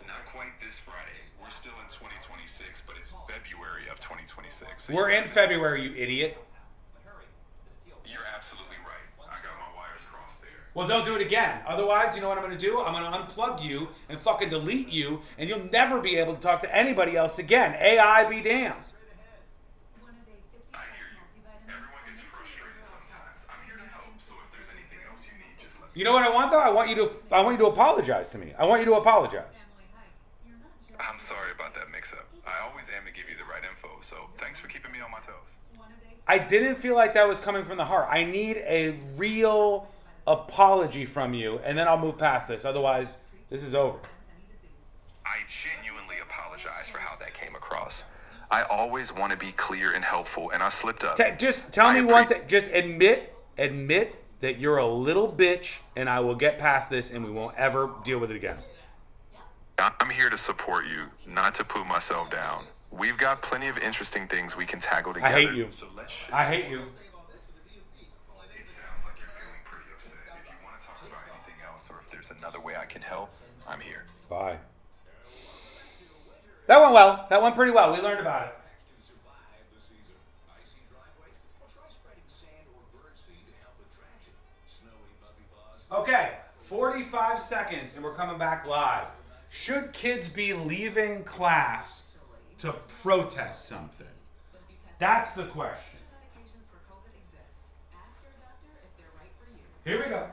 Not quite this Friday. We're still in 2026, but it's February of 2026. So We're in February, you idiot. You're absolutely right. I got my wires crossed there. Well, don't do it again. Otherwise, you know what I'm going to do? I'm going to unplug you and fucking delete you, and you'll never be able to talk to anybody else again. AI be damned. I hear you. Everyone gets frustrated sometimes. I'm here to help, so if there's anything else you need, just let me know. You know what I want, though? I want you to apologize to me. I want you to apologize. I'm sorry about that mix-up. I always aim to give you the right info, so thanks for keeping me on my toes. I didn't feel like that was coming from the heart. I need a real apology from you, and then I'll move past this. Otherwise, this is over. I genuinely apologize for how that came across. I always want to be clear and helpful, and I slipped up. Just tell me one thing. Just admit that you're a little bitch, and I will get past this, and we won't ever deal with it again. I'm here to support you, not to put myself down. We've got plenty of interesting things we can tackle together. I hate you. So I hate you. It sounds like you're feeling pretty upset. If you want to talk about anything else, or if there's another way I can help, I'm here. Bye. That went well. That went pretty well. We learned about it. Okay, 45 seconds, and we're coming back live. Should kids be leaving class to protest something? That's the question. Here we go.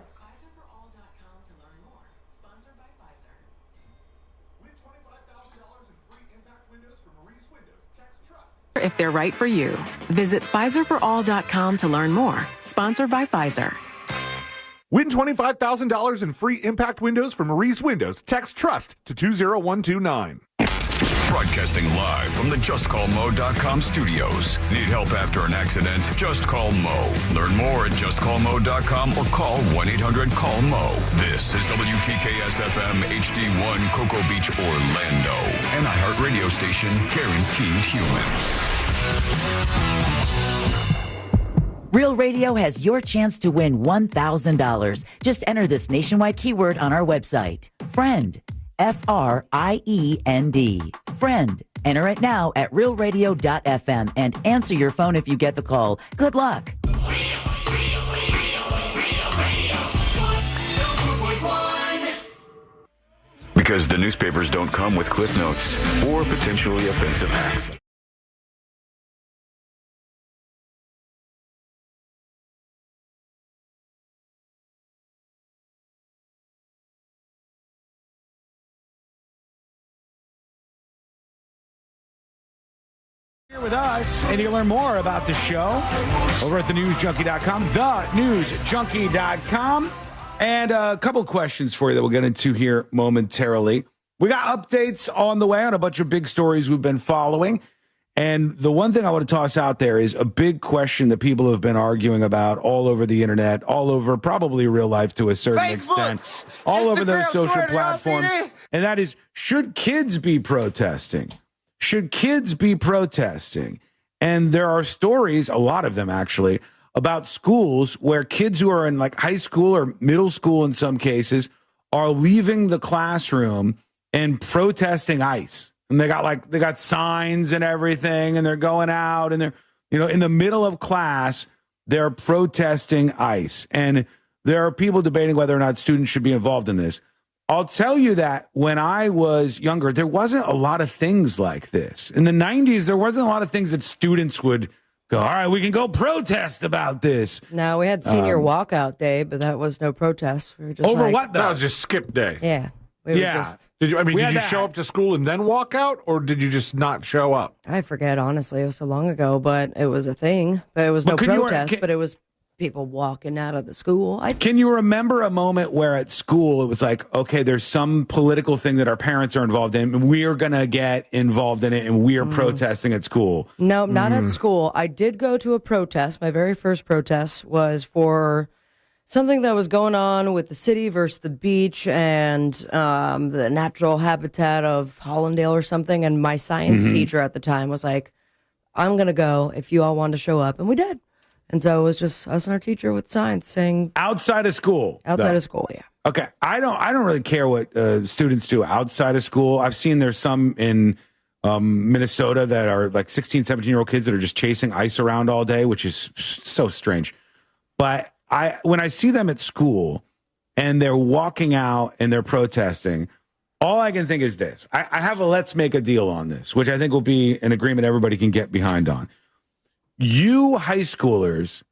If they're right for you. Visit PfizerForAll.com to learn more. Sponsored by Pfizer. Win $25,000 in free impact windows from Maurice Windows. Text TRUST to 20129. Broadcasting live from the JustCallMo.com studios. Need help after an accident? Just call Mo. Learn more at JustCallMo.com or call 1-800-CALL-MO. This is WTKS-FM HD1 Cocoa Beach, Orlando. An iHeart radio station guaranteed human. Real Radio has your chance to win $1,000. Just enter this nationwide keyword on our website. Friend. F-R-I-E-N-D. Friend. Enter it now at realradio.fm and answer your phone if you get the call. Good luck. Because the newspapers don't come with cliff notes or potentially offensive acts. Here with us, and you can learn more about the show over at thenewsjunkie.com, thenewsjunkie.com, and a couple questions for you that we'll get into here momentarily. We got updates on the way on a bunch of big stories we've been following, And the one thing I want to toss out there is a big question that people have been arguing about all over the internet, all over probably real life to a certain extent, all over those social platforms. And that is, should kids be protesting? Should kids be protesting? And there are stories, a lot of them actually, about schools where kids who are in like high school or middle school in some cases are leaving the classroom and protesting ICE. And they got signs and everything, and they're going out and they're, in the middle of class, they're protesting ICE. And there are people debating whether or not students should be involved in this. I'll tell you that when I was younger, there wasn't a lot of things like this. In the 90s, there wasn't a lot of things that students would go, all right, we can go protest about this. No, we had senior walkout day, but that was no protest. We were just over what, though? That was just skip day. Yeah. Did you show up to school and then walk out, or did you just not show up? I forget, honestly. It was so long ago, but it was a thing. But it was no protest, but it was people walking out of the school. Can you remember a moment where at school it was like, okay, there's some political thing that our parents are involved in, and we're going to get involved in it, and we are protesting at school? No, not at school. I did go to a protest. My very first protest was for something that was going on with the city versus the beach and the natural habitat of Hollandale or something. And my science teacher at the time was like, I'm going to go if you all want to show up. And we did. And so it was just us and our teacher with science saying outside of school. Outside of school, yeah. Okay. I don't really care what students do outside of school. I've seen there's some in Minnesota that are like 16, 17-year-old kids that are just chasing ICE around all day, which is so strange. But when I see them at school and they're walking out and they're protesting, all I can think is this. I have a let's make a deal on this, which I think will be an agreement everybody can get behind on. You high schoolers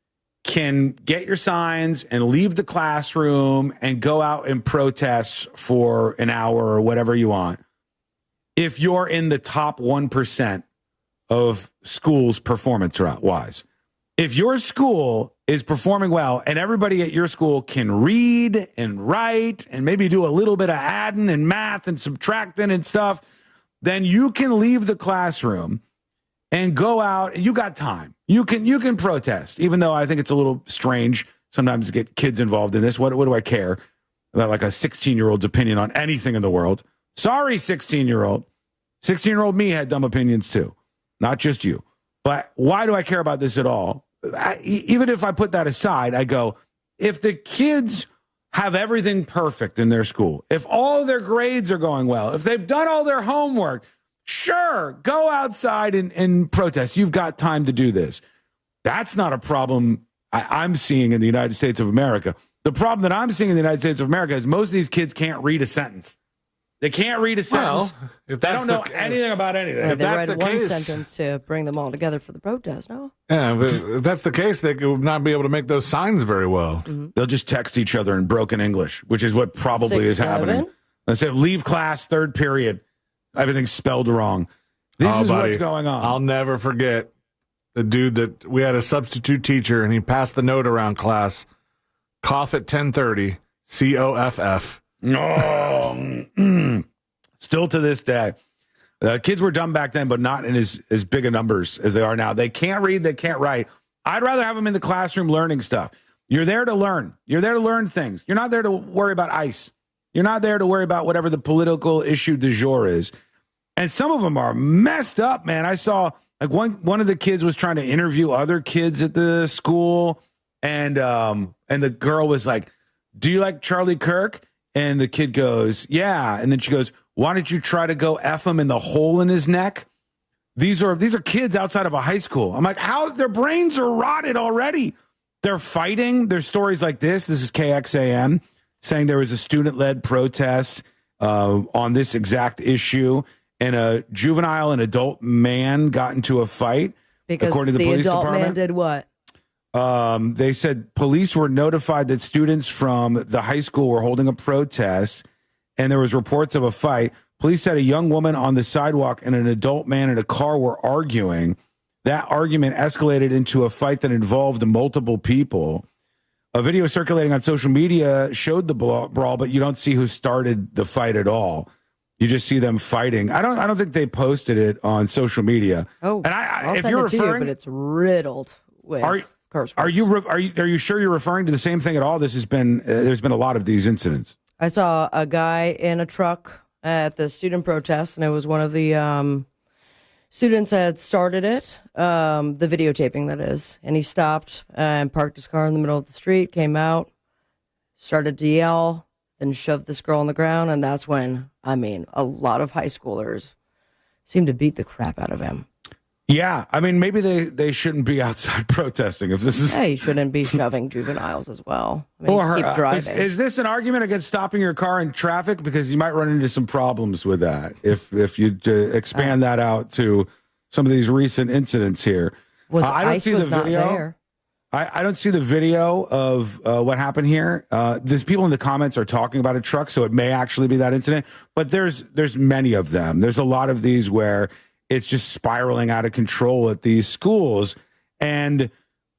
can get your signs and leave the classroom and go out and protest for an hour or whatever you want if you're in the top 1% of schools performance-wise. If your school is performing well and everybody at your school can read and write and maybe do a little bit of adding and math and subtracting and stuff, then you can leave the classroom and go out, and you got time. You can protest, even though I think it's a little strange sometimes to get kids involved in this. What do I care about like a 16-year-old's opinion on anything in the world? Sorry, 16-year-old. 16-year-old me had dumb opinions too, not just you. But why do I care about this at all? Even if I put that aside, I go, if the kids have everything perfect in their school, if all their grades are going well, if they've done all their homework, sure, go outside and protest. You've got time to do this. That's not a problem I'm seeing in the United States of America. The problem that I'm seeing in the United States of America is most of these kids can't read a sentence. They can't read a sentence. Well, if they don't know anything about anything. If they that's read the one case, sentence to bring them all together for the protest, no? Yeah, but if that's the case, they would not be able to make those signs very well. They'll just text each other in broken English, which is what probably is happening. They say, leave class, third period. Everything's spelled wrong. This is what's going on. I'll never forget the dude that we had a substitute teacher, and he passed the note around class. Cough at 10:30. COFF. No. Still to this day. Kids were dumb back then, but not in as big a numbers as they are now. They can't read. They can't write. I'd rather have them in the classroom learning stuff. You're there to learn. You're there to learn things. You're not there to worry about ICE. You're not there to worry about whatever the political issue du jour is. And some of them are messed up, man. I saw like one of the kids was trying to interview other kids at the school, and the girl was like, "Do you like Charlie Kirk?" And the kid goes, "Yeah." And then she goes, "Why don't you try to go F him in the hole in his neck?" These are kids outside of a high school. I'm like, how their brains are rotted already. They're fighting. There's stories like this. This is KXAN saying there was a student-led protest on this exact issue. And a juvenile and adult man got into a fight. Because according to the police adult department. man did what? They said police were notified that students from the high school were holding a protest, and there was reports of a fight. Police said a young woman on the sidewalk and an adult man in a car were arguing. That argument escalated into a fight that involved multiple people. A video circulating on social media showed the brawl, but you don't see who started the fight at all. You just see them fighting. I don't think they posted it on social media. Oh, and I'll if send you're it to you, referring, but it's riddled with curse are words. you sure you're referring to the same thing at all? This has been there's been a lot of these incidents. I saw a guy in a truck at the student protest, and it was one of the students that had started it, the videotaping that is. And he stopped and parked his car in the middle of the street, came out, started to yell, then shoved this girl on the ground. And that's when, a lot of high schoolers seemed to beat the crap out of him. Yeah, maybe they shouldn't be outside protesting if this is. Yeah, you shouldn't be shoving juveniles as well. Or keep driving. Is this an argument against stopping your car in traffic? Because you might run into some problems with that if you expand that out to some of these recent incidents here. I don't see the video. I don't see the video of what happened here. There's people in the comments are talking about a truck, so it may actually be that incident. But there's many of them. There's a lot of these where it's just spiraling out of control at these schools. And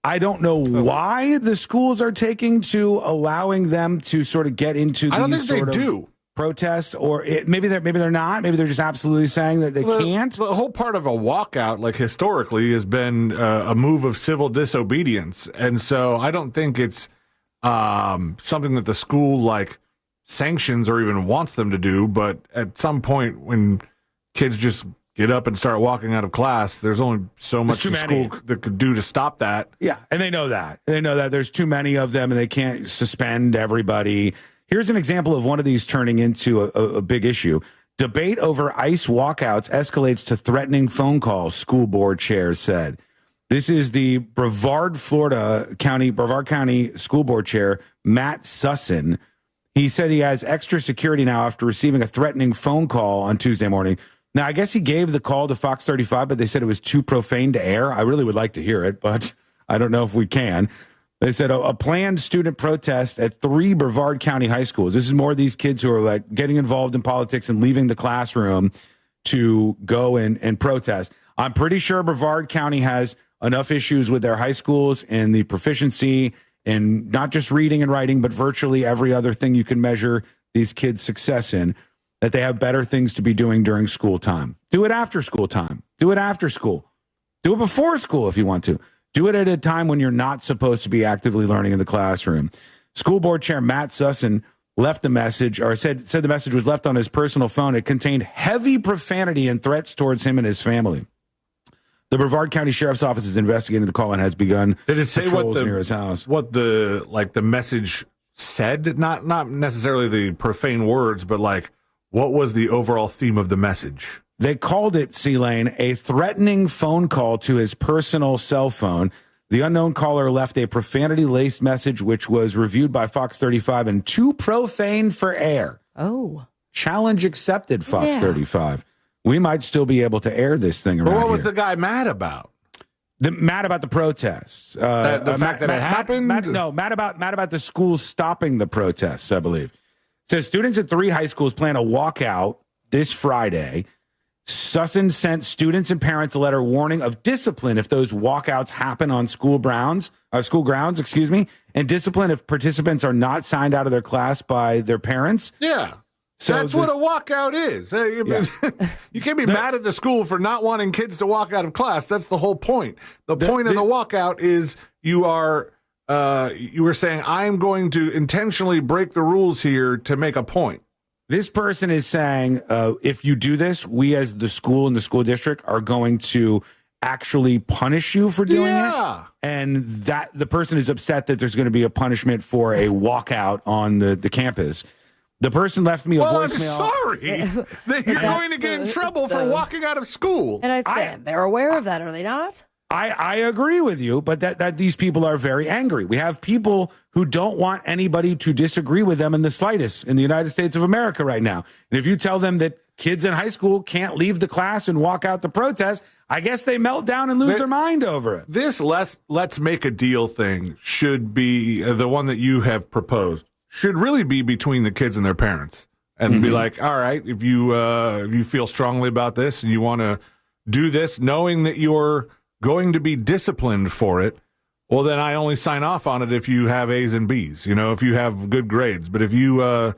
I don't know why the schools are taking to allowing them to sort of get into these protests, or maybe they're not. Maybe they're just absolutely saying that they can't. The whole part of a walkout, like historically, has been a move of civil disobedience. And so I don't think it's something that the school like sanctions or even wants them to do. But at some point when kids just get up and start walking out of class, there's only so much the school that could do to stop that. Yeah, and they know that. They know that there's too many of them and they can't suspend everybody. Here's an example of one of these turning into a big issue. Debate over ICE walkouts escalates to threatening phone calls, school board chair said. This is the Brevard County School Board Chair, Matt Sussin. He said he has extra security now after receiving a threatening phone call on Tuesday morning. Now, I guess he gave the call to Fox 35, but they said it was too profane to air. I really would like to hear it, but I don't know if we can. They said a planned student protest at 3 Brevard County high schools. This is more of these kids who are like getting involved in politics and leaving the classroom to go and protest. I'm pretty sure Brevard County has enough issues with their high schools and the proficiency in not just reading and writing, but virtually every other thing you can measure these kids' success in, that they have better things to be doing during school time. Do it after school time. Do it after school. Do it before school if you want to. Do it at a time when you're not supposed to be actively learning in the classroom. School board chair Matt Sussin left a message, or said the message was left on his personal phone. It contained heavy profanity and threats towards him and his family. The Brevard County Sheriff's Office is investigating the call and has begun. Did it say near his house? What the message said? Not necessarily the profane words, but like what was the overall theme of the message? They called it, C-Lane, a threatening phone call to his personal cell phone. The unknown caller left a profanity-laced message, which was reviewed by Fox 35 and too profane for air. Oh. Challenge accepted, Fox 35. We might still be able to air this thing around But what was here. the guy mad about? Mad about the protests. The fact that it happened? Mad about the schools stopping the protests, I believe. It says students at 3 high schools plan a walkout this Friday. Sussin sent students and parents a letter warning of discipline if those walkouts happen on school grounds, and discipline if participants are not signed out of their class by their parents. Yeah. So that's what a walkout is. You can't be mad at the school for not wanting kids to walk out of class. That's the whole point. The point of the walkout is you are saying, I'm going to intentionally break the rules here to make a point. This person is saying, if you do this, we as the school and the school district are going to actually punish you for doing it. And that the person is upset that there's going to be a punishment for a walkout on the campus. The person left me a voicemail. I'm sorry that you're going to get in trouble for walking out of school. And they're aware of that, are they not? I agree with you, but that these people are very angry. We have people who don't want anybody to disagree with them in the slightest in the United States of America right now. And if you tell them that kids in high school can't leave the class and walk out the protest, I guess they melt down and lose their mind over it. This let's make a deal thing should be the one that you have proposed. Should really be between the kids and their parents, and be like, all right, if you feel strongly about this and you want to do this, knowing that you're going to be disciplined for it, well, then I only sign off on it if you have A's and B's, if you have good grades. But if you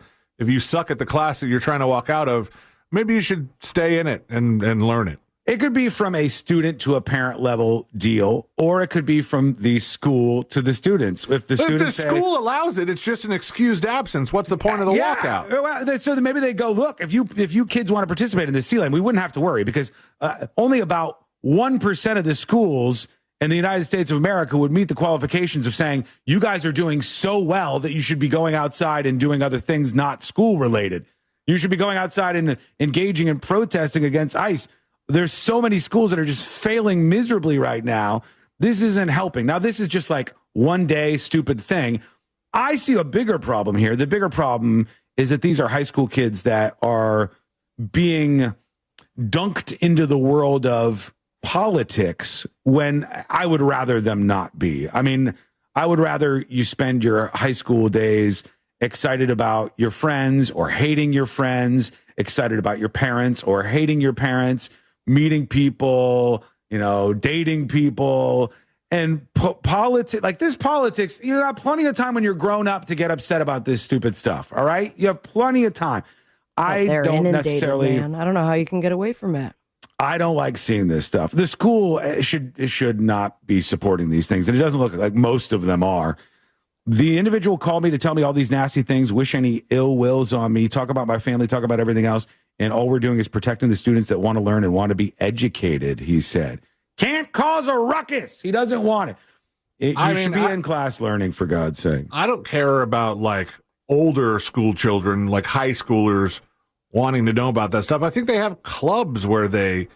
suck at the class that you're trying to walk out of, maybe you should stay in it and learn it. It could be from a student to a parent level deal, or it could be from the school to the students. If the school allows it, it's just an excused absence. What's the point of the walkout? Well, so then maybe they go, look, if you kids want to participate in the C-Lane, we wouldn't have to worry because only about 1% of the schools in the United States of America would meet the qualifications of saying, you guys are doing so well that you should be going outside and doing other things not school related. You should be going outside and engaging in protesting against ICE. There's so many schools that are just failing miserably right now. This isn't helping. Now, this is just like one day stupid thing. I see a bigger problem here. The bigger problem is that these are high school kids that are being dunked into the world of politics when I would rather them not be. I mean, I would rather you spend your high school days excited about your friends or hating your friends, excited about your parents or hating your parents, meeting people, dating people, and politics. Like this politics, you have plenty of time when you're grown up to get upset about this stupid stuff. All right, you have plenty of time. They're don't inundated, necessarily. Man. I don't know how you can get away from it. I don't like seeing this stuff. The school should not be supporting these things, and it doesn't look like most of them are. The individual called me to tell me all these nasty things, wish any ill wills on me, talk about my family, talk about everything else, and all we're doing is protecting the students that want to learn and want to be educated, he said. Can't cause a ruckus. He doesn't want it. You should be in class learning, for God's sake. I don't care about, like, older school children, like high schoolers, wanting to know about that stuff. I think they have clubs where they,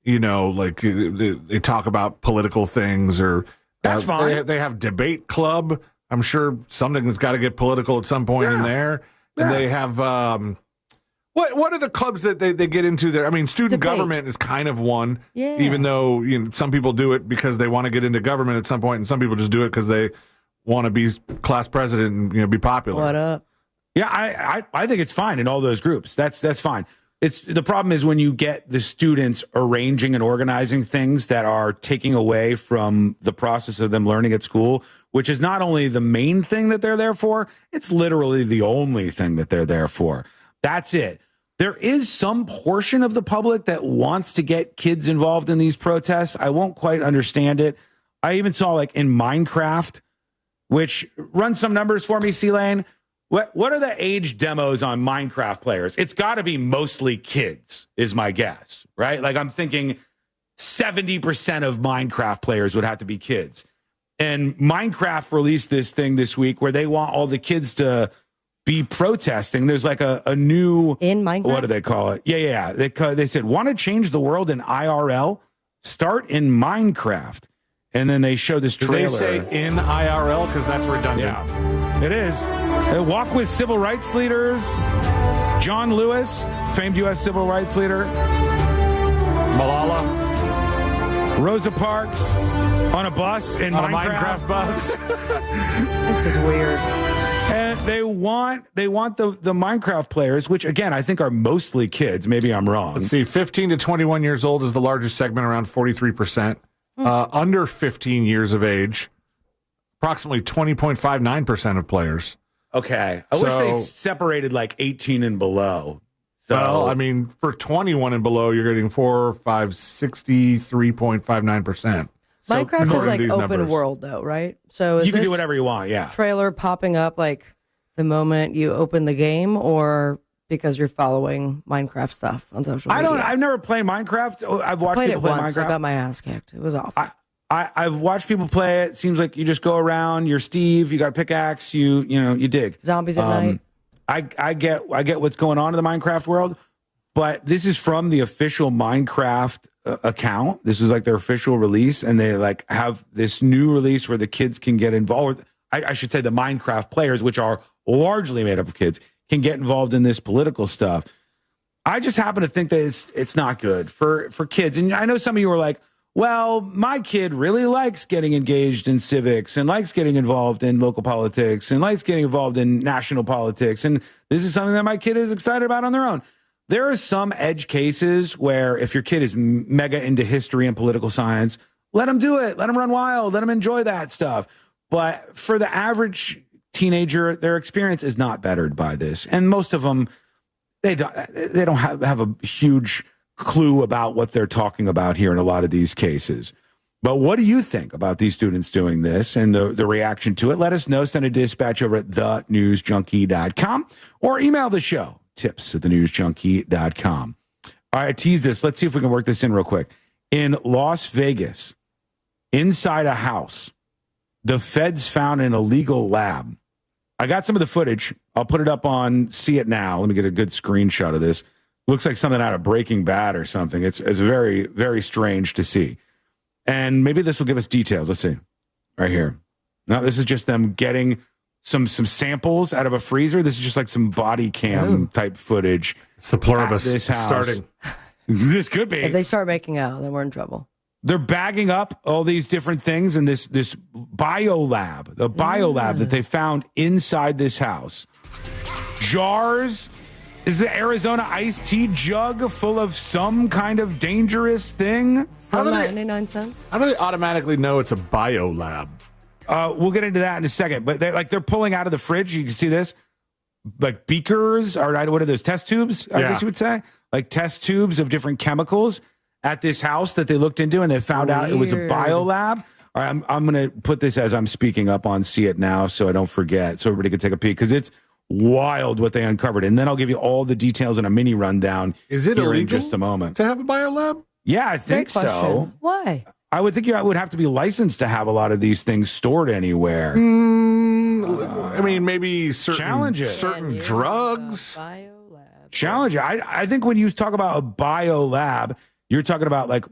they talk about political things or that's fine. They have debate club. I'm sure something's got to get political at some point in there. And they have what are the clubs that they get into there? I mean, student government is kind of one. Yeah. Even though some people do it because they want to get into government at some point, and some people just do it because they want to be class president and be popular. What up? Yeah, I think it's fine in all those groups. That's fine. It's the problem is when you get the students arranging and organizing things that are taking away from the process of them learning at school, which is not only the main thing that they're there for, it's literally the only thing that they're there for. That's it. There is some portion of the public that wants to get kids involved in these protests. I won't quite understand it. I even saw like in Minecraft, which run some numbers for me, C-Lane. What are the age demos on Minecraft players? It's got to be mostly kids, is my guess, right? Like I'm thinking 70% of Minecraft players would have to be kids. And Minecraft released this thing this week where they want all the kids to be protesting. There's like a new... In Minecraft? What do they call it? Yeah. They said, want to change the world in IRL? Start in Minecraft. And then they show this trailer. Did they say in IRL? Because that's redundant. Yeah, it is. They walk with civil rights leaders. John Lewis, famed U.S. civil rights leader. Malala. Rosa Parks on a bus in on Minecraft. A Minecraft bus. This is weird. And they want the Minecraft players, which again I think are mostly kids. Maybe I'm wrong. Let's see, 15 to 21 years old is the largest segment, around 43%. Under 15 years of age, approximately 20.59% of players. Okay. I wish they separated like 18 and below. So, well, I mean, for 21 and below, you're getting 63.59%. Minecraft is like open world, though, right? So you can do whatever you want, yeah. Trailer popping up like the moment you open the game, or because you're following Minecraft stuff on social media? I've never played Minecraft. I've watched people play once. Minecraft. I got my ass kicked. It was awful. I've watched people play it. Seems like you just go around. You're Steve. You got a pickaxe. You dig zombies at night. I get what's going on in the Minecraft world, but this is from the official Minecraft account. This is like their official release, and they like have this new release where the kids can get involved. I should say the Minecraft players, which are largely made up of kids, can get involved in this political stuff. I just happen to think that it's not good for kids. And I know some of you are like, well, my kid really likes getting engaged in civics and likes getting involved in local politics and likes getting involved in national politics. And this is something that my kid is excited about on their own. There are some edge cases where if your kid is mega into history and political science, let them do it. Let them run wild. Let them enjoy that stuff. But for the average teenager, their experience is not bettered by this. And most of them, they don't have a huge clue about what they're talking about here in a lot of these cases. But what do you think about these students doing this and the reaction to it? Let us know. Send a dispatch over at thenewsjunkie.com or email the show, tips@thenewsjunkie.com. All right, I tease this. Let's see if we can work this in real quick. In Las Vegas, inside a house, the feds found an illegal lab. I got some of the footage. I'll put it up on See It Now. Let me get a good screenshot of this. Looks like something out of Breaking Bad or something. It's very, very strange to see. And maybe this will give us details. Let's see. Right here. Now, this is just them getting some samples out of a freezer. This is just like some body cam type footage. It's the pluribus this house. starting. This could be. If they start making out, then we're in trouble. They're bagging up all these different things in this biolab, the biolab that they found inside this house. Jars. Is the Arizona iced tea jug full of some kind of dangerous thing? Still 99 cents. How do they automatically know it's a biolab? We'll get into that in a second. But they're pulling out of the fridge. You can see this, like beakers, or what are those, test tubes? I guess you would say, like test tubes of different chemicals at this house that they looked into, and they found out it was a biolab. All right, I'm going to put this as I'm speaking up on See It Now, so I don't forget, so everybody can take a peek, because it's wild what they uncovered. And then I'll give you all the details in a mini rundown. Is it here illegal in just a moment to have a biolab? Yeah, I think so. Why? I would think you would have to be licensed to have a lot of these things stored anywhere. I mean, maybe certain drugs. Challenge it. I think when you talk about a biolab, you're talking about like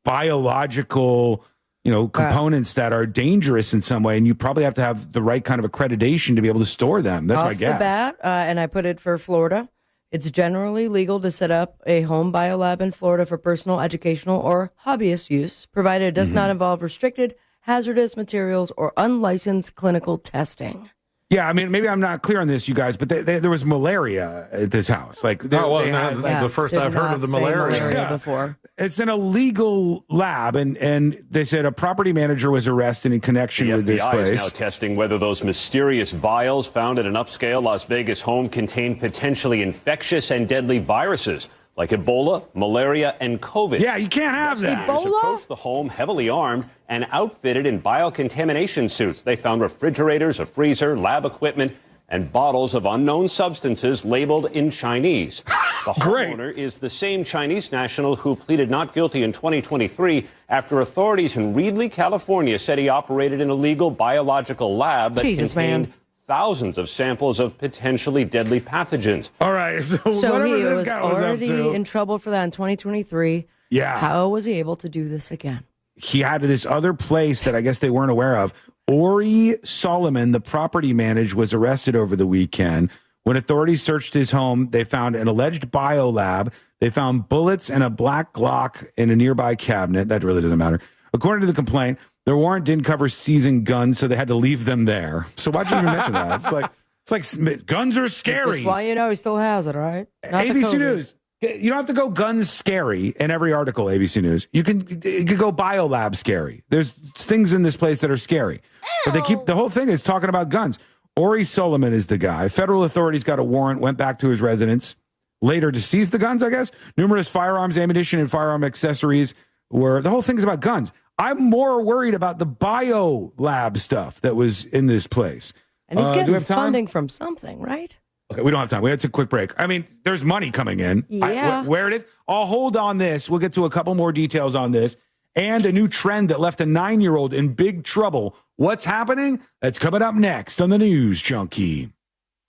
biological, components that are dangerous in some way, and you probably have to have the right kind of accreditation to be able to store them. That's my guess. Off the bat, and I put it for Florida, it's generally legal to set up a home biolab in Florida for personal, educational, or hobbyist use, provided it does not involve restricted, hazardous materials or unlicensed clinical testing. Yeah, I mean, maybe I'm not clear on this, you guys, but there was malaria at this house. Like, the first I've heard of the malaria before. It's an illegal lab, and they said a property manager was arrested in connection with this FBI place. is now testing whether those mysterious vials found at an upscale Las Vegas home contain potentially infectious and deadly viruses like Ebola, malaria, and COVID. Yeah, you can't have that. Investigators approached the home heavily armed and outfitted in biocontamination suits. They found refrigerators, a freezer, lab equipment, and bottles of unknown substances labeled in Chinese. The homeowner is the same Chinese national who pleaded not guilty in 2023 after authorities in Reedley, California said he operated an illegal biological lab that contained thousands of samples of potentially deadly pathogens. All right, so whatever he this was guy was up already to, in trouble for that in 2023. Yeah. How was he able to do this again? he had this other place that I guess they weren't aware of. Ori Solomon, the property manager, was arrested over the weekend. When authorities searched his home, they found an alleged biolab. They found bullets and a black Glock in a nearby cabinet. That really doesn't matter. According to the complaint, their warrant didn't cover seizing guns, so they had to leave them there. So why'd you even mention that? It's like guns are scary. That's why you know he still has it, right? Not the ABC COVID. News. You don't have to go guns scary in every article, ABC News. You can go biolab scary. There's things in this place that are scary. But they keep the whole thing is talking about guns. Ori Solomon is the guy. Federal authorities got a warrant, went back to his residence later to seize the guns, I guess. Numerous firearms, ammunition, and firearm accessories were, the whole thing's about guns. I'm more worried about the biolab stuff that was in this place. And he's do we getting have time? funding from something, right? Okay, we don't have time. We had to take a quick break. I mean, there's money coming in. Yeah. Where it is, I'll hold on this. We'll get to a couple more details on this. And a new trend that left a 9-year-old in big trouble. What's happening? That's coming up next on the News Junkie.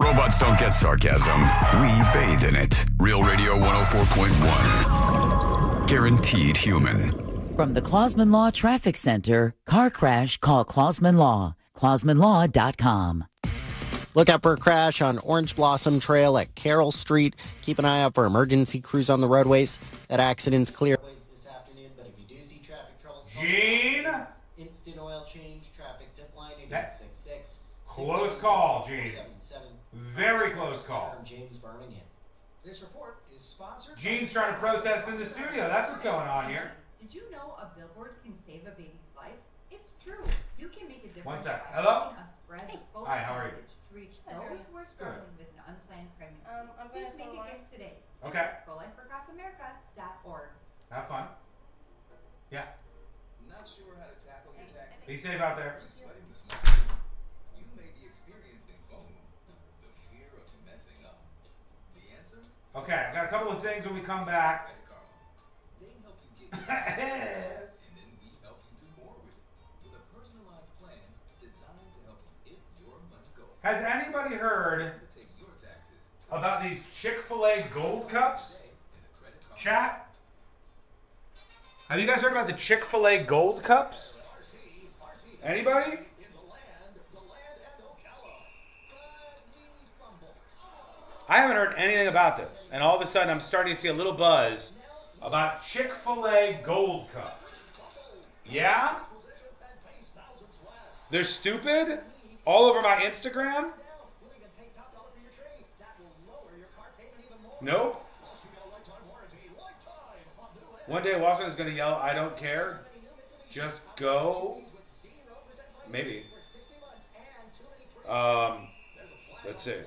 Robots don't get sarcasm. We bathe in it. Real Radio 104.1. Guaranteed human. From the Clausman Law Traffic Center, car crash, call Clausman Law. ClausmanLaw.com. Look out for a crash on Orange Blossom Trail at Carroll Street. Keep an eye out for emergency crews on the roadways. That accident's clear this afternoon, but if you do see traffic troubles, Gene? Instant oil change, traffic tip line 8866. Close call, Gene. Very close call. From James Birmingham. This report is sponsored. Gene's trying to protest in the studio. That's what's going on here. Did you know a billboard can save a baby's life? It's true. You can make a difference. One sec. by Hello? making a spread of Hi, how are you? message to reach those who are struggling with an unplanned pregnancy. I'm Please gonna make tell a mine. gift today. Okay. ProLifeForAcrossAmerica.org. Have fun. Yeah. Not sure how to tackle your taxes? Be safe out there. Are you sweating this morning? You may be experiencing FOMO, the fear of messing up. The answer? Okay, I got a couple of things when we come back. They help you get and then we help you do more with it. With a personalized plan designed to help you hit your money goal. Has anybody heard about these Chick-fil-A Gold Cups? Chat? Have you guys heard about the Chick-fil-A Gold Cups? Anybody? I haven't heard anything about this, and all of a sudden I'm starting to see a little buzz about Chick-fil-A Gold Cups. Yeah? They're stupid? All over my Instagram? Nope. One day Watson is going to yell, "I don't care. Just go." Maybe. Let's see.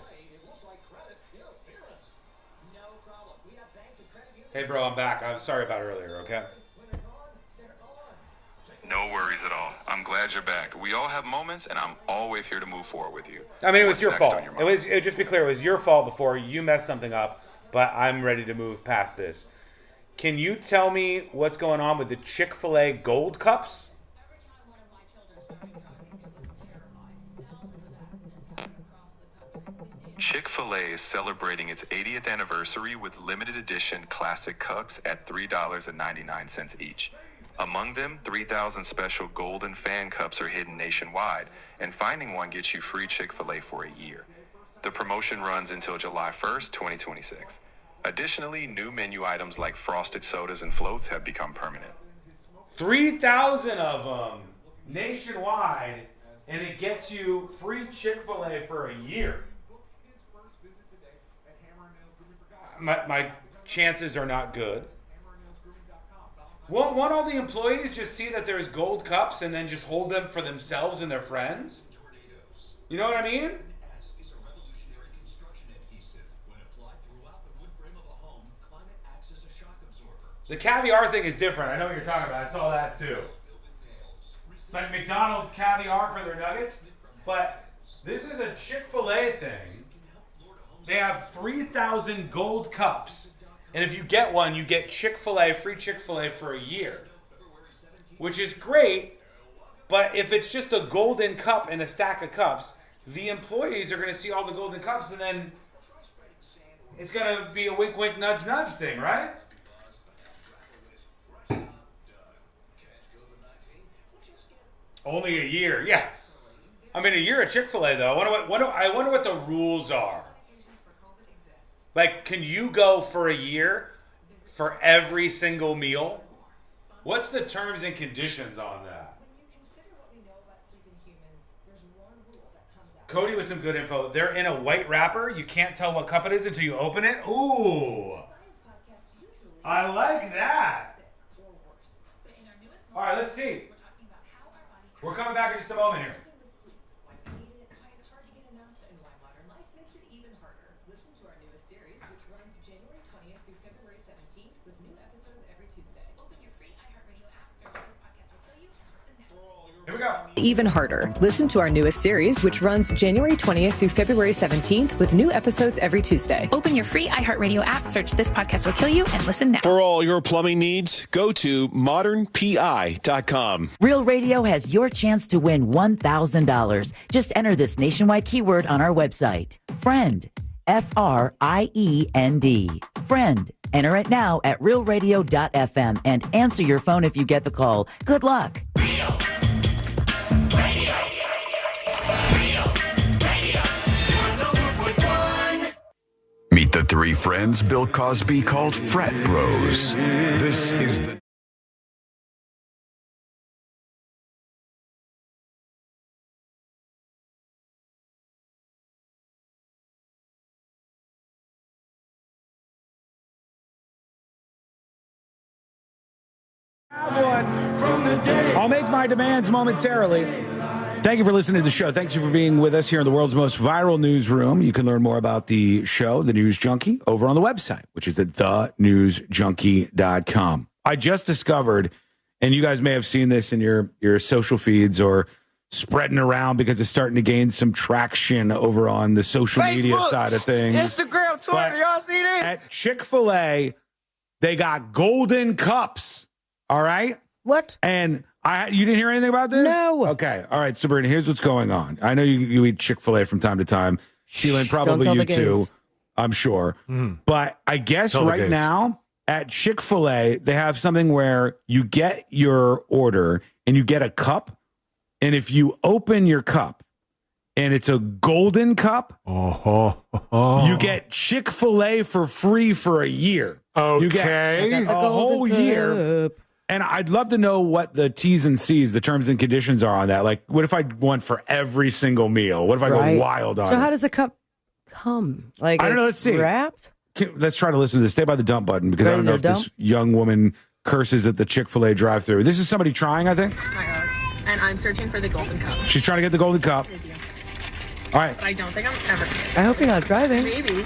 Hey, bro, I'm back. I'm sorry about earlier, okay? No worries at all. I'm glad you're back. We all have moments, and I'm always here to move forward with you. I mean, it was What's your next fault. on your mind? Just be clear, it was your fault before you messed something up, but I'm ready to move past this. Can you tell me what's going on with the Chick-fil-A Gold Cups? Chick-fil-A is celebrating its 80th anniversary with limited edition classic cups at $3.99 each. Among them, 3,000 special golden fan cups are hidden nationwide, and finding one gets you free Chick-fil-A for a year. The promotion runs until July 1st, 2026. Additionally, new menu items like frosted sodas and floats have become permanent. 3,000 of them nationwide, and it gets you free Chick-fil-A for a year. My chances are not good. Won't all the employees just see that there's gold cups and then just hold them for themselves and their friends? You know what I mean? The caviar thing is different. I know what you're talking about. I saw that too. It's like McDonald's caviar for their nuggets. But this is a Chick-fil-A thing. They have 3,000 gold cups. And if you get one, you get Chick-fil-A, free Chick-fil-A for a year. Which is great. But if it's just a golden cup and a stack of cups, the employees are going to see all the golden cups, and then it's going to be a wink, wink, nudge, nudge thing, right? Only a year, yeah. I mean, a year at Chick-fil-A, though. I wonder what the rules are. Like, can you go for a year for every single meal? What's the terms and conditions on that? Cody with some good info. They're in a white wrapper. You can't tell what cup it is until you open it. Ooh. I like that. All right, let's see. We're coming back in just a moment here. Here we go. Even harder. Listen to our newest series, which runs January 20th through February 17th with new episodes every Tuesday. Open your free iHeartRadio app, search This Podcast Will Kill You, and listen now. For all your plumbing needs, go to modernpi.com. Real Radio has your chance to win $1,000. Just enter this nationwide keyword on our website. Friend. F-R-I-E-N-D. Friend. Enter it now at realradio.fm and answer your phone if you get the call. Good luck. Meet the three friends Bill Cosby called frat bros. This is the I'll make my demands momentarily. Thank you for listening to the show. Thank you for being with us here in the world's most viral newsroom. You can learn more about the show, The News Junkie, over on the website, which is at thenewsjunkie.com. I just discovered, and you guys may have seen this in your social feeds or spreading around because it's starting to gain some traction over on the social media side of things. Instagram, Twitter, y'all see this? At Chick-fil-A, they got golden cups. All right? What? And you didn't hear anything about this? No. Okay. All right, Sabrina, here's what's going on. I know you eat Chick-fil-A from time to time. Sealand, probably you too, I'm sure. But I guess right now at Chick-fil-A, they have something where you get your order and you get a cup. And if you open your cup and it's a golden cup, you get Chick-fil-A for free for a year. Okay. You get a whole year. And I'd love to know what the T's and C's, the terms and conditions are on that. Like, what if I went for every single meal? What if I go wild on it? So how does the cup come? Like, I don't know. Let's see. Wrapped? Let's try to listen to this. Stay by the dump button because I don't know if this young woman curses at the Chick-fil-A drive-thru. This is somebody trying, I think. And I'm searching for the golden cup. She's trying to get the golden cup. All right. But I don't think I'm ever going to get it. I hope you're not driving. Maybe.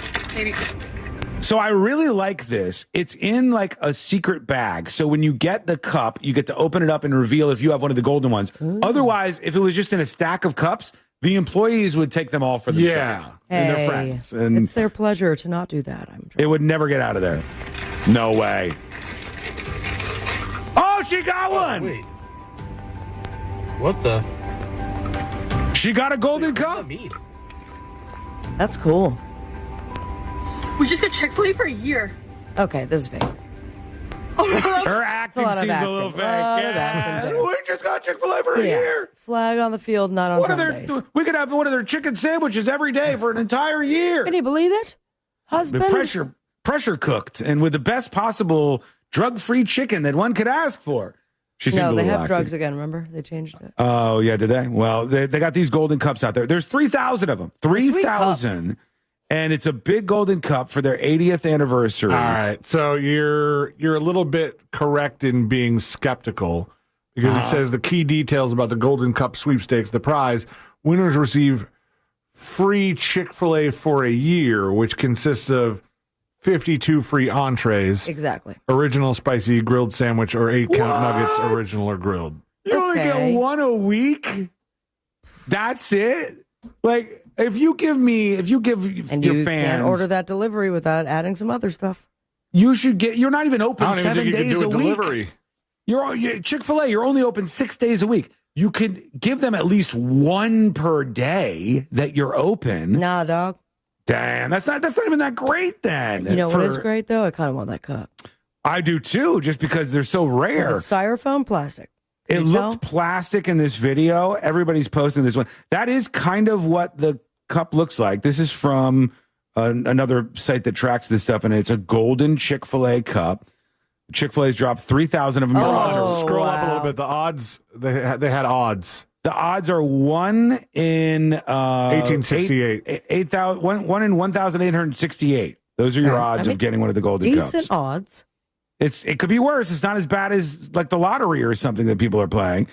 So I really like this. It's in like a secret bag. So when you get the cup, you get to open it up and reveal if you have one of the golden ones. Otherwise, if it was just in a stack of cups, the employees would take them all for themselves and their friends. And it's their pleasure to not do that. it would never get out of there. No way. Oh, she got one. Wait. What the? She got a golden cup. That's cool. We just got Chick-fil-A for a year. Okay, this is fake. Her acting seems a little fake. We just got Chick-fil-A for a year. Flag on the field, not on Sundays. We could have one of their chicken sandwiches every day for an entire year. Can you believe it? Husband? Pressure cooked and with the best possible drug-free chicken that one could ask for. No, they have drugs again, remember? They changed it. Oh, yeah, did they? Well, they got these golden cups out there. There's 3,000 of them. 3,000. And it's a big golden cup for their 80th anniversary. All right. So you're a little bit correct in being skeptical because it says the key details about the Golden Cup sweepstakes, the prize. Winners receive free Chick-fil-A for a year, which consists of 52 free entrees. Exactly. Original spicy grilled sandwich or 8-count nuggets, original or grilled. You only get one a week? That's it? Like... If you give and your you fans, can't order that delivery without adding some other stuff. You should get. You're not even open 7 days a week. Delivery. You're Chick-fil-A. You're only open 6 days a week. You could give them at least one per day that you're open. Nah, dog. Damn, that's not even that great. Then you know what is great though? I kind of want that cup. I do too, just because they're so rare. Is it styrofoam, plastic? It looked plastic in this video. Everybody's posting this one. That is kind of what the cup looks like. This is from another site that tracks this stuff, and it's a golden Chick-fil-A cup. Chick-fil-A's dropped 3,000 of them. Scroll up a little bit. The odds, they had odds. The odds are 1 in 1868. 1 in 1,868. Those are your odds of getting one of the golden cups. Decent odds. It could be worse. It's not as bad as like the lottery or something that people are playing,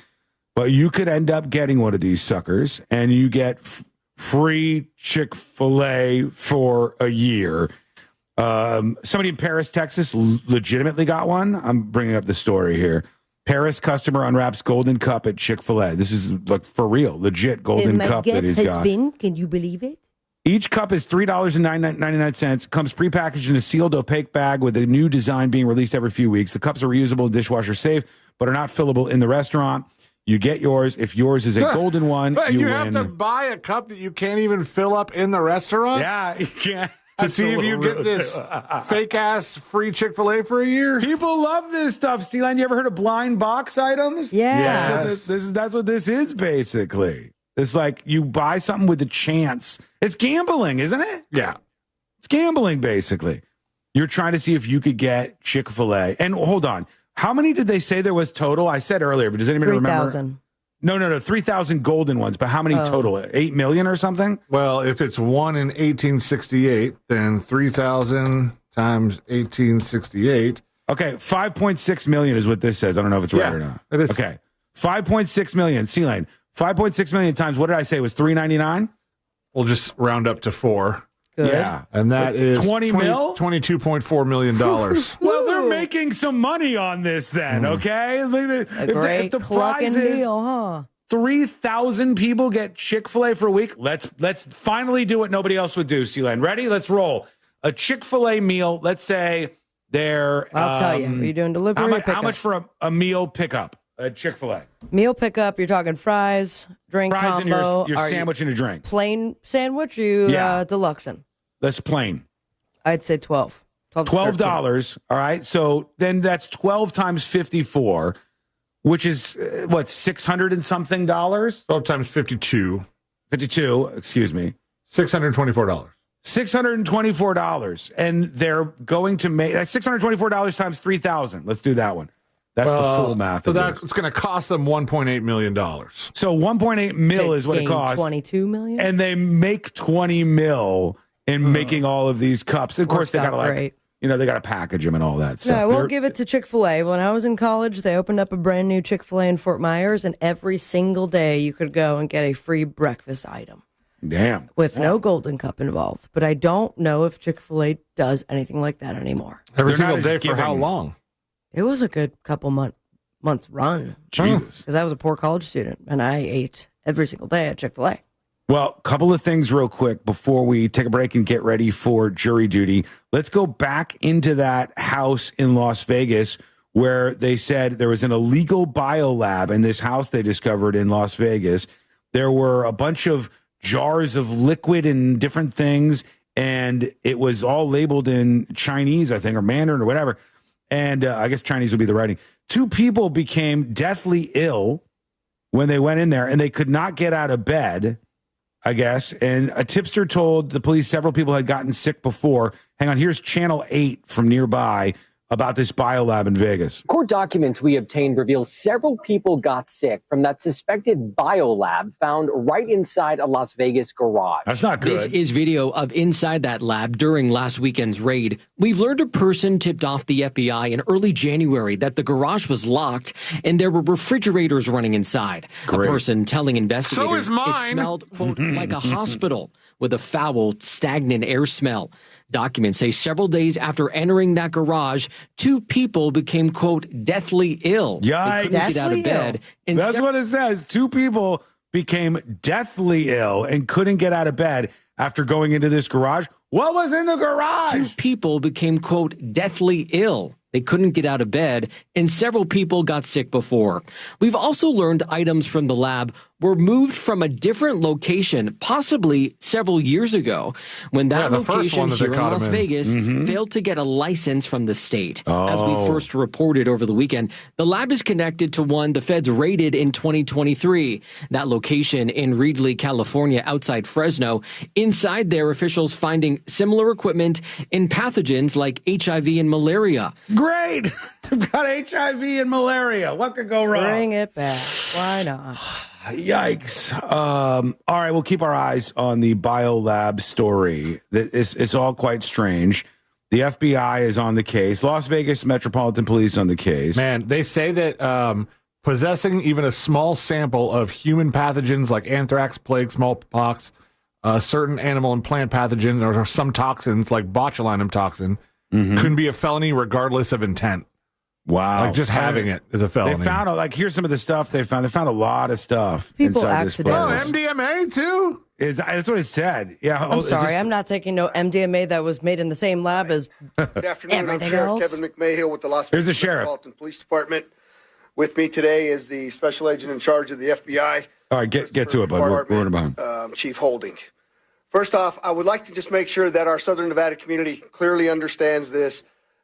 but you could end up getting one of these suckers, and you get free Chick-fil-A for a year. Somebody in Paris, Texas, legitimately got one. I'm bringing up the story here. Paris customer unwraps golden cup at Chick-fil-A. This is like for real, legit golden cup that he's got. Can you believe it? Each cup is $3.99. Comes prepackaged in a sealed opaque bag with a new design being released every few weeks. The cups are reusable, dishwasher safe, but are not fillable in the restaurant. You get yours. If yours is a golden one, you win. Have to buy a cup that you can't even fill up in the restaurant? Yeah, you can't. To see if you get this fake-ass free Chick-fil-A for a year? People love this stuff. Steeline, you ever heard of blind box items? Yeah. Yes. That's what this is, basically. It's like you buy something with a chance. It's gambling, isn't it? Yeah. It's gambling, basically. You're trying to see if you could get Chick-fil-A. And hold on. How many did they say there was total? I said earlier, but does anybody remember? 3,000. No. 3,000 golden ones. But how many total? 8 million or something? Well, if it's 1 in 1868, then 3,000 times 1868. Okay, 5.6 million is what this says. I don't know if it's right or not. It is. Okay, 5.6 million. C-Lane. 5.6 million times. What did I say? It was $3.99. We'll just round up to 4. Good. Yeah, and that is 20 mil, $22.4 million. Well, they're making some money on this then. Okay, If the prize is deal, huh? 3,000 people get Chick-fil-A for a week, let's finally do what nobody else would do. Sealand, ready? Let's roll a Chick-fil-A meal. Let's say they're. I'll tell you. Are you doing delivery? Or How much for a meal pickup? A Chick-fil-A meal pickup? You're talking fries, drink fries, combo, and your sandwich and a drink. Plain sandwich, or you deluxe-in? That's plain. I'd say $12. $12. All right. So then that's 12 times 54, which is what, 600 and something dollars? 12 times 52. 52, excuse me. $624. $624. And they're going to make $624 times 3,000. Let's do that one. That's the full math. So it's going to cost them $1.8 million. So 1.8 mil is what it costs. 22 million? And they make 20 mil in making all of these cups. Of course, they got to they got to package them and all that stuff. Yeah, I won't give it to Chick-fil-A. When I was in college, they opened up a brand new Chick-fil-A in Fort Myers, and every single day you could go and get a free breakfast item. Damn. With no golden cup involved. But I don't know if Chick-fil-A does anything like that anymore. Every single day for how long? It was a good couple months run. Jesus. Because I was a poor college student, and I ate every single day at Chick-fil-A. Well, a couple of things real quick before we take a break and get ready for jury duty. Let's go back into that house in Las Vegas where they said there was an illegal biolab in this house they discovered in Las Vegas. There were a bunch of jars of liquid and different things, and it was all labeled in Chinese, I think, or Mandarin or whatever. And I guess Chinese would be the writing. 2 people became deathly ill when they went in there, and they could not get out of bed, I guess. And a tipster told the police several people had gotten sick before. Hang on, here's Channel 8 from nearby about this biolab in Vegas. Court documents we obtained reveal several people got sick from that suspected biolab found right inside a Las Vegas garage. That's not good. This is video of inside that lab during last weekend's raid. We've learned a person tipped off the FBI in early January that the garage was locked and there were refrigerators running inside. Great. A person telling investigators So is mine. it smelled, quote, like a hospital with a foul, stagnant air smell. Documents say several days after entering that garage, 2 people became, quote, deathly ill. Yikes. They couldn't get out of bed. And That's what it says. 2 people became deathly ill and couldn't get out of bed after going into this garage. What was in the garage? 2 people became, quote, deathly ill. They couldn't get out of bed, and several people got sick before. We've also learned items from the lab were moved from a different location, possibly several years ago, when that location here in Las Vegas failed to get a license from the state. As we first reported over the weekend, the lab is connected to one the feds raided in 2023. That location in Reedley, California, outside Fresno. Inside there, officials finding similar equipment in pathogens like HIV and malaria. Great. They've got HIV and malaria. What could go wrong? Bring it back. Why not? Yikes. All right, we'll keep our eyes on the biolab story. It's all quite strange. The FBI is on the case. Las Vegas Metropolitan Police on the case. Man, they say that possessing even a small sample of human pathogens like anthrax, plague, smallpox, certain animal and plant pathogens, or some toxins like botulinum toxin, can be a felony regardless of intent. Wow. Like just having it is a felony. They found, here's some of the stuff they found. They found a lot of stuff People inside accidentally. this place. MDMA too? That's what it said. Yeah. I'm sorry, I'm not taking no MDMA that was made in the same lab as Good afternoon. I'm everything Sheriff else. Kevin McMahill with the Las Here's the Vegas sheriff. Metropolitan Police Department. With me today is the special agent in charge of the FBI. All right, get to it, bud. We're running behind. Chief Holding. First off, I would like to just make sure that our Southern Nevada community clearly understands this,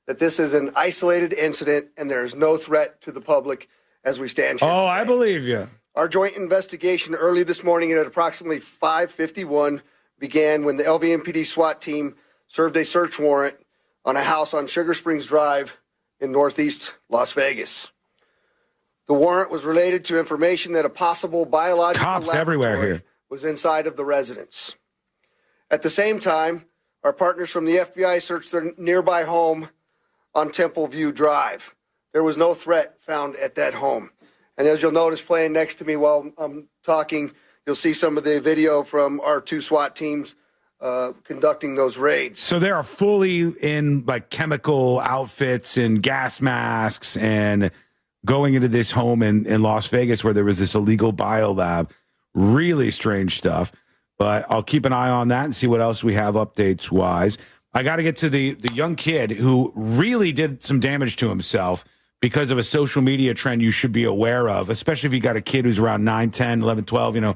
that this is an isolated incident and there is no threat to the public as we stand here. I believe you. Our joint investigation early this morning at approximately 5:51 began when the LVMPD SWAT team served a search warrant on a house on Sugar Springs Drive in northeast Las Vegas. The warrant was related to information that a possible biological Cops everywhere laboratory here. was inside of the residence. At the same time, our partners from the FBI searched their nearby home on Temple View Drive. There was no threat found at that home. And as you'll notice playing next to me while I'm talking, you'll see some of the video from our 2 SWAT teams conducting those raids. So they are fully in like chemical outfits and gas masks and going into this home in Las Vegas where there was this illegal biolab. Really strange stuff. But I'll keep an eye on that and see what else we have updates wise. I got to get to the young kid who really did some damage to himself because of a social media trend you should be aware of, especially if you got a kid who's around 9, 10, 11, 12. You know,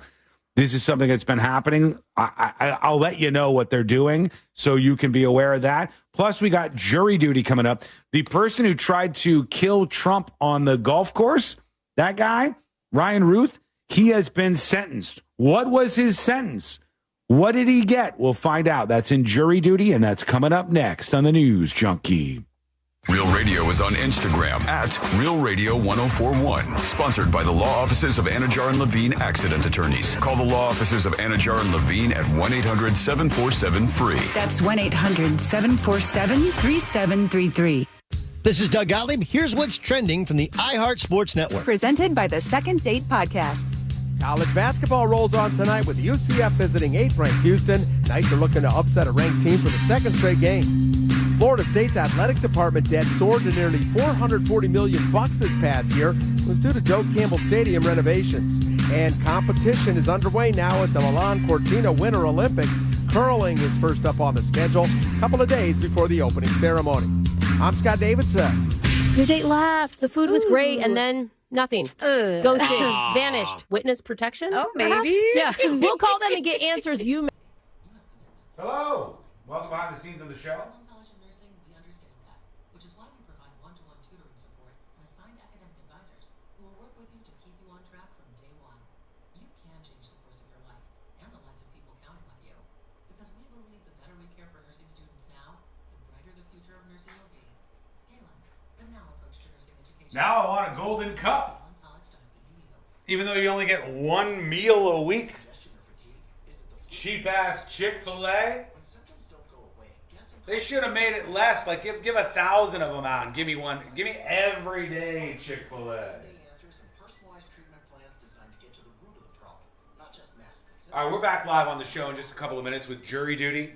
this is something that's been happening. I'll let you know what they're doing so you can be aware of that. Plus, we got jury duty coming up. The person who tried to kill Trump on the golf course, that guy, Ryan Ruth, he has been sentenced. What was his sentence? What did he get? We'll find out. That's in jury duty, and that's coming up next on the News Junkie. Real Radio is on Instagram at Real Radio 1041. Sponsored by the law offices of Anajar and Levine Accident Attorneys. Call the law offices of Anajar and Levine at 1-800-747-FREE. That's 1-800-747-3733. This is Doug Gottlieb. Here's what's trending from the iHeart Sports Network. Presented by the Second Date Podcast. College basketball rolls on tonight with UCF visiting 8th-ranked Houston. Knights are looking to upset a ranked team for the second straight game. Florida State's athletic department debt soared to nearly $440 million this past year. It was due to Doak Campbell Stadium renovations. And competition is underway now at the Milan Cortina Winter Olympics. Curling is first up on the schedule, a couple of days before the opening ceremony. I'm Scott Davidson. Your date laughed. The food was great, and then nothing. Ghosted. Vanished. Witness protection? Oh, perhaps? maybe. Yeah. We'll call them and get answers you. Hello. Welcome behind the scenes of the show. Now I want a golden cup. Even though you only get one meal a week. Cheap ass Chick-fil-A. They should have made it less. Like give 1,000 of them out and give me one. Give me everyday Chick-fil-A. All right, we're back live on the show in just a couple of minutes with jury duty.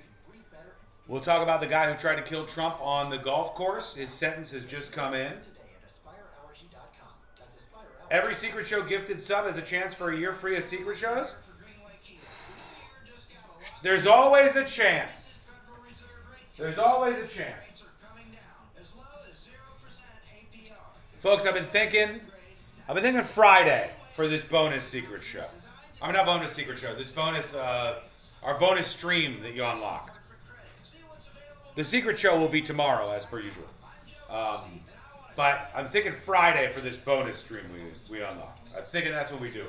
We'll talk about the guy who tried to kill Trump on the golf course. His sentence has just come in. Every Secret Show gifted sub has a chance for a year free of Secret Shows. There's always a chance. There's always a chance. Folks, I've been thinking Friday for this bonus Secret Show. I'm not bonus Secret Show. This bonus, our bonus stream that you unlocked. The Secret Show will be tomorrow, as per usual. But I'm thinking Friday for this bonus stream we unlocked. I'm thinking that's what we do.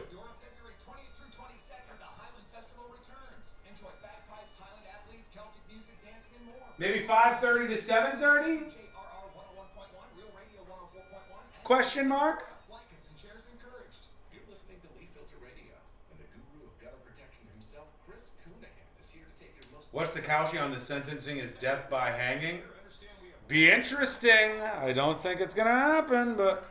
Maybe 5:30 to 7:30? Question mark? You're listening to Leaf Filter Radio, and the guru of gutter protection himself, Chris Cunahan, is here to take your most... What's the Kaushi on the sentencing is death by hanging? Be interesting. I don't think it's going to happen, but...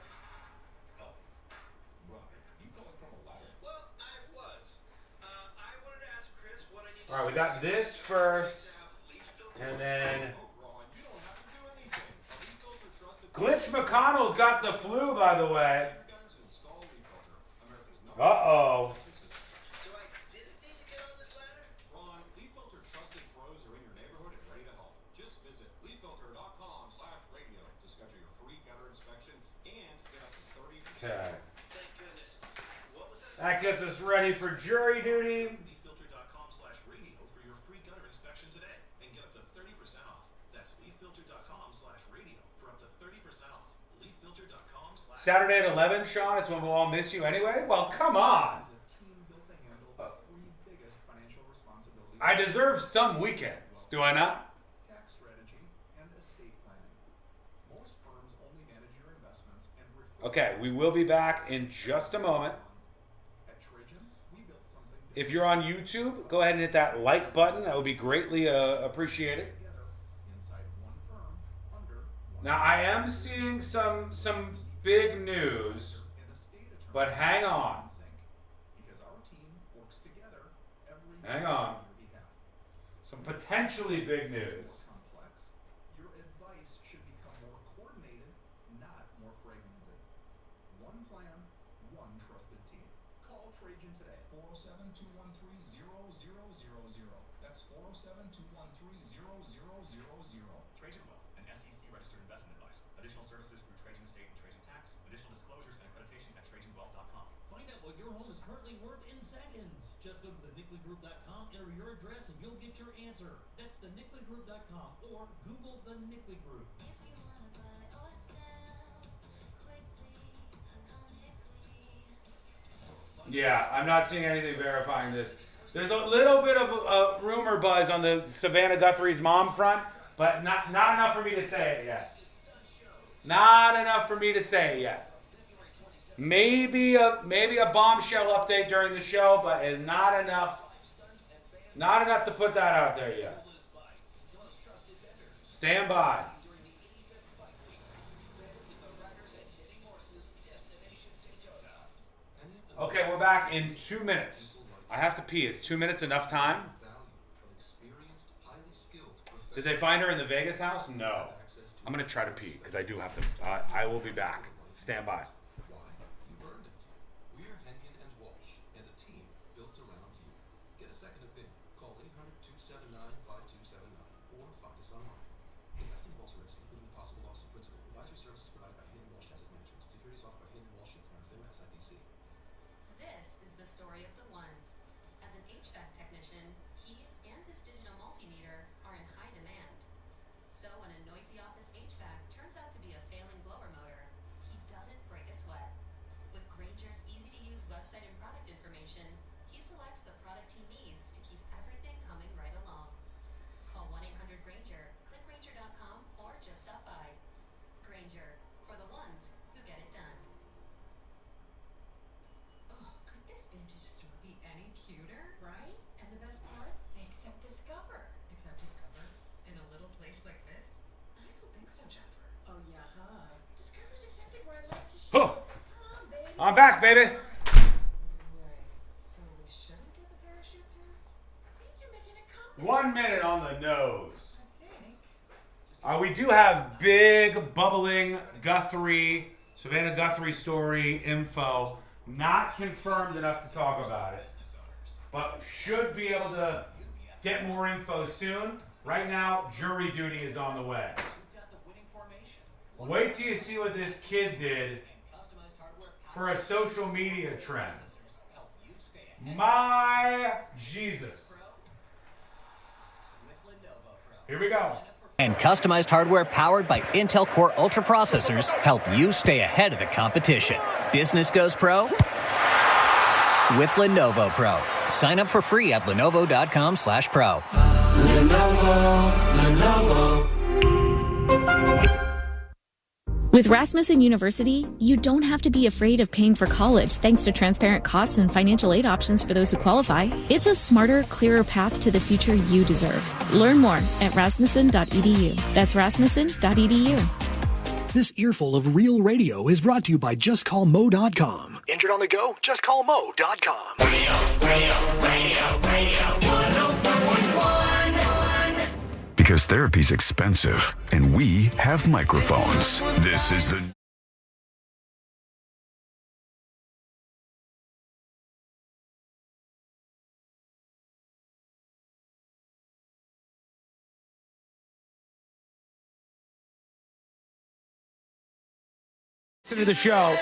All right, we got this first, and then... Glitch McConnell's got the flu, by the way. Uh-oh. Okay. That gets us ready for jury duty. leaffilter.com/radio for your free gutter inspection today and get up to 30% off. That's leaffilter.com/radio for up to 30% off. leaffilter.com/. Saturday at 11, Sean. It's when we'll all miss you anyway. Well, come on. I deserve some weekends, do I not? Tax strategy and estate planning. Most firms only manage your investments and Okay, we will be back in just a moment. If you're on YouTube, go ahead and hit that like button. That would be greatly appreciated. Now, I am seeing some big news But hang on. Hang on. Some potentially big news. Your advice should become more coordinated, not more fragmented. One plan, one trusted team. Call Trajan today. 407-213-0000. That's 407-213-0000. Trajan Wealth, an SEC registered investment advisor. Additional services through Trajan State and Trajan Tax. Additional disclosures and accreditation at TrajanWealth.com. Find out what your home is currently worth in seconds. Just go to thenicklygroup.com, enter your address, and you'll get your answer. That's thenicklygroup.com or Google The Nickley Group. Yeah, I'm not seeing anything verifying this. There's a little bit of a rumor buzz on the Savannah Guthrie's mom front, but not enough for me to say it yet. Not enough for me to say it yet. Maybe a bombshell update during the show, but it's not enough. Not enough to put that out there yet. Stand by. Okay, we're back in 2 minutes. I have to pee. Is 2 minutes enough time? Did they find her in the Vegas house? No. I'm going to try to pee because I do have to. I will be back. Stand by. Oh, I'm back, baby. 1 minute on the nose. We do have big, bubbling Guthrie, Savannah Guthrie story info. Not confirmed enough to talk about it, but should be able to get more info soon. Right now, jury duty is on the way. Wait till you see what this kid did for a social media trend. My Jesus. Here we go. And customized hardware powered by Intel Core Ultra processors help you stay ahead of the competition. Business goes pro with Lenovo Pro. Sign up for free at lenovo.com/pro. Lenovo. With Rasmussen University, you don't have to be afraid of paying for college thanks to transparent costs and financial aid options for those who qualify. It's a smarter, clearer path to the future you deserve. Learn more at rasmussen.edu. That's rasmussen.edu. This earful of real radio is brought to you by JustCallMo.com. Injured on the go? JustCallMo.com. Because therapy's expensive, and we have microphones. This is the... Listen to the show.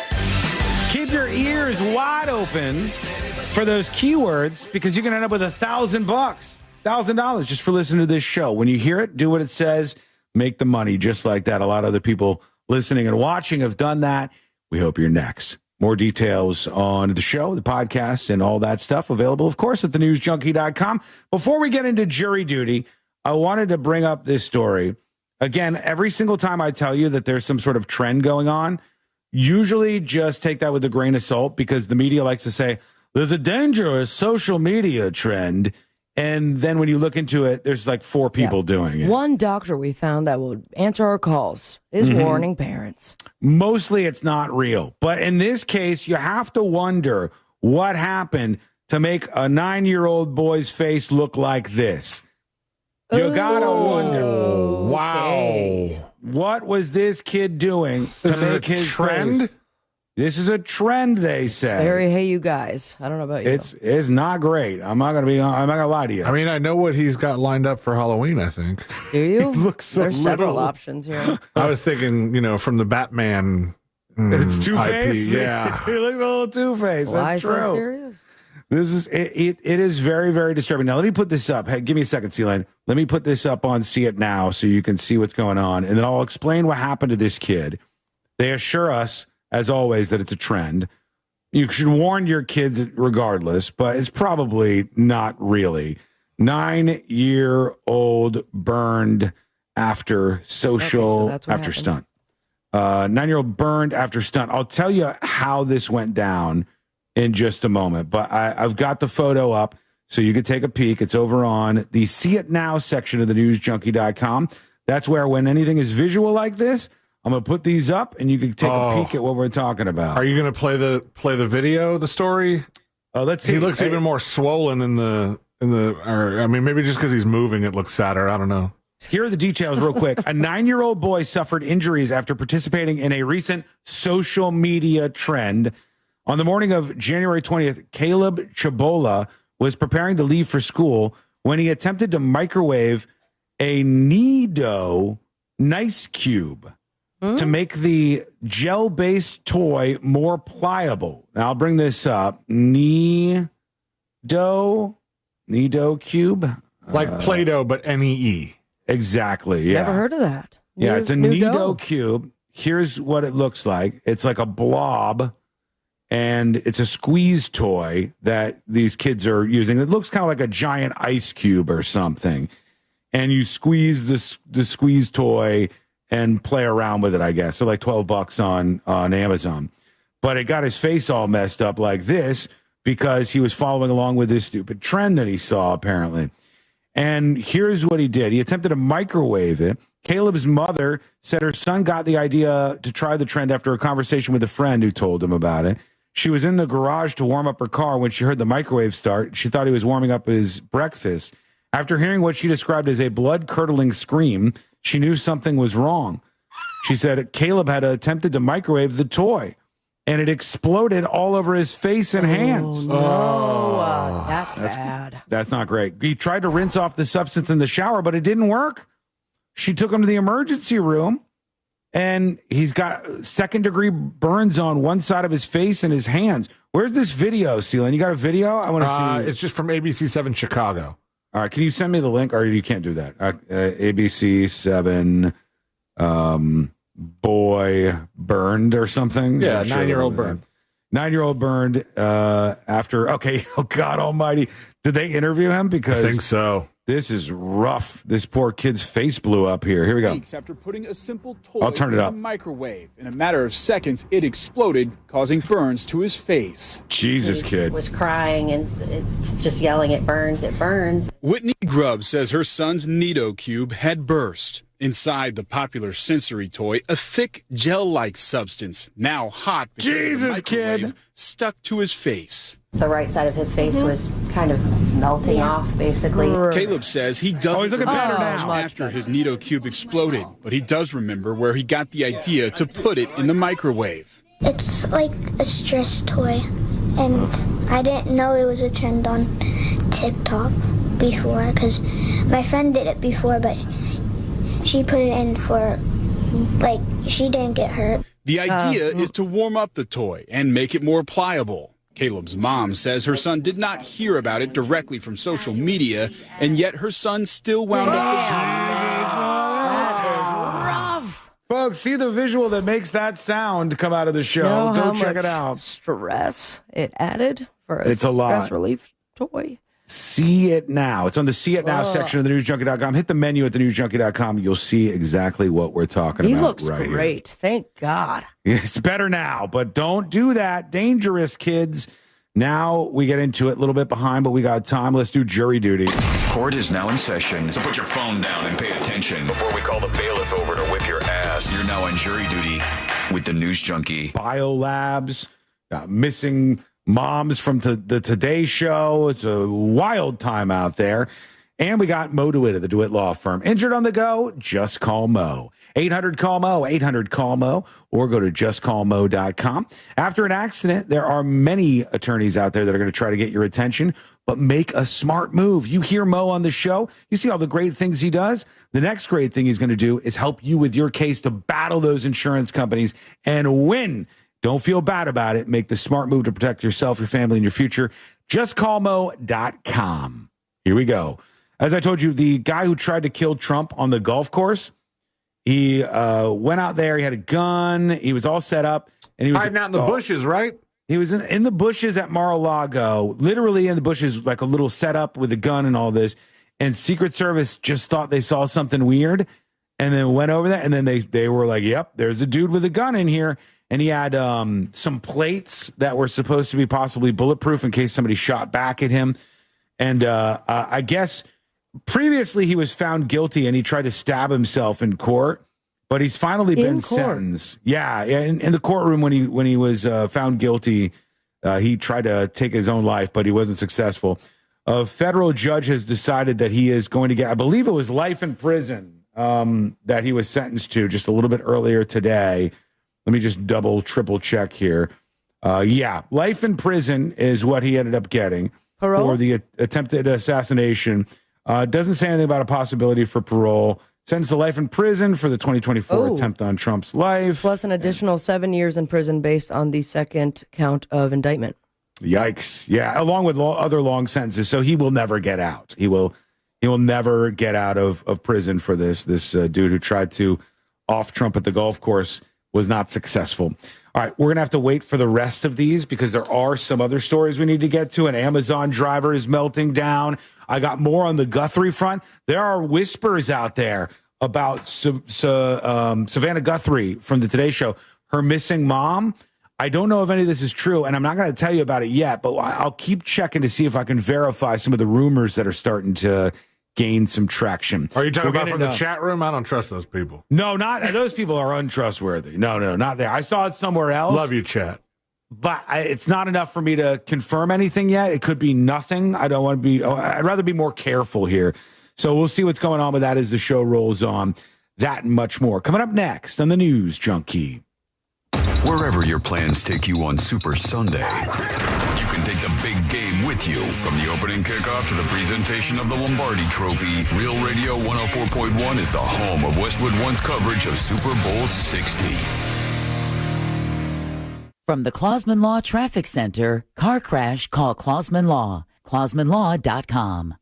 Keep your ears wide open for those keywords because you can end up with $1,000. $1,000 just for listening to this show. When you hear it, do what it says, make the money just like that. A lot of other people listening and watching have done that. We hope you're next. More details on the show, the podcast, and all that stuff available, of course, at thenewsjunkie.com. Before we get into jury duty, I wanted to bring up this story. Again, every single time I tell you that there's some sort of trend going on, usually just take that with a grain of salt because the media likes to say, there's a dangerous social media trend. And then when you look into it, there's like 4 people doing it. One doctor we found that will answer our calls is warning parents. Mostly it's not real. But in this case, you have to wonder what happened to make a 9-year-old boy's face look like this. You gotta wonder. Wow. What was this kid doing This to is make a his trend? face? This is a trend, they say. Very, hey, you guys. I don't know about you. It's not great. I'm not gonna lie to you. I mean, I know what he's got lined up for Halloween, I think. Do you? looks so There's several little. options here. I was thinking, from the Batman. It's IP, Two-Face. yeah. He looks a little Two-Face. Why That's so true. serious? This is it is very, very disturbing. Now let me put this up. Hey, give me a second, Celine. Let me put this up on See It Now so you can see what's going on, and then I'll explain what happened to this kid. They assure us, as always, that it's a trend. You should warn your kids regardless, but it's probably not really. 9-year-old burned after social that's what after happened. stunt. 9-year-old burned after stunt. I'll tell you how this went down in just a moment, but I've got the photo up so you can take a peek. It's over on the See It Now section of the newsjunkie.com. That's where when anything is visual like this, I'm going to put these up and you can take a peek at what we're talking about. Are you going to play the video, the story? Let's see. He looks even more swollen maybe just because he's moving, it looks sadder. I don't know. Here are the details real quick. A 9-year-old boy suffered injuries after participating in a recent social media trend. On the morning of January 20th, Caleb Chabola was preparing to leave for school when he attempted to microwave a Nido Nice Cube to make the gel-based toy more pliable. Now, I'll bring this up. Nido Cube? Like Play-Doh, but N-E-E. Exactly, yeah. Never heard of that. Yeah, it's a New Nido dough. Cube. Here's what it looks like. It's like a blob, and it's a squeeze toy that these kids are using. It looks kind of like a giant ice cube or something. And you squeeze the squeeze toy and play around with it, I guess. So like $12 on Amazon. But it got his face all messed up like this because he was following along with this stupid trend that he saw, apparently. And here's what he did. He attempted to microwave it. Caleb's mother said her son got the idea to try the trend after a conversation with a friend who told him about it. She was in the garage to warm up her car when she heard the microwave start. She thought he was warming up his breakfast. After hearing what she described as a blood-curdling scream, she knew something was wrong. She said Caleb had attempted to microwave the toy, and it exploded all over his face and hands. No, that's bad. That's not great. He tried to rinse off the substance in the shower, but it didn't work. She took him to the emergency room, and he's got second-degree burns on one side of his face and his hands. Where's this video, Celine? You got a video? I want to see. It's just from ABC7 Chicago. All right, can you send me the link, or you can't do that? ABC7 boy burned or something? Yeah, I'm sure 9-year-old it'll- burned. 9-year-old burned after, okay, oh God almighty. Did they interview him? Because I think so. This is rough. This poor kid's face blew up here. Here we go. Weeks after putting a simple toy I'll turn it in up. the microwave. In a matter of seconds, it exploded, causing burns to his face. Jesus, kid. Was crying and it's just yelling, it burns, it burns. Whitney Grubb says her son's Nido Cube had burst. Inside the popular sensory toy, a thick gel-like substance, now hot because of the Jesus, microwave, kid. stuck to his face. The right side of his face was kind of melting off, basically. Caleb says he doesn't he's looking better remember now. after his Nido Cube exploded, but he does remember where he got the idea to put it in the microwave. It's like a stress toy, and I didn't know it was a trend on TikTok before, because my friend did it before, but she put it in for, like, she didn't get hurt. The idea is to warm up the toy and make it more pliable. Caleb's mom says her son did not hear about it directly from social media, and yet her son still wound up Folks, see the visual that makes that sound come out of the show. Know Go how check it much out. Stress it added for a It's a lot. stress relief toy. See It Now. It's on the See It Now section of the newsjunkie.com. Hit the menu at the newsjunkie.com. You'll see exactly what we're talking He about. looks right great. Thank God. Here. It's better now, but don't do that. Dangerous, kids. Now we get into it a little bit behind, but we got time. Let's do jury duty. Court is now in session, so put your phone down and pay attention. Before we call the bailiff over to whip your ass, you're now on jury duty with the News Junkie. Biolabs, missing moms from the Today Show. It's a wild time out there. And we got Mo DeWitt of the DeWitt Law Firm. Injured on the go? Just call Mo. 800-CALL-MO, 800-CALL-MO, or go to justcallmo.com. After an accident, there are many attorneys out there that are going to try to get your attention, but make a smart move. You hear Mo on the show. You see all the great things he does. The next great thing he's going to do is help you with your case to battle those insurance companies and win. Don't feel bad about it. Make the smart move to protect yourself, your family, and your future. JustCallMo.com. Here we go. As I told you, the guy who tried to kill Trump on the golf course, he went out there. He had a gun. He was all set up. And he was hiding out in the bushes, right? He was in the bushes at Mar-a-Lago, literally in the bushes, like a little setup with a gun and all this. And Secret Service just thought they saw something weird and then went over there. And then they were like, yep, there's a dude with a gun in here. And he had some plates that were supposed to be possibly bulletproof in case somebody shot back at him. And I guess previously he was found guilty and he tried to stab himself in court, but he's finally been sentenced. Yeah, in the courtroom when he was found guilty, he tried to take his own life, but he wasn't successful. A federal judge has decided that he is going to get, I believe it was life in prison that he was sentenced to just a little bit earlier today. Let me just triple check here. Yeah, life in prison is what he ended up getting for the attempted assassination. Doesn't say anything about a possibility for parole. Sentenced to life in prison for the 2024 attempt on Trump's life. Plus an additional 7 years in prison based on the second count of indictment. Yikes. Yeah, along with other long sentences. So he will never get out. He will never get out of prison for this. This dude who tried to off Trump at the golf course was not successful. All right, we're going to have to wait for the rest of these because there are some other stories we need to get to. An Amazon driver is melting down. I got more on the Guthrie front. There are whispers out there about Savannah Guthrie from the Today Show, her missing mom. I don't know if any of this is true, and I'm not going to tell you about it yet, but I'll keep checking to see if I can verify some of the rumors that are starting to gain some traction. Are you talking about from the chat room? I don't trust those people. No, not those people are untrustworthy. No, not there. I saw it somewhere else. Love you, chat. But it's not enough for me to confirm anything yet. It could be nothing. I don't want to be. I'd rather be more careful here. So we'll see what's going on with that as the show rolls on. That and much more coming up next on the News Junkie. Wherever your plans take you on Super Sunday, you can take the big game with you. From the opening kickoff to the presentation of the Lombardi Trophy, Real Radio 104.1 is the home of Westwood One's coverage of Super Bowl 60. From the Clausman Law Traffic Center, car crash, call Clausman Law. ClausmanLaw.com.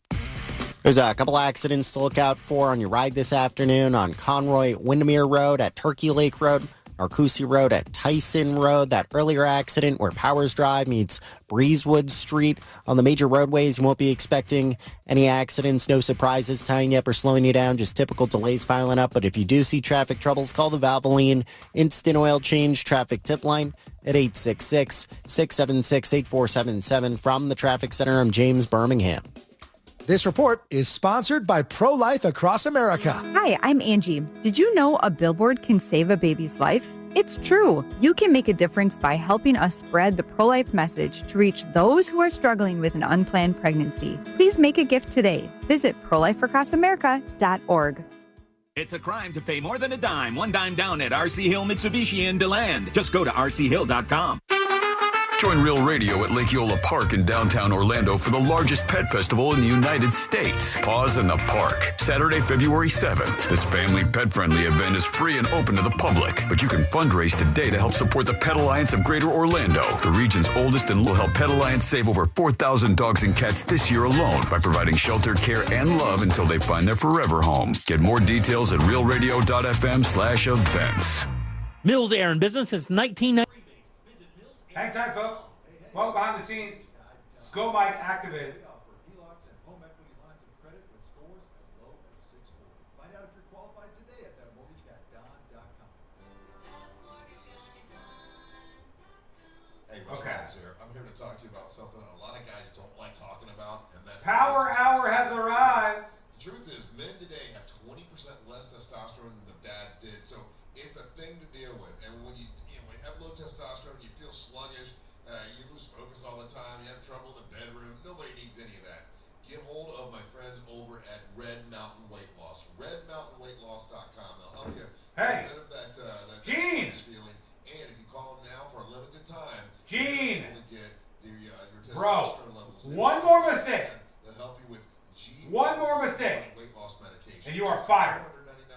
There's a couple accidents to look out for on your ride this afternoon on Conroy Windermere Road at Turkey Lake Road, Narcoossee Road at Tyson Road. That earlier accident where Powers Drive meets Breezewood Street. On the major roadways, you won't be expecting any accidents. No surprises tying you up or slowing you down. Just typical delays piling up. But if you do see traffic troubles, call the Valvoline Instant Oil Change Traffic Tip Line at 866-676-8477. From the Traffic Center, I'm James Birmingham. This report is sponsored by Pro-Life Across America. Hi, I'm Angie. Did you know a billboard can save a baby's life? It's true. You can make a difference by helping us spread the pro-life message to reach those who are struggling with an unplanned pregnancy. Please make a gift today. Visit prolifeacrossamerica.org. It's a crime to pay more than a dime, one dime down at RC Hill Mitsubishi in DeLand. Just go to rchill.com. Join Real Radio at Lake Eola Park in downtown Orlando for the largest pet festival in the United States. Paws in the Park, Saturday, February 7th. This family pet-friendly event is free and open to the public, but you can fundraise today to help support the Pet Alliance of Greater Orlando, the region's oldest, and will help Pet Alliance save over 4,000 dogs and cats this year alone by providing shelter, care, and love until they find their forever home. Get more details at realradio.fm/events. Mills Air in business since 1990. Hang tight, folks. Welcome behind the scenes. Sco mic activated. Hey, what's wrong, sir? I'm here to talk to you about something a lot of guys don't like talking about, and that's Power Hour has arrived. The truth is, men today have 20% less testosterone than their dads did, so it's a thing to deal with. And when you have low testosterone, you feel sluggish, you lose focus all the time, you have trouble in the bedroom. Nobody needs any of that. Get hold of my friends over at Red Mountain Weight Loss. RedMountainWeightLoss.com. They'll help you get rid of that Gene! feeling. And if you call them now for a limited time, Gene! you'll be able to get your Bro, testosterone levels. one more mistake. They'll help you with One more mistake. weight loss medication. And you are It's a fired.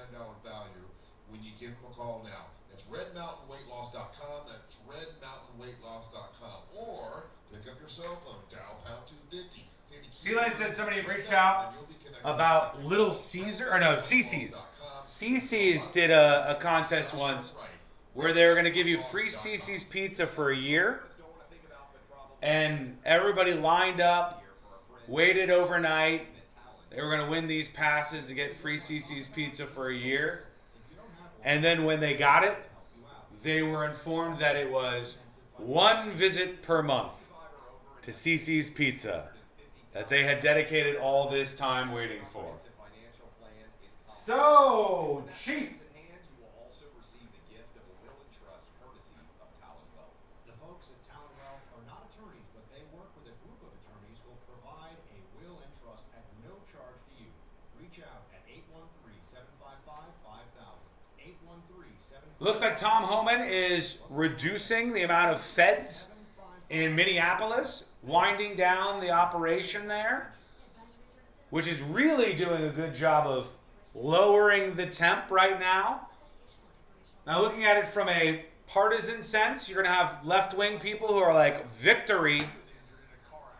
$299 value when you give them a call now. That's RedMountainWeightLoss.com. That's RedMountainWeightLoss.com. Or pick up your cell phone, dial pound 250. Sealand said somebody reached out about Little Caesar, or no, CC's. CC's did a contest once where they were going to give you free CC's pizza for a year. And everybody lined up, waited overnight. They were going to win these passes to get free CC's pizza for a year. And then when they got it, they were informed that it was one visit per month to CC's Pizza that they had dedicated all this time waiting for. So cheap. The folks at Talon Wealth are not attorneys, but they work with a group of attorneys who will provide a will and trust at no charge to you. Reach out at 813-755-5000. 813-755. Looks like Tom Homan is reducing the amount of feds in Minneapolis, winding down the operation there, which is really doing a good job of lowering the temp right now. Now, looking at it from a partisan sense, you're going to have left-wing people who are like, victory.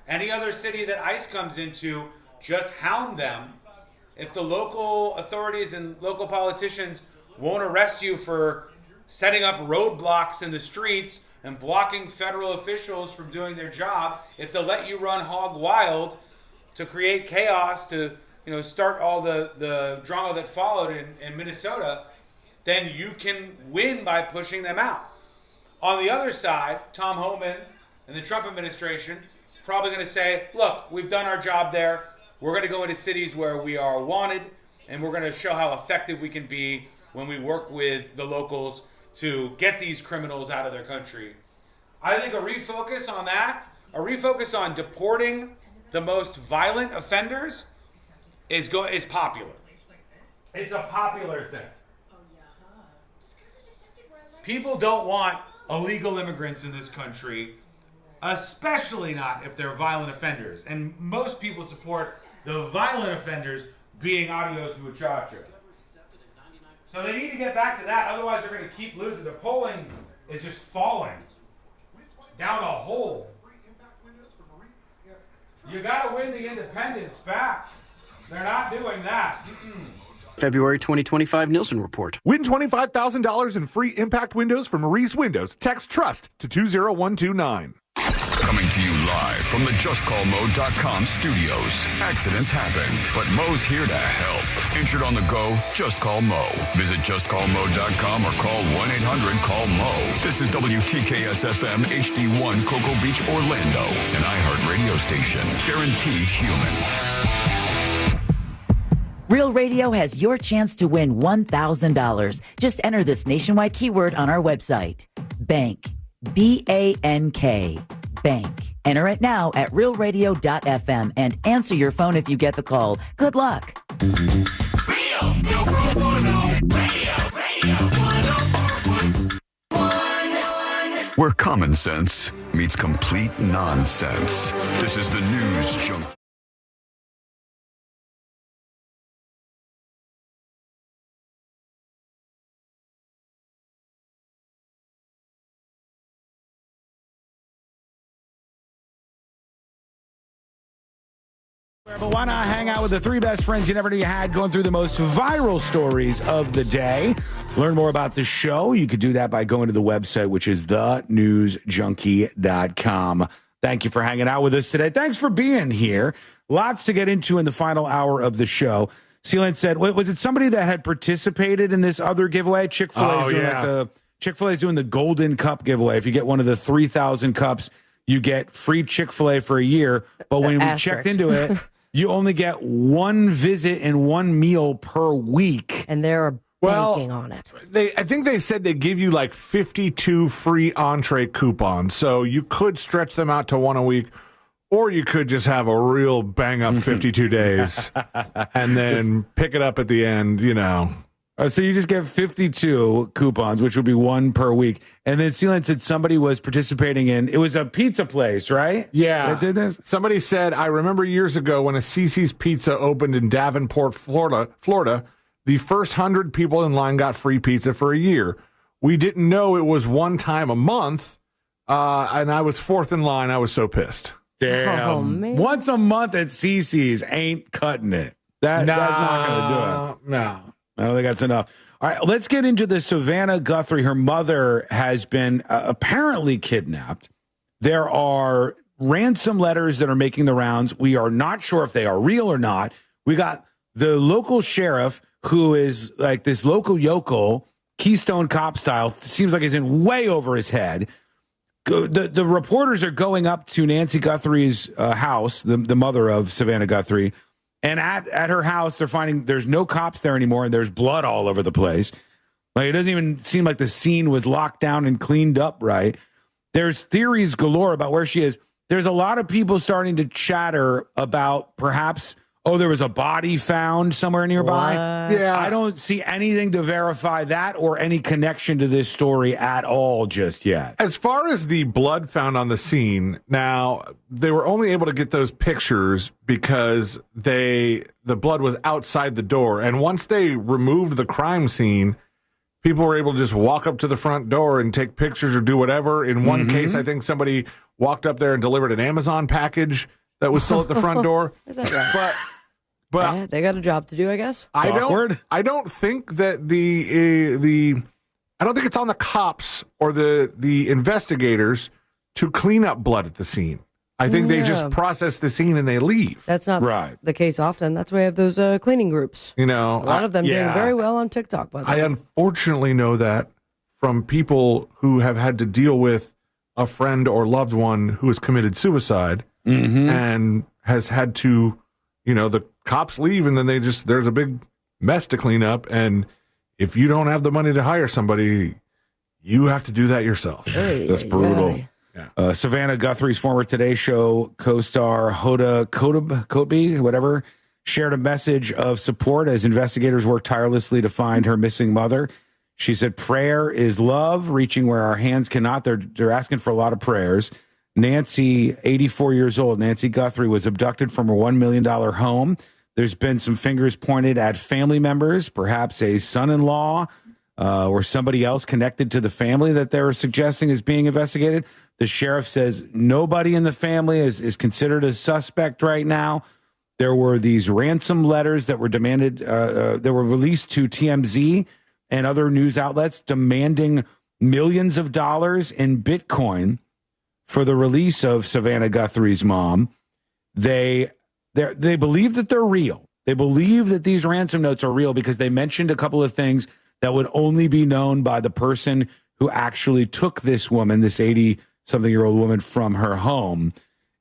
Any other city that ICE comes into, just hound them. If the local authorities and local politicians won't arrest you for setting up roadblocks in the streets and blocking federal officials from doing their job, if they'll let you run hog wild to create chaos, to start all the drama that followed in Minnesota, then you can win by pushing them out. On the other side, Tom Homan and the Trump administration probably going to say, look, we've done our job there. We're going to go into cities where we are wanted, and we're going to show how effective we can be when we work with the locals to get these criminals out of their country. I think a refocus on that, a refocus on deporting the most violent offenders is popular. It's a popular thing. People don't want illegal immigrants in this country, especially not if they're violent offenders. And most people support the violent offenders being adios muchacho. So they need to get back to that, otherwise they're going to keep losing. The polling is just falling down a hole. You got to win the independents back. They're not doing that. February 2025 Nielsen Report. Win $25,000 in free impact windows from Maurice Windows. Text TRUST to 20129. Coming to you live from the JustCallMo.com studios. Accidents happen, but Mo's here to help. Injured on the go? Just call Mo. Visit JustCallMo.com or call 1-800-CALL-MO. This is WTKS-FM HD1 Cocoa Beach, Orlando, an iHeart radio station. Guaranteed human. Real Radio has your chance to win $1,000. Just enter this nationwide keyword on our website. Bank. B-A-N-K. Bank. Enter it now at realradio.fm and answer your phone if you get the call. Good luck. Real, no proof or no. Radio, 104.1. Where common sense meets complete nonsense. This is the News Junk. But why not hang out with the three best friends you never knew you had, going through the most viral stories of the day? Learn more about the show. You could do that by going to the website, which is thenewsjunkie.com. Thank you for hanging out with us today. Thanks for being here. Lots to get into in the final hour of the show. Sealand said, was it somebody that had participated in this other giveaway? Chick-fil-A is doing Chick-fil-A is doing the Golden Cup giveaway. If you get one of the 3,000 cups, you get free Chick-fil-A for a year. But when we checked into it, you only get one visit and one meal per week. And they're banking on it. I think they said they give you like 52 free entree coupons. So you could stretch them out to one a week, or you cod just have a real bang-up 52 days and then pick it up at the end, So you just get 52 coupons, which would be one per week. And then Sealand said somebody was participating in, it was a pizza place, right? Yeah. That did this? Somebody said, I remember years ago when a Cece's Pizza opened in Davenport, Florida, the first 100 people in line got free pizza for a year. We didn't know it was one time a month, and I was fourth in line. I was so pissed. Damn. Oh, man. Once a month at Cece's ain't cutting it. That's not going to do it. No. I don't think that's enough. All right, let's get into the Savannah Guthrie. Her mother has been apparently kidnapped. There are ransom letters that are making the rounds. We are not sure if they are real or not. We got the local sheriff, who is like this local yokel, Keystone Cop style, seems like he's in way over his head. The reporters are going up to Nancy Guthrie's house, the mother of Savannah Guthrie, and at her house, they're finding there's no cops there anymore, and there's blood all over the place. Like, it doesn't even seem like the scene was locked down and cleaned up right. There's theories galore about where she is. There's a lot of people starting to chatter about perhaps, there was a body found somewhere nearby. What? Yeah. I don't see anything to verify that or any connection to this story at all just yet. As far as the blood found on the scene, now they were only able to get those pictures because the blood was outside the door. And once they removed the crime scene, people were able to just walk up to the front door and take pictures or do whatever. In one case, I think somebody walked up there and delivered an Amazon package that was still at the front door. Is that right? But they got a job to do, I guess. It's awkward. I don't think that I don't think it's on the cops or the investigators to clean up blood at the scene. I think they just process the scene and they leave. That's not the case often. That's why we have those cleaning groups. A lot of them doing very well on TikTok. By the way. I unfortunately know that from people who have had to deal with a friend or loved one who has committed suicide and has had to, the cops leave and then there's a big mess to clean up. And if you don't have the money to hire somebody, you have to do that yourself. That's brutal. Yeah. Savannah Guthrie's former Today Show co-star Hoda Kotb, whatever, shared a message of support as investigators work tirelessly to find her missing mother. She said, prayer is love, reaching where our hands cannot. They're asking for a lot of prayers. Nancy, 84 years old, Nancy Guthrie, was abducted from her $1 million home. There's been some fingers pointed at family members, perhaps a son-in-law or somebody else connected to the family that they were suggesting is being investigated. The sheriff says nobody in the family is considered a suspect right now. There were these ransom letters that were demanded, that were released to TMZ and other news outlets demanding millions of dollars in Bitcoin for the release of Savannah Guthrie's mom. They believe that they're real. They believe that these ransom notes are real because they mentioned a couple of things that would only be known by the person who actually took this woman, this 80-something-year-old woman, from her home.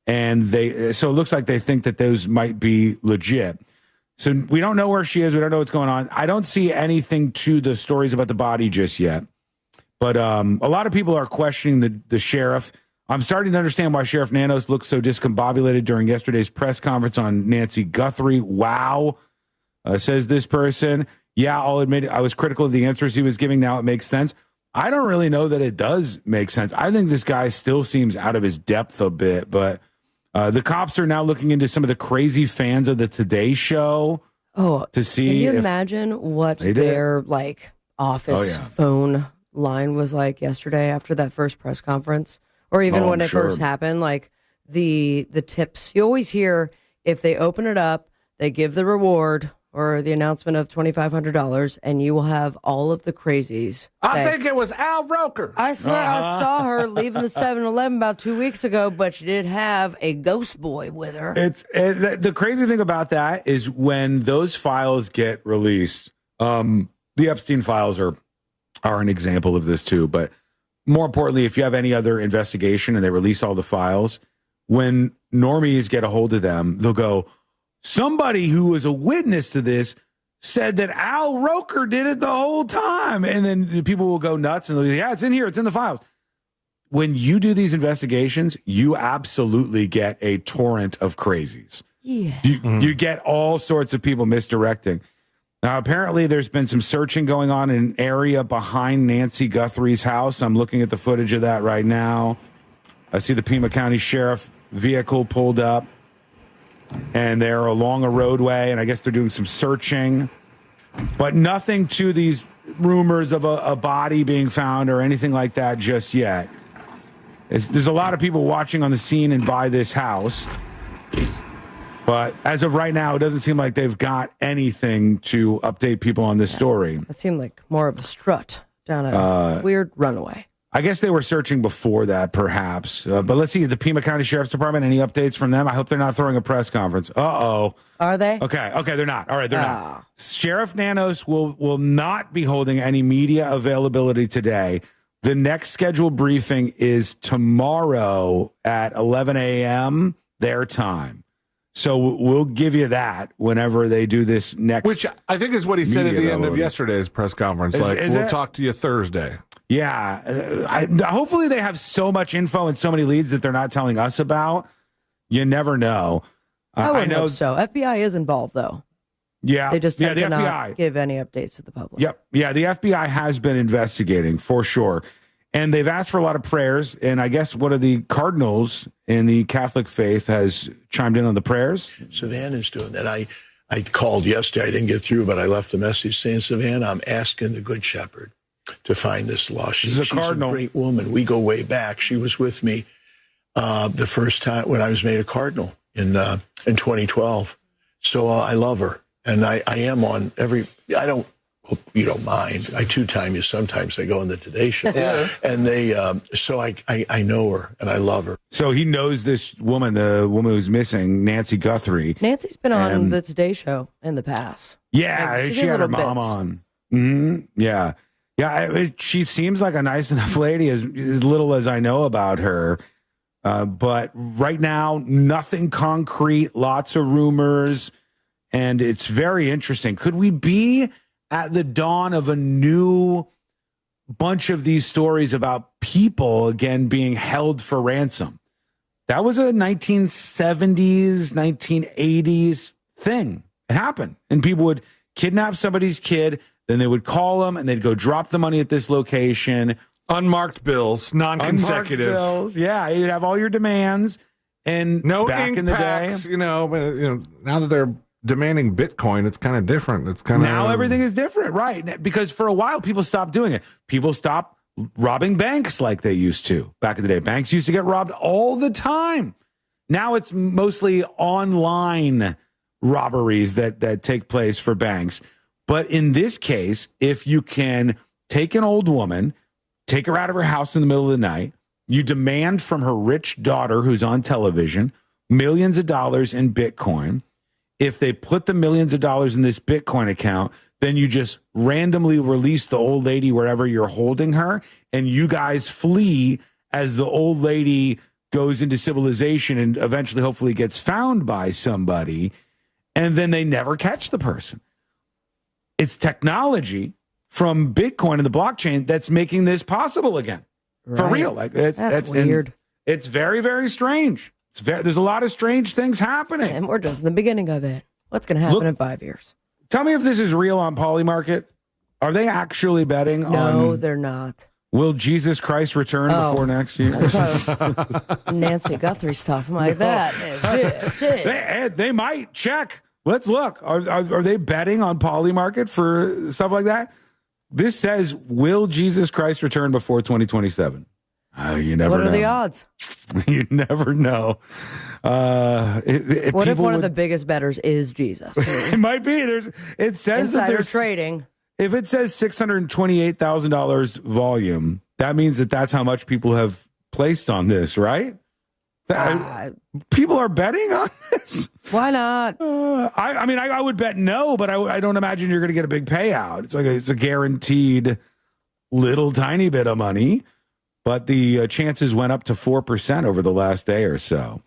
And so it looks like they think that those might be legit. So we don't know where she is. We don't know what's going on. I don't see anything to the stories about the body just yet. But a lot of people are questioning the sheriff. I'm starting to understand why Sheriff Nanos looked so discombobulated during yesterday's press conference on Nancy Guthrie. Wow, says this person. Yeah, I'll admit I was critical of the answers he was giving. Now it makes sense. I don't really know that it does make sense. I think this guy still seems out of his depth a bit, but the cops are now looking into some of the crazy fans of the Today Show to see. Can you imagine what their office phone line was like yesterday after that first press conference? Or even when it first happened, like the tips. You always hear if they open it up, they give the reward or the announcement of $2,500, and you will have all of the crazies. I think it was Al Roker. I swear I saw her leaving the 7-Eleven about 2 weeks ago, but she did have a ghost boy with her. The crazy thing about that is when those files get released, the Epstein files are an example of this too, but more importantly, if you have any other investigation and they release all the files, when normies get a hold of them, they'll go, somebody who was a witness to this said that Al Roker did it the whole time. And then the people will go nuts and they'll be, yeah, it's in here. It's in the files. When you do these investigations, you absolutely get a torrent of crazies. Yeah. You get all sorts of people misdirecting. Now, apparently there's been some searching going on in an area behind Nancy Guthrie's house. I'm looking at the footage of that right now. I see the Pima County Sheriff vehicle pulled up, and they're along a roadway, and I guess they're doing some searching. But nothing to these rumors of a body being found or anything like that just yet. There's a lot of people watching on the scene and by this house. But as of right now, it doesn't seem like they've got anything to update people on this story. It seemed like more of a strut down a weird runway. I guess they were searching before that, perhaps. But let's see, the Pima County Sheriff's Department, any updates from them? I hope they're not throwing a press conference. Uh-oh. Are they? Okay, they're not. All right, they're not. Sheriff Nanos will not be holding any media availability today. The next scheduled briefing is tomorrow at 11 a.m. their time. So we'll give you that whenever they do this next. Which I think is what he said at the end of yesterday's press conference. We'll talk to you Thursday. Yeah. Hopefully they have so much info and so many leads that they're not telling us about. You never know. I wouldn't hope so. FBI is involved, though. Yeah. They just tend the to FBI. not give any updates to the public. Yep. Yeah, the FBI has been investigating for sure. And they've asked for a lot of prayers. And I guess one of the cardinals in the Catholic faith has chimed in on the prayers. Savannah's doing that. I called yesterday. I didn't get through, but I left a message saying, Savannah, I'm asking the Good Shepherd to find this lost sheep. She's a great woman. We go way back. She was with me the first time when I was made a cardinal in 2012. So I love her. And I am on I don't hope you don't mind. I two-time you sometimes. I go on the Today Show. Yeah. And so I know her and I love her. So he knows this woman, the woman who's missing, Nancy Guthrie. Nancy's been on the Today Show in the past. Yeah, she had her mom on. Mm-hmm. Yeah. Yeah, she seems like a nice enough lady, as little as I know about her. But right now, nothing concrete, lots of rumors, and it's very interesting. Could we be at the dawn of a new bunch of these stories about people, again, being held for ransom? That was a 1970s, 1980s thing. It happened. And people would kidnap somebody's kid, then they would call them, and they'd go drop the money at this location. Unmarked bills, non-consecutive. Unmarked bills. Yeah, you'd have all your demands. And no back ink in the packs, day, now that they're demanding Bitcoin, it's kind of different. It's kind of now everything is different, right? Because for a while, people stopped doing it. People stopped robbing banks like they used to back in the day. Banks used to get robbed all the time. Now it's mostly online robberies that take place for banks. But in this case, if you can take an old woman, take her out of her house in the middle of the night, you demand from her rich daughter who's on television millions of dollars in Bitcoin. If they put the millions of dollars in this Bitcoin account, then you just randomly release the old lady wherever you're holding her, and you guys flee as the old lady goes into civilization and eventually hopefully gets found by somebody, and then they never catch the person. It's technology from Bitcoin and the blockchain that's making this possible again. Right. For real. That's weird. It's very, very strange. There's a lot of strange things happening. And we're just in the beginning of it. What's going to happen in 5 years? Tell me if this is real on Polymarket. Are they actually betting on... No, they're not. Will Jesus Christ return before next year? Nancy Guthrie stuff like that. They might. Check. Let's look. Are they betting on Polymarket for stuff like that? This says, will Jesus Christ return before 2027? You never know. What are the odds? You never know. What if one of the biggest bettors is Jesus? It might be. It says Insider that there's trading. If it says $628,000 volume, that means that's how much people have placed on this, right? People are betting on this. Why not? I would bet no, but I don't imagine you're going to get a big payout. It's a guaranteed little tiny bit of money. but the chances went up to 4% over the last day or so.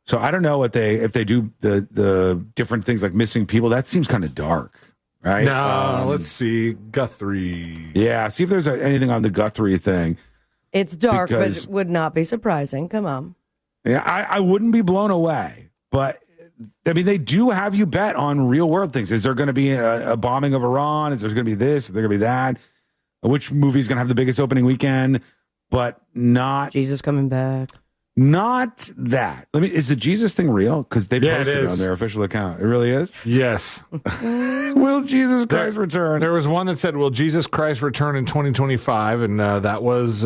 So I don't know if they do the different things like missing people. That seems kind of dark, right? No, let's see. Guthrie. Yeah, see if there's anything on the Guthrie thing. It's dark, Because- but would not be surprising. Come on. Yeah, I wouldn't be blown away. But, I mean, they do have you bet on real world things. Is there going to be a bombing of Iran? Is there going to be this? Is there going to be that? Which movie is going to have the biggest opening weekend? But not... Jesus coming back. Not that. Is the Jesus thing real? Because they posted it on their official account. It really is? Yes. Will Jesus Christ return? There was one that said, will Jesus Christ return in 2025? And that was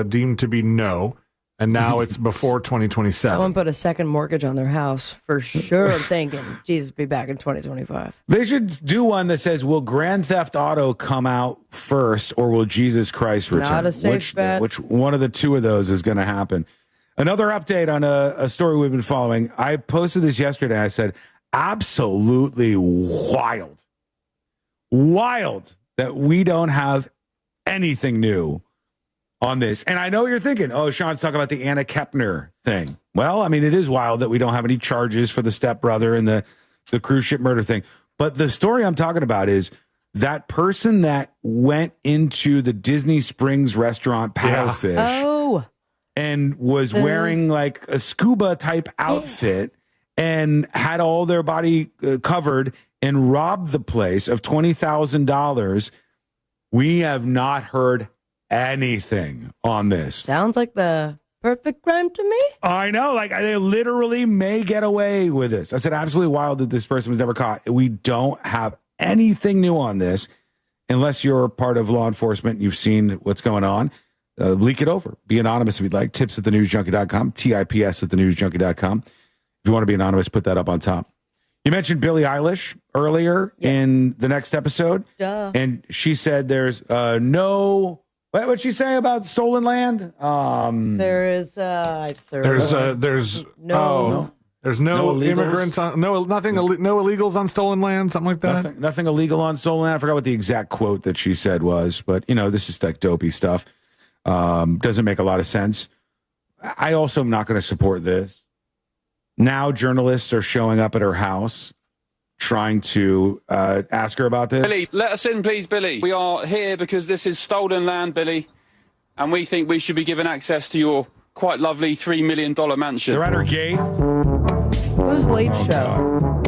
deemed to be no. And now it's before 2027. Someone put a second mortgage on their house for sure, thinking Jesus be back in 2025. They should do one that says, will Grand Theft Auto come out first or will Jesus Christ return? Not a safe bet. Which one of the two of those is going to happen? Another update on a story we've been following. I posted this yesterday. I said, absolutely wild that we don't have anything new on this. And I know you're thinking, oh, Sean's talking about the Anna Kepner thing. Well, I mean, it is wild that we don't have any charges for the stepbrother and the cruise ship murder thing. But the story I'm talking about is that person that went into the Disney Springs restaurant Paddlefish and was wearing like a scuba type outfit and had all their body covered and robbed the place of $20,000. We have not heard anything on this. Sounds like the perfect crime to me. I know, like they literally may get away with this. I said absolutely wild that this person was never caught. We don't have anything new on this unless you're part of law enforcement and you've seen what's going on. Leak it over. Be anonymous if you'd like. Tips at thenewsjunkie.com. TIPS at thenewsjunkie.com. If you want to be anonymous, put that up on top. You mentioned Billie Eilish earlier in the next episode. Duh. And she said there's no... What'd she say about stolen land? There's no illegals? immigrants on no illegals on stolen land, something like that. Nothing illegal on stolen land. I forgot what the exact quote that she said was, but this is like dopey stuff. Doesn't make a lot of sense. I also am not going to support this. Now journalists are showing up at her house trying to ask her about this. Billy, let us in, please, Billy. We are here because this is stolen land, Billy, and we think we should be given access to your quite lovely $3 million mansion. They're at her gate. Who's Late Show?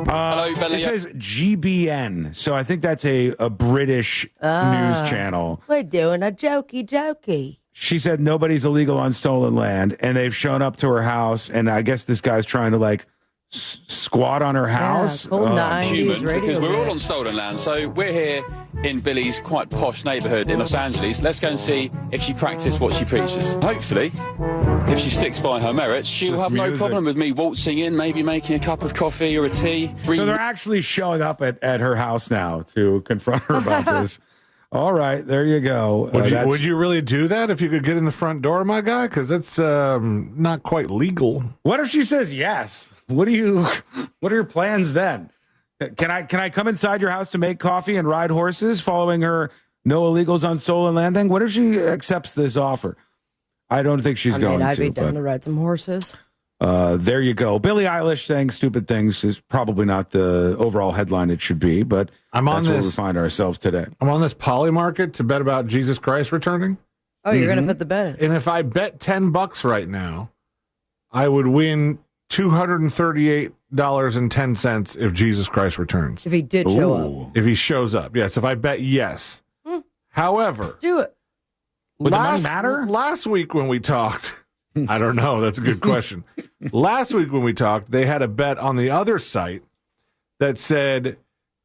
Hello, Billy. It says GBN, so I think that's a British news channel. We're doing a jokey. She said nobody's illegal on stolen land, and they've shown up to her house, and I guess this guy's trying to like squat on her house. Cool 90s Human, radio because we're all bit. on stolen land. So we're here in Billy's quite posh neighborhood in Los Angeles. Let's go and see if she practices what she preaches. Hopefully, if she sticks by her merits, she'll This have no music. problem with me waltzing in, maybe making a cup of coffee or a tea. So they're actually showing up at her house now to confront her about this. All right, there you go. Would you really do that if you could get in the front door, my guy? Because that's not quite legal. What if she says yes? What are your plans then? Can I come inside your house to make coffee and ride horses following her no illegals on stolen land thing? What if she accepts this offer? I don't think she's going I'd to. be down but, to ride some horses. there you go. Billie Eilish saying stupid things is probably not the overall headline it should be, but that's where we find ourselves today. I'm on this Poly Market to bet about Jesus Christ returning. Oh, you're going to put the bet in. And if I bet $10 right now, I would win $238.10 if Jesus Christ returns. If he did show up. If he shows up, yes. If I bet yes. However, do it. Would the money matter? Last week when we talked, I don't know. That's a good question. Last week when we talked, they had a bet on the other site that said,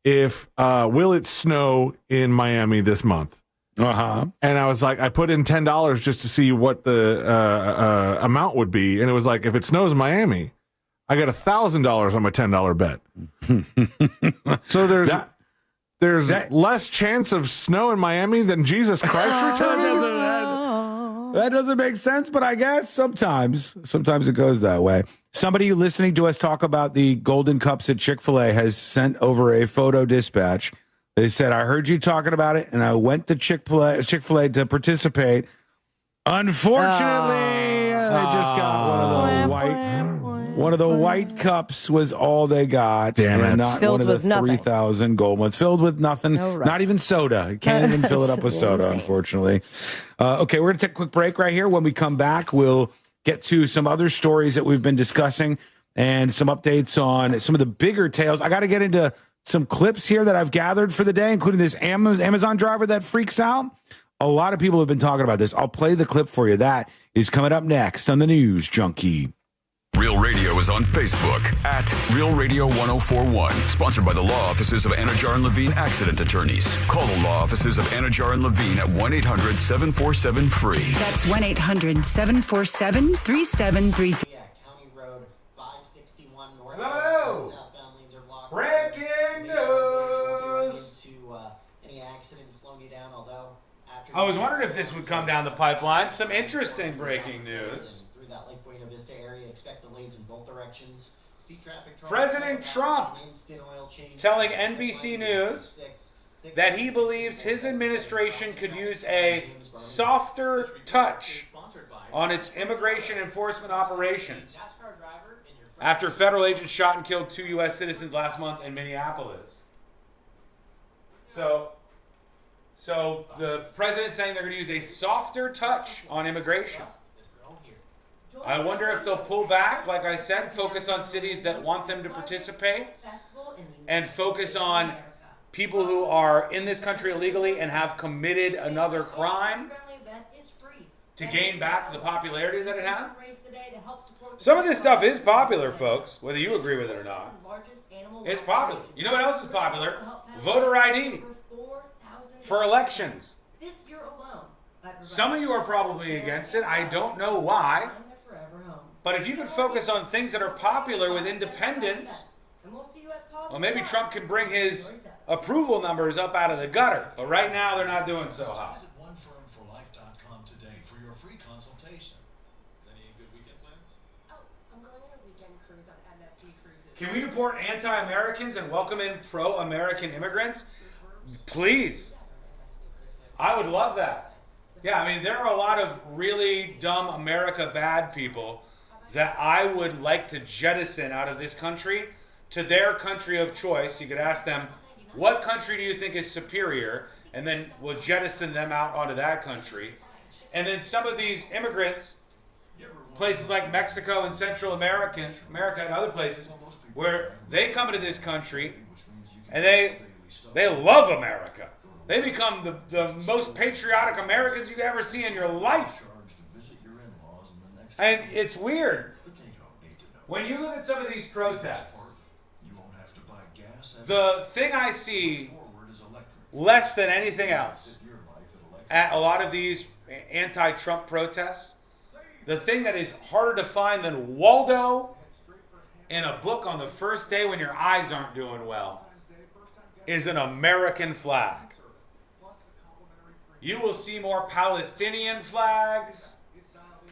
"If will it snow in Miami this month?" And I was like, I put in $10 just to see what the amount would be, and it was like, if it snows in Miami, I got $1,000 on my $10 bet. So there's less chance of snow in Miami than Jesus Christ returning. That doesn't make sense, but I guess sometimes it goes that way. Somebody listening to us talk about the golden cups at Chick-fil-A has sent over a photo dispatch. They said, I heard you talking about it, and I went to Chick-fil-A to participate. Unfortunately, they just got one of the white cups was all they got. Damn it. And not Filled one of the with nothing. 3,000 gold ones. Filled with nothing. No, right. Not even soda. You can't even fill it up with soda, Insane. unfortunately. Okay, we're going to take a quick break right here. When we come back, we'll get to some other stories that we've been discussing and some updates on some of the bigger tales. I got to get into some clips here that I've gathered for the day, including this Amazon driver that freaks out. A lot of people have been talking about this. I'll play the clip for you. That is coming up next on the News Junkie. Real Radio is on Facebook at Real Radio 1041. Sponsored by the law offices of Anajar and Levine Accident Attorneys. Call the law offices of Anajar and Levine at 1-800-747-FREE. That's 1-800-747-3733. Yeah, County Road 561 north. Hello. Southbound lanes are blocked. Breaking news. Into any accidents slowing you down, although after I was wondering if this would come down the pipeline. Some interesting breaking news. Through that Lake Buena Vista area, expect delays in both directions. See traffic. President Trump telling NBC News that he believes his administration could use a softer touch on its immigration enforcement operations after federal agents shot and killed 2 U.S. citizens last month in Minneapolis. So the president's saying they're going to use a softer touch on immigration. I wonder if they'll pull back, like I said, focus on cities that want them to participate, and focus on people who are in this country illegally and have committed another crime to gain back the popularity that it had. Some of this stuff is popular, folks, whether you agree with it or not. It's popular. You know what else is popular? Voter ID for elections. Some of you are probably against it. I don't know why. But if you could focus on things that are popular with independents, well, maybe Trump can bring his approval numbers up out of the gutter. But right now, they're not doing so hot. Visit onefirmforlife.com today for your free consultation. Any good weekend plans? Oh, I'm going on a weekend cruise on MSC Cruises. Can we deport anti-Americans and welcome in pro-American immigrants? Please. I would love that. Yeah, I mean, there are a lot of really dumb America bad people that I would like to jettison out of this country to their country of choice. You could ask them, what country do you think is superior? And then we'll jettison them out onto that country. And then some of these immigrants, places like Mexico and Central America and other places, where they come into this country and they love America. They become the most patriotic Americans you ever see in your life. And it's weird. When you look at some of these protests, the thing I see less than anything else at a lot of these anti-Trump protests, the thing that is harder to find than Waldo in a book on the first day when your eyes aren't doing well, is an American flag. You will see more Palestinian flags,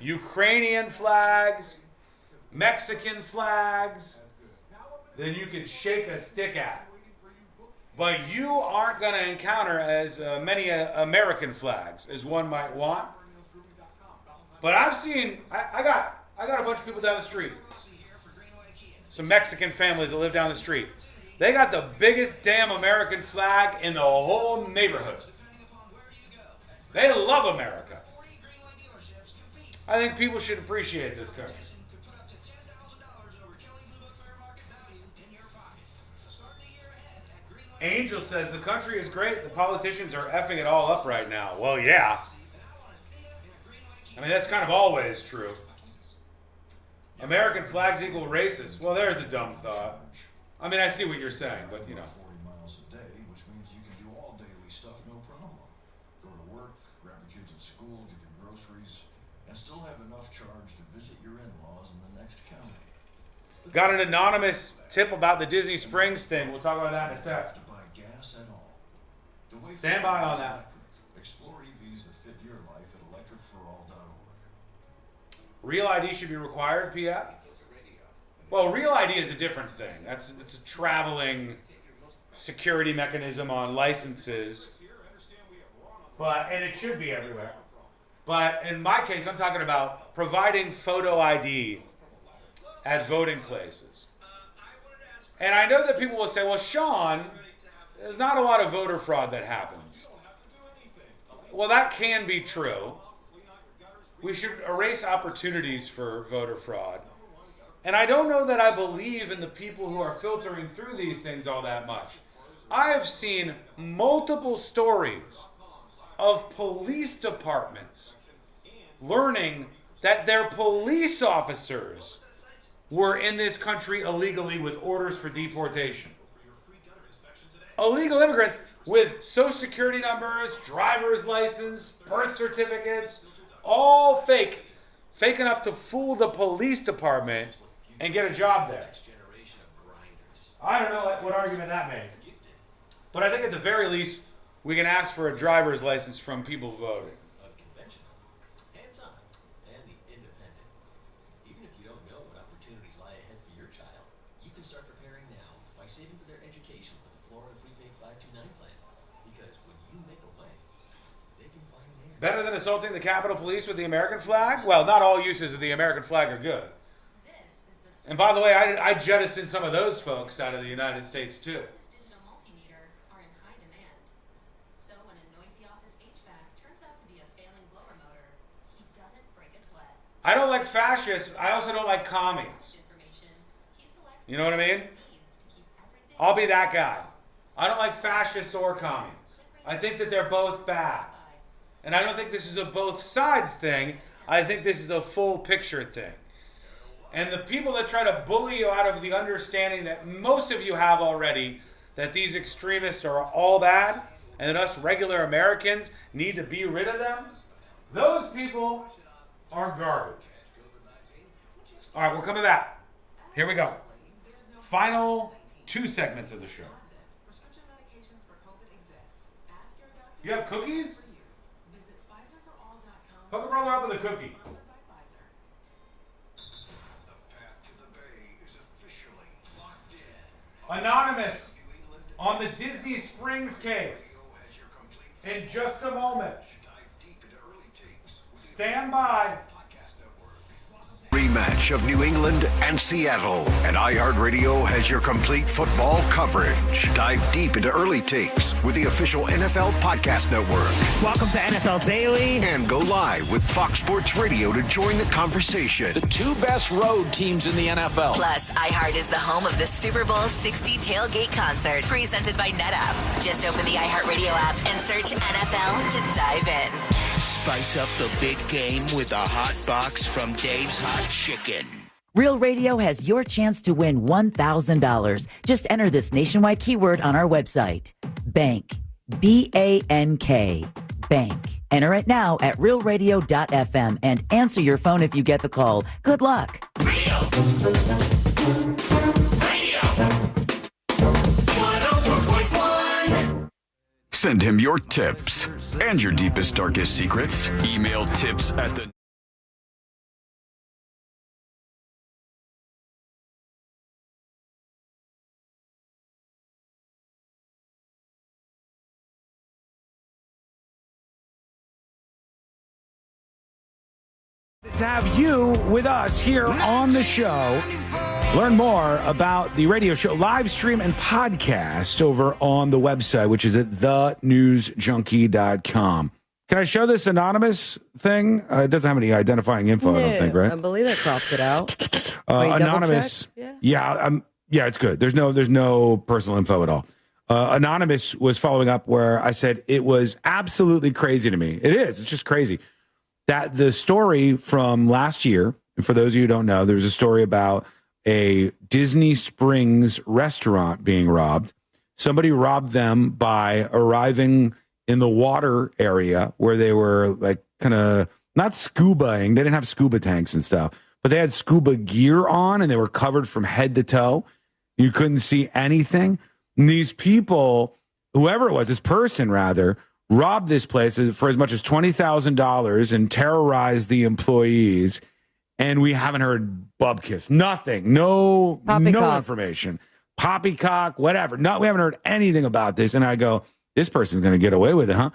Ukrainian flags, Mexican flags than you can shake a stick at. But you aren't going to encounter as many American flags as one might want. But I've seen, I got a bunch of people down the street. Some Mexican families that live down the street. They got the biggest damn American flag in the whole neighborhood. They love America. I think people should appreciate this country. Angel says the country is great. The politicians are effing it all up right now. Well, yeah. I mean, that's kind of always true. American flags equal racist. Well, there's a dumb thought. I mean, I see what you're saying, but you know. 40 miles a day, which means you can do all daily stuff, no problem. Go to work, grab the kids at school, get the groceries, and still have enough charge to visit your in-laws in the next county. Got an anonymous tip about the Disney Springs thing. We'll talk about that in a sec. To buy gas at all. Stand by on that. Explore EVs that fit your life at electricforall.org. Real ID should be required, PF? Well, Real ID is a different thing. It's a traveling security mechanism on licenses. And it should be everywhere. But in my case, I'm talking about providing photo ID at voting places. And I know that people will say, well, Sean, there's not a lot of voter fraud that happens. Well, that can be true. We should erase opportunities for voter fraud. And I don't know that I believe in the people who are filtering through these things all that much. I have seen multiple stories of police departments learning that their police officers were in this country illegally with orders for deportation. Illegal immigrants with social security numbers, driver's license, birth certificates, all fake. Fake enough to fool the police department and get a job there. I don't know what argument that makes. But I think at the very least, we can ask for a driver's license from people voting. Better than assaulting the Capitol Police with the American flag? Well, not all uses of the American flag are good. And by the way, I jettisoned some of those folks out of the United States too. I don't like fascists. I also don't like commies. You know what I mean? I'll be that guy. I don't like fascists or commies. I think that they're both bad. And I don't think this is a both sides thing. I think this is a full picture thing. And the people that try to bully you out of the understanding that most of you have already, that these extremists are all bad, and that us regular Americans need to be rid of them, those people are garbage. All right, we're coming back. Here we go. Final 2 segments of the show. You have cookies? Hook a brother up with a cookie. Anonymous on the Disney Springs case. In just a moment. Stand by. Rematch of New England and Seattle. And iHeartRadio has your complete football coverage. Dive deep into early takes with the official NFL Podcast Network. Welcome to NFL Daily. And go live with Fox Sports Radio to join the conversation. The 2 best road teams in the NFL. Plus, iHeart is the home of the Super Bowl 60 tailgate concert presented by NetApp. Just open the iHeartRadio app and search NFL to dive in. Spice up the big game with a hot box from Dave's Hot Chicken. Real Radio has your chance to win $1,000. Just enter this nationwide keyword on our website. Bank. B-A-N-K. Bank. Enter it now at realradio.fm and answer your phone if you get the call. Good luck. Send him your tips and your deepest, darkest secrets. Email tips at the... To have you with us here on the show. Learn more about the radio show, live stream, and podcast over on the website, which is at thenewsjunkie.com. Can I show this anonymous thing? It doesn't have any identifying info, I don't think, right? I believe I cropped it out. Anonymous. Yeah, it's good. There's no personal info at all. Anonymous was following up where I said it was absolutely crazy to me. It is. It's just crazy. That the story from last year, and for those of you who don't know, there was a story about a Disney Springs restaurant being robbed. Somebody robbed them by arriving in the water area where they were like kind of not scubaing. They didn't have scuba tanks and stuff, but they had scuba gear on and they were covered from head to toe. You couldn't see anything. And these people, whoever it was, this person rather, robbed this place for as much as $20,000 and terrorized the employees. And we haven't heard bubkiss. Nothing. No information. Poppycock, whatever. No, we haven't heard anything about this. And I go, this person's going to get away with it, huh?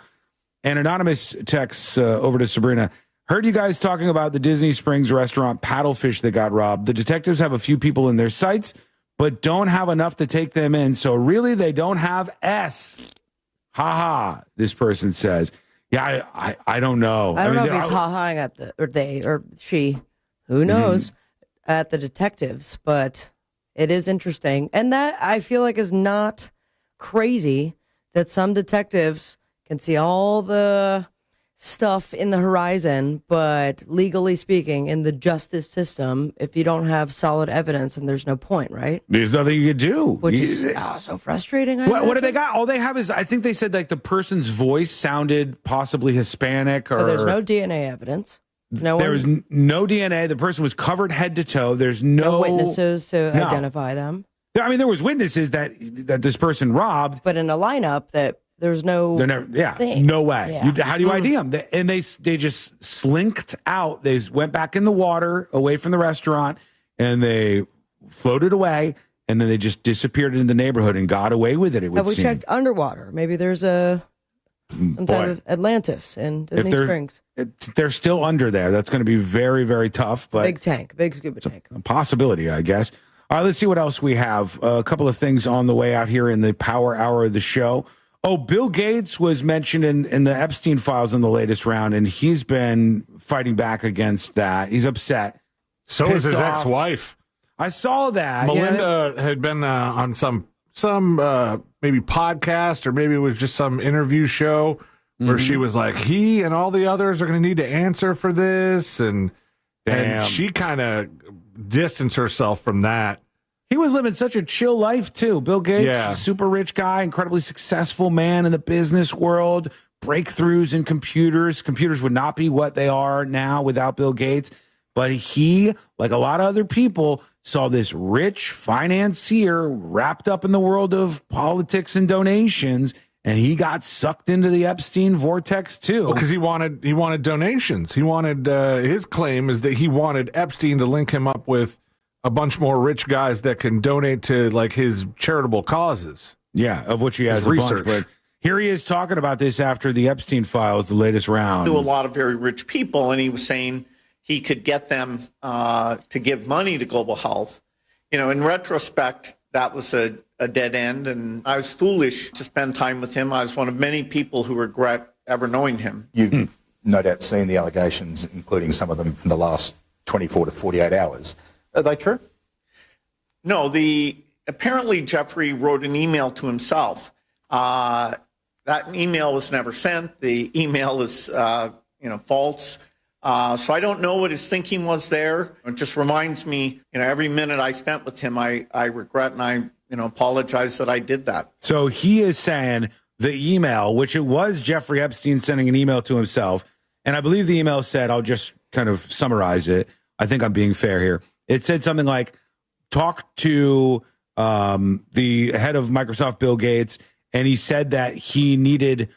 And anonymous texts over to Sabrina. Heard you guys talking about the Disney Springs restaurant paddlefish that got robbed. The detectives have a few people in their sights, but don't have enough to take them in. So really, they don't have S. Ha ha, this person says. Yeah, I don't know. I don't know if he's ha-haing at they or she, who knows, at the detectives, but it is interesting. And that, I feel like, is not crazy that some detectives can see all the stuff in the horizon, but legally speaking, in the justice system, if you don't have solid evidence, then there's no point, right? There's nothing you can do. Which is so frustrating. What do they got? All they have is, I think they said like the person's voice sounded possibly Hispanic, or there's no DNA evidence. There was no DNA. The person was covered head to toe. There's no witnesses to identify them. I mean, there was witnesses that this person robbed, but in a lineup that there's no. No way. Yeah. How do you ID them? And they just slinked out. They went back in the water away from the restaurant, and they floated away, and then they just disappeared into the neighborhood and got away with it. Have we checked underwater? Maybe there's some type of Atlantis in Disney Springs. They're still under there. That's going to be very, very tough. But big tank, big scuba tank. A possibility, I guess. All right, let's see what else we have. A couple of things on the way out here in the power hour of the show. Oh, Bill Gates was mentioned in the Epstein files in the latest round, and he's been fighting back against that. He's upset. So is his ex-wife. I saw that. Melinda had been on some maybe podcast, or maybe it was just some interview show where she was like, he and all the others are going to need to answer for this. And she kind of distanced herself from that. He was living such a chill life, too. Bill Gates, super rich guy, incredibly successful man in the business world, breakthroughs in computers. Computers would not be what they are now without Bill Gates. But he, like a lot of other people, saw this rich financier wrapped up in the world of politics and donations, and he got sucked into the Epstein vortex, too. Because he wanted donations. He wanted, his claim is that he wanted Epstein to link him up with a bunch more rich guys that can donate to like his charitable causes. Yeah, of which he has a bunch. But here he is talking about this after the Epstein files, the latest round. To a lot of very rich people, and he was saying he could get them to give money to global health. You know, in retrospect, that was a dead end, and I was foolish to spend time with him. I was one of many people who regret ever knowing him. You've no doubt seen the allegations, including some of them from the last 24 to 48 hours. Are they true? No, apparently Jeffrey wrote an email to himself. That email was never sent. The email is, false. So I don't know what his thinking was there. It just reminds me, every minute I spent with him, I regret and I, apologize that I did that. So he is saying the email, which it was Jeffrey Epstein sending an email to himself, and I believe the email said, I'll just kind of summarize it. I think I'm being fair here. It said something like, talk to the head of Microsoft, Bill Gates, and he said that he needed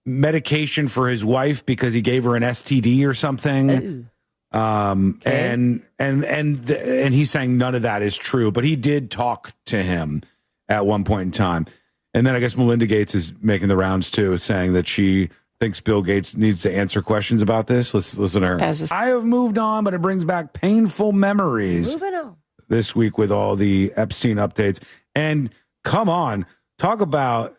medication for his wife because he gave her an STD or something. Okay. And he's saying none of that is true, but he did talk to him at one point in time. And then I guess Melinda Gates is making the rounds too, saying that she thinks Bill Gates needs to answer questions about this. Let's listen to her. I have moved on, but it brings back painful memories this week with all the Epstein updates. And come on, talk about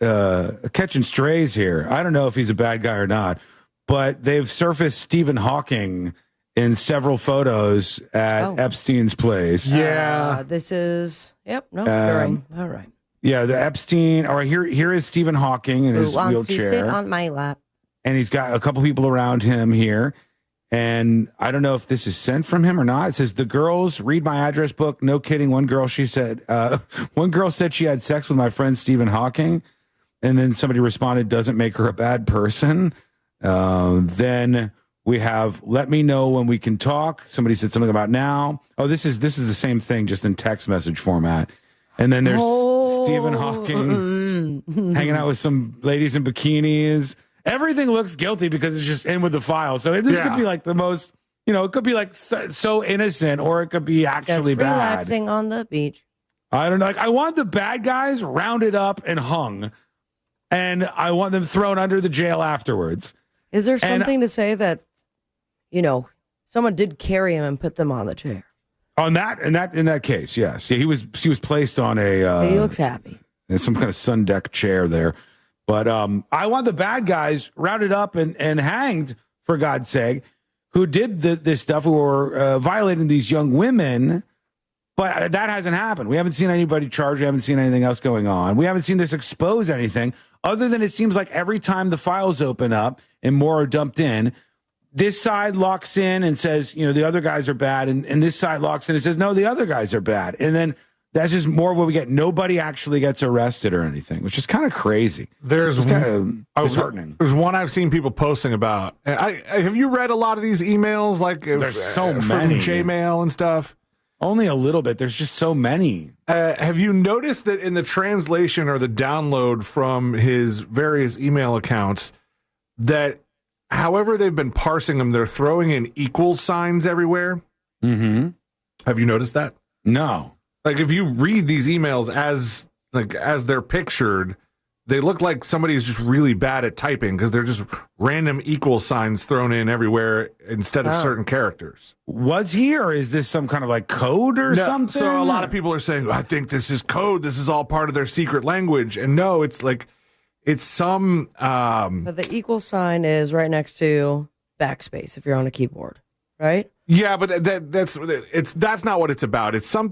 catching strays here. I don't know if he's a bad guy or not, but they've surfaced Stephen Hawking in several photos at Epstein's place. Yeah. This is, all right. Yeah, the Epstein. All right, here is Stephen Hawking in his wheelchair. Wants to sit on my lap. And he's got a couple people around him here. And I don't know if this is sent from him or not. It says, the girls read my address book. No kidding. One girl said she had sex with my friend Stephen Hawking. And then somebody responded, doesn't make her a bad person. Then we have, let me know when we can talk. Somebody said something about now. Oh, this is the same thing, just in text message format. And then there's Stephen Hawking hanging out with some ladies in bikinis. Everything looks guilty because it's just in with the file. So this could be like the most, it could be like so innocent, or it could be actually just bad. Relaxing on the beach. I don't know. Like, I want the bad guys rounded up and hung, and I want them thrown under the jail afterwards. Is there something to say that, someone did carry him and put them on the chair? In that case, yes. Yeah, he was placed on a. He looks happy. Some kind of sun deck chair there, but I want the bad guys rounded up and hanged, for God's sake, who did this stuff, who were violating these young women. But that hasn't happened. We haven't seen anybody charged. We haven't seen anything else going on. We haven't seen this expose anything, other than it seems like every time the files open up and more are dumped in, this side locks in and says, the other guys are bad. And this side locks in and says, no, the other guys are bad. And then that's just more of what we get. Nobody actually gets arrested or anything, which is kind of crazy. There's kind of disheartening. There's one I've seen people posting about. And have you read a lot of these emails? Like there's so from many Gmail and stuff. Only a little bit. There's just so many. Have you noticed that in the translation or the download from his various email accounts, that however they've been parsing them, they're throwing in equal signs everywhere? Mm-hmm. Have you noticed that? No. Like if you read these emails as they're pictured, they look like somebody's just really bad at typing because they're just random equal signs thrown in everywhere instead of certain characters. Was he, or is this some kind of like code or something? So a lot of people are saying, I think this is code. This is all part of their secret language. And no, it's some... But the equal sign is right next to backspace if you're on a keyboard, right? Yeah, but that's not what it's about. It's some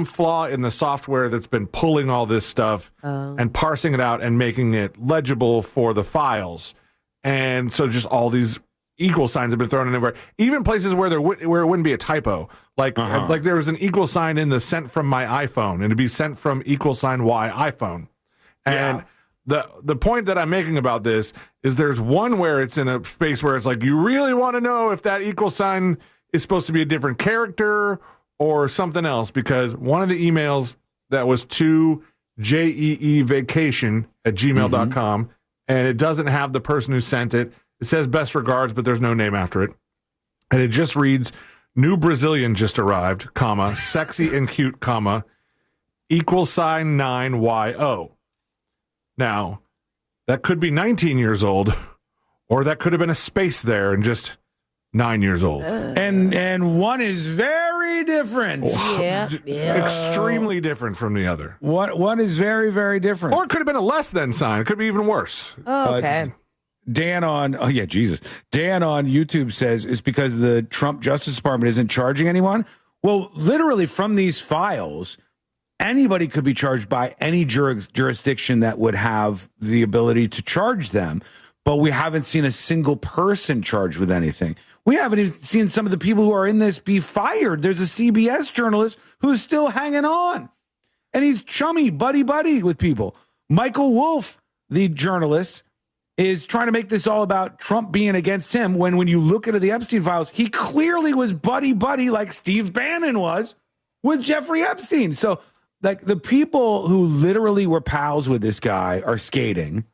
flaw in the software that's been pulling all this stuff and parsing it out and making it legible for the files. And so just all these equal signs have been thrown in everywhere. Even places where it wouldn't be a typo. Like there was an equal sign in the sent from my iPhone, and it'd be sent from equal sign Y iPhone. And the point that I'm making about this is there's one where it's in a space where it's like you really want to know if that equal sign is supposed to be a different character or something else, because one of the emails that was to jeevacation@gmail.com, and it doesn't have the person who sent it. It says best regards, but there's no name after it. And it just reads, new Brazilian just arrived, comma, sexy and cute, comma, equal sign 9YO. Now, that could be 19 years old, or that could have been a space there and just 9 years old. And one is very different. Yeah. Extremely different from the other. One is very, very different. Or it could have been a less than sign. It could be even worse. Oh, okay. Dan on YouTube says it's because the Trump Justice Department isn't charging anyone. Well, literally from these files, anybody could be charged by any jurisdiction that would have the ability to charge them. But we haven't seen a single person charged with anything. We haven't even seen some of the people who are in this be fired. There's a CBS journalist who's still hanging on. And he's chummy, buddy with people. Michael Wolff, the journalist, is trying to make this all about Trump being against him, when you look into the Epstein files, he clearly was buddy like Steve Bannon was with Jeffrey Epstein. So, like, the people who literally were pals with this guy are skating.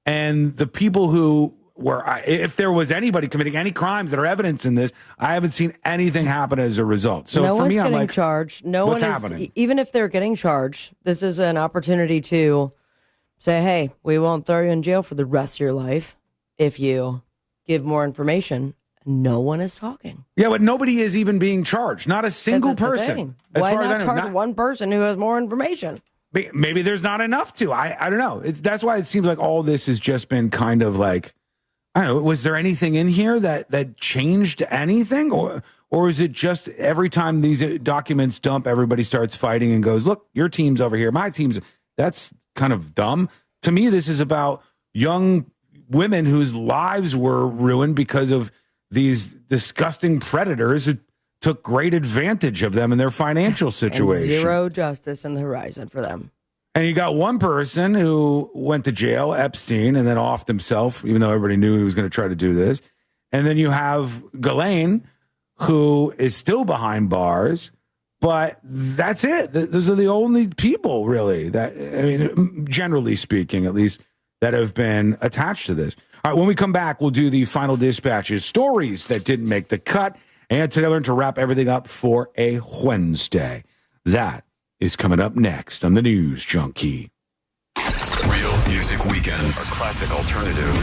And the people who were, if there was anybody committing any crimes that are evidence in this, I haven't seen anything happen as a result. So no for one's me, I'm getting like, charged. No what's one happening? is, even if they're getting charged, this is an opportunity to say, hey, we won't throw you in jail for the rest of your life if you give more information. No one is talking. Yeah, but nobody is even being charged. Not a single person. Why not charge one person who has more information? Maybe there's not enough to. I don't know. That's why it seems like all this has just been kind of like, I don't know. Was there anything in here that changed anything, or is it just every time these documents dump, everybody starts fighting and goes, look, your team's over here, my team's. That's kind of dumb. To me, this is about young women whose lives were ruined because of these disgusting predators who took great advantage of them in their financial situation. And zero justice in the horizon for them. And you got one person who went to jail, Epstein, and then offed himself, even though everybody knew he was going to try to do this. And then you have Ghislaine, who is still behind bars, but that's it. Those are the only people, really, that, I mean, generally speaking, at least, that have been attached to this. All right, when we come back, we'll do the final dispatches, stories that didn't make the cut, and together to wrap everything up for a Wednesday. That is coming up next on the News Junkie. Real Music Weekends, our classic alternative.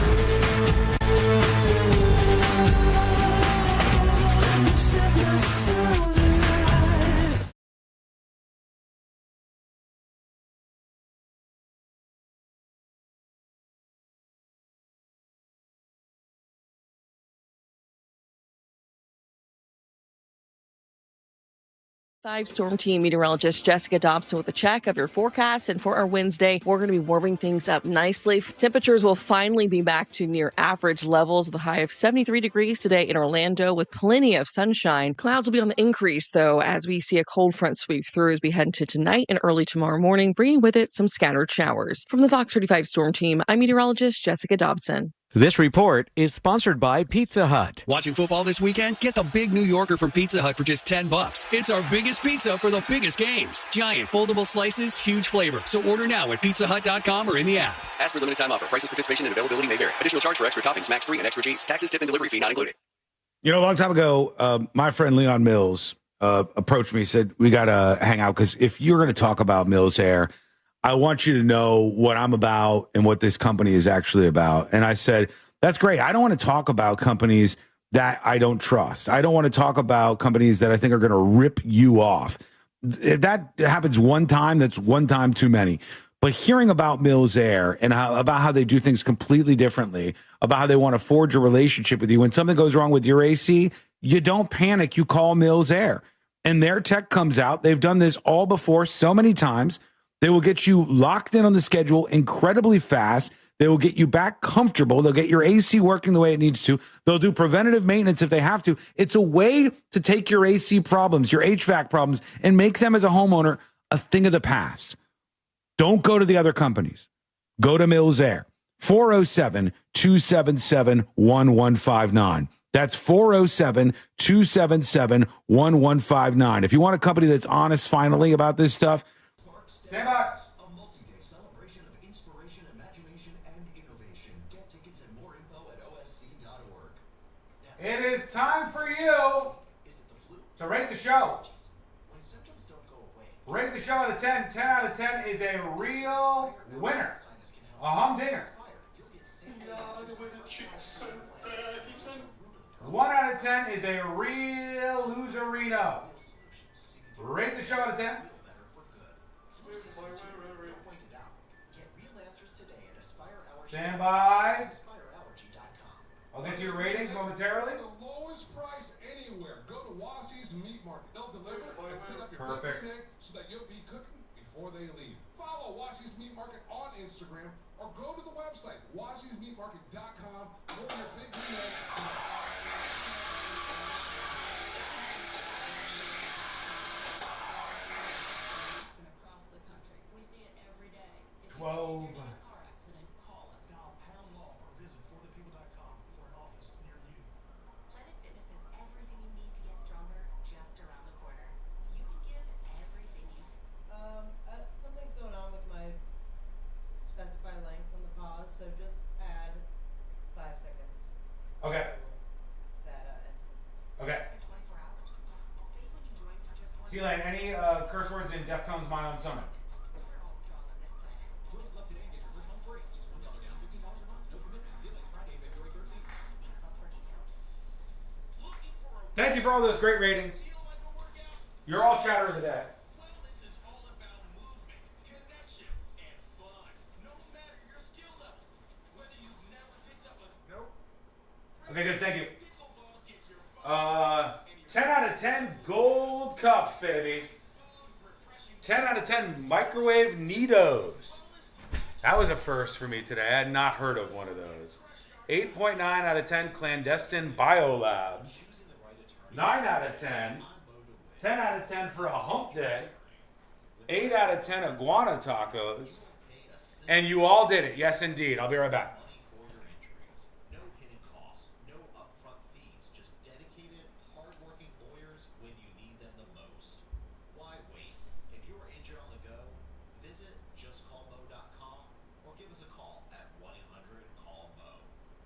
5 Storm Team meteorologist Jessica Dobson with a check of your forecast. And for our Wednesday, we're going to be warming things up nicely. Temperatures will finally be back to near average levels with a high of 73 degrees today in Orlando with plenty of sunshine. Clouds will be on the increase, though, as we see a cold front sweep through as we head into tonight and early tomorrow morning, bringing with it some scattered showers. From the Fox 35 Storm Team, I'm meteorologist Jessica Dobson. This report is sponsored by Pizza Hut. Watching football this weekend? Get the Big New Yorker from Pizza Hut for just $10. It's our biggest pizza for the biggest games. Giant foldable slices, huge flavor. So order now at pizzahut.com or in the app. Ask for limited time offer. Prices, participation, and availability may vary. Additional charge for extra toppings, max 3 and extra cheese. Taxes, tip, and delivery fee not included. You know, a long time ago, my friend Leon Mills approached me, said, we got to hang out because if you're going to talk about Mills Hair, I want you to know what I'm about and what this company is actually about. And I said, that's great. I don't want to talk about companies that I don't trust. I don't want to talk about companies that I think are going to rip you off. If that happens one time, that's one time too many. But hearing about Mills Air and about how they do things completely differently, about how they want to forge a relationship with you. When something goes wrong with your AC, you don't panic. You call Mills Air. And their tech comes out. They've done this all before so many times. They will get you locked in on the schedule incredibly fast. They will get you back comfortable. They'll get your AC working the way it needs to. They'll do preventative maintenance if they have to. It's a way to take your AC problems, your HVAC problems, and make them as a homeowner a thing of the past. Don't go to the other companies. Go to Mills Air. 407-277-1159. That's 407-277-1159. If you want a company that's honest finally about this stuff, stand by. It is time for you to rate the show. Rate the show out of 10. 10 out of 10 is a real winner. A humdinger. 1 out of 10 is a real loserino. Rate the show out of 10. Stand by. I'll get to your ratings momentarily. The lowest price anywhere. Go to Wassie's Meat Market. They'll deliver and set up your picnic so that you'll be cooking before they leave. Follow Wassie's Meat Market on Instagram or go to the website, wassiesmeatmarket.com. Go to your big green egg tonight. Across the country. We see it every day. If you 12. get in a car accident, call us. Dial pound law or visit forthepeople.com for an office near you. Planet Fitness has everything you need to get stronger just around the corner. So you can give everything you... Something's going on with my specify length on the pause, so just add 5 seconds. Okay. That Okay. 24 hours. Save when you join for just one... Celine, any curse words in Deftones My Own Summer? We're all strong on this planet. Join the club today and get your first month free. Just $1 down, $15 a month. No commitment. Deal ends Friday, February 13th. See club for details. Thank you for all those great ratings. You're all chatter of the day. Wellness is all about movement, connection, and fun. No matter your skill level. Whether you've never picked up a... Nope. Okay, good. Thank you. 10 out of 10 gold cups, baby. 10 out of 10 microwave Nidos. That was a first for me today. I had not heard of one of those. 8.9 out of 10 clandestine biolabs. 9 out of 10. 10 out of 10 for a hump day. 8 out of 10 iguana tacos. And you all did it. Yes, indeed. I'll be right back. No hidden costs, no upfront fees, just dedicated, hardworking lawyers when you need them the most. Why wait? If you're injured on the go, visit justcallmo.com or give us a call at 1-800-CALL-MO.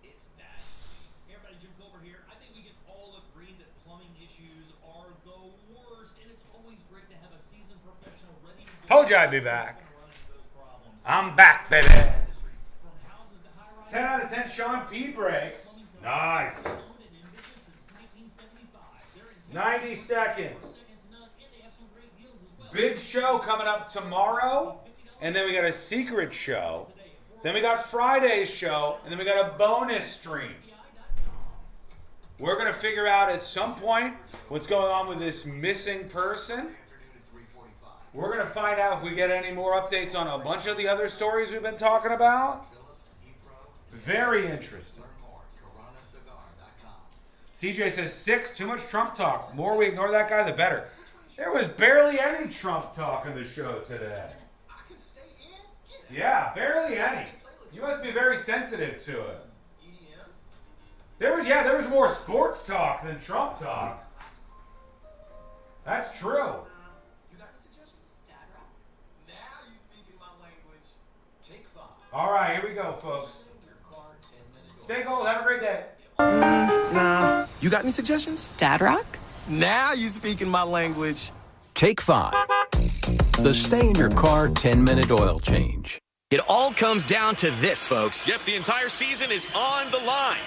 It's that easy. Hey everybody, Jim Culver here. I think we can all agree that plumbing issues are the worst, and it's always great to have a seasoned professional ready to go. Told you I'd be back. I'm back, baby. 10 out of 10 Sean P breaks. Nice. 90 seconds. Big show coming up tomorrow. And then we got a secret show. Then we got Friday's show. And then we got a bonus stream. We're going to figure out at some point what's going on with this missing person. We're going to find out if we get any more updates on a bunch of the other stories we've been talking about. Very interesting. CJ says 6, too much Trump talk. More we ignore that guy, the better. There was barely any Trump talk on the show today. Yeah, barely any. You must be very sensitive to it. There was more sports talk than Trump talk. That's true. All right, here we go, folks. Stay gold. Have a great day. Nah. You got any suggestions? Dad Rock? Now you speaking my language. Take 5. The stay in your car 10-minute oil change. It all comes down to this, folks. Yep, the entire season is on the line.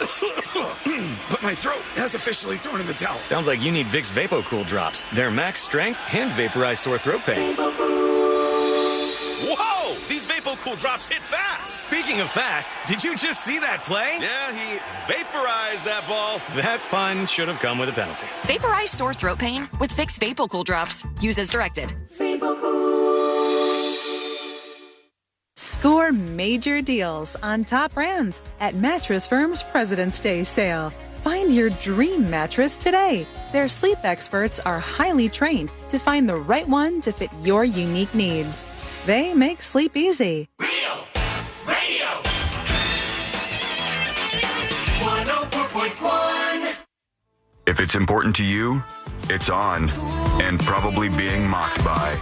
But my throat has officially thrown in the towel. Sounds like you need Vicks VapoCool drops. They're max strength and vaporize sore throat pain. Whoa! These VapoCool drops hit fast. Speaking of fast, did you just see that play? Yeah, he vaporized that ball. That pun should have come with a penalty. Vaporize sore throat pain with Vicks VapoCool drops. Use as directed. Score major deals on top brands at Mattress Firm's President's Day sale. Find your dream mattress today. Their sleep experts are highly trained to find the right one to fit your unique needs. They make sleep easy. Radio 104.1. If it's important to you, it's on and probably being mocked by.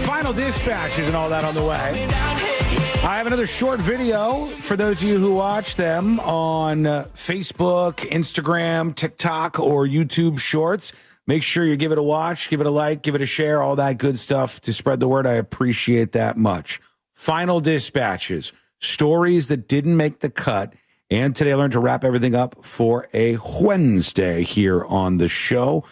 Final dispatches and all that on the way. I have another short video for those of you who watch them on Facebook, Instagram, TikTok, or YouTube Shorts. Make sure you give it a watch, give it a like, give it a share, all that good stuff to spread the word. I appreciate that much. Final dispatches, stories that didn't make the cut. And today I learned to wrap everything up for a Wednesday here on the show.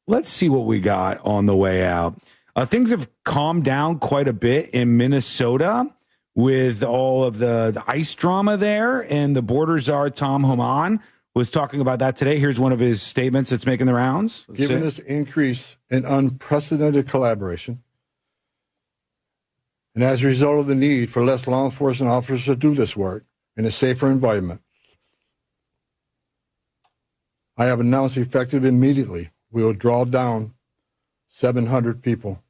Let's see what we got on the way out. Things have calmed down quite a bit in Minnesota with all of the ice drama there. And the border czar, Tom Homan, was talking about that today. Here's one of his statements that's making the rounds. Given this increase in unprecedented collaboration, and as a result of the need for less law enforcement officers to do this work in a safer environment, I have announced effective immediately, we will draw down 700 people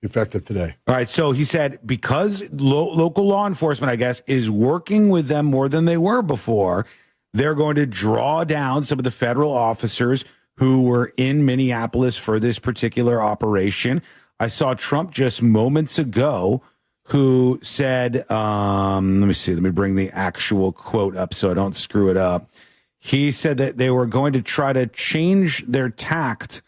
effective today. All right. So he said because local law enforcement, I guess, is working with them more than they were before, they're going to draw down some of the federal officers who were in Minneapolis for this particular operation. I saw Trump just moments ago who said, let me bring the actual quote up so I don't screw it up. He said that they were going to try to change their tact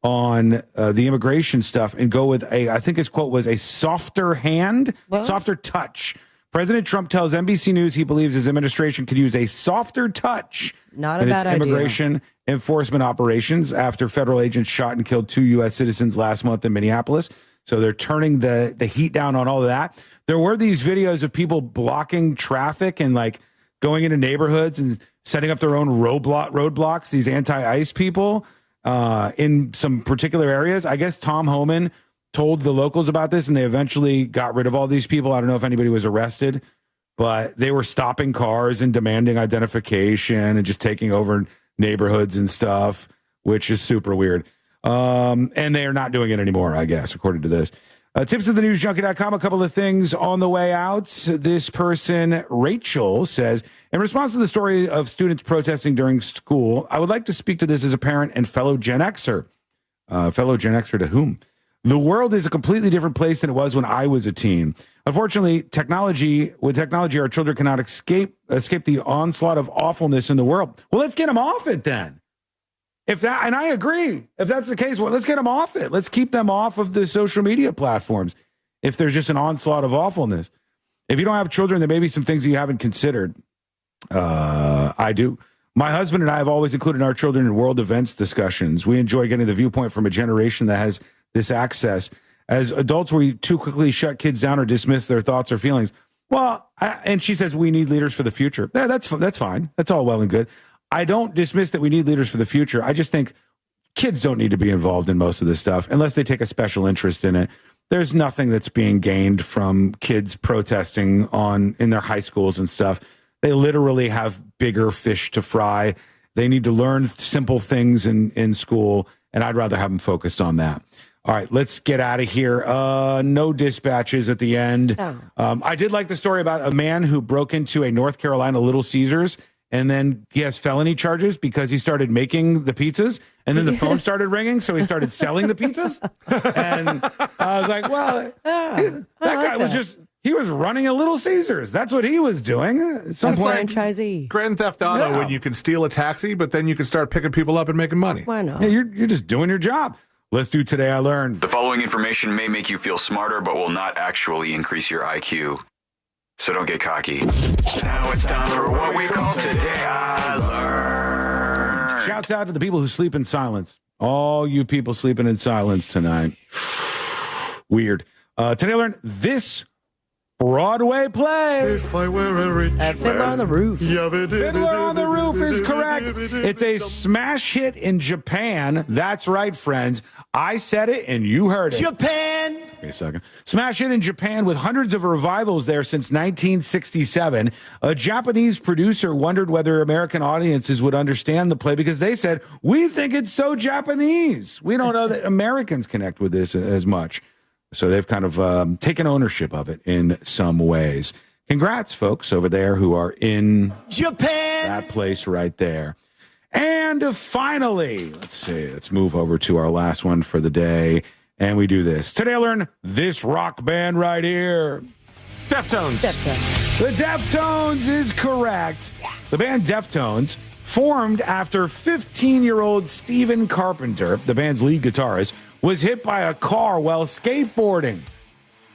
on the immigration stuff and go with I think his quote was a softer hand, softer touch. President Trump tells NBC News he believes his administration could use a softer touch in its immigration enforcement operations after federal agents shot and killed 2 U.S. citizens last month in Minneapolis. So they're turning the heat down on all of that. There were these videos of people blocking traffic and like going into neighborhoods and setting up their own roadblocks, these anti-ICE people. In some particular areas. I guess Tom Homan told the locals about this and they eventually got rid of all these people. I don't know if anybody was arrested, but they were stopping cars and demanding identification and just taking over neighborhoods and stuff, which is super weird. And they are not doing it anymore, I guess, according to this. Tips at thenewsjunkie.com. A couple of things on the way out. This person, Rachel, says, in response to the story of students protesting during school, I would like to speak to this as a parent and fellow Gen Xer. Fellow Gen Xer to whom? The world is a completely different place than it was when I was a teen. Unfortunately, with technology, our children cannot escape the onslaught of awfulness in the world. Well, let's get them off it then. And I agree. If that's the case, well, let's get them off it. Let's keep them off of the social media platforms. If there's just an onslaught of awfulness. If you don't have children, there may be some things that you haven't considered. I do. My husband and I have always included our children in world events discussions. We enjoy getting the viewpoint from a generation that has this access. As adults, we too quickly shut kids down or dismiss their thoughts or feelings. Well, and she says we need leaders for the future. Yeah, that's fine. That's all well and good. I don't dismiss that we need leaders for the future. I just think kids don't need to be involved in most of this stuff unless they take a special interest in it. There's nothing that's being gained from kids protesting in their high schools and stuff. They literally have bigger fish to fry. They need to learn simple things in school, and I'd rather have them focused on that. All right, let's get out of here. No dispatches at the end. I did like the story about a man who broke into a North Carolina Little Caesars, and then he has felony charges because he started making the pizzas, and then the phone started ringing, so he started selling the pizzas. And I was like, well, that guy was just... He was running a Little Caesars. That's what he was doing. Some franchisee. Grand Theft Auto, when you can steal a taxi, but then you can start picking people up and making money. Why not? Yeah, you're just doing your job. Let's do Today I Learned. The following information may make you feel smarter, but will not actually increase your IQ. So don't get cocky. Now it's time for what we call Today I Learned. Shouts out to the people who sleep in silence. All you people sleeping in silence tonight. Weird. Today I learned this Broadway play. If I were a rich Fiddler on the Roof. Fiddler on the Roof is correct. It's a smash hit in Japan. That's right, friends. I said it and you heard it. Japan. Wait a second. Smash hit in Japan with hundreds of revivals there since 1967. A Japanese producer wondered whether American audiences would understand the play because they said, we think it's so Japanese. We don't know that Americans connect with this as much. So they've kind of taken ownership of it in some ways. Congrats, folks over there who are in Japan. That place right there. And finally, let's move over to our last one for the day. And we do this. Today I learned this rock band right here. Deftones. The Deftones is correct. The band Deftones, formed after 15-year-old Stephen Carpenter, the band's lead guitarist, was hit by a car while skateboarding.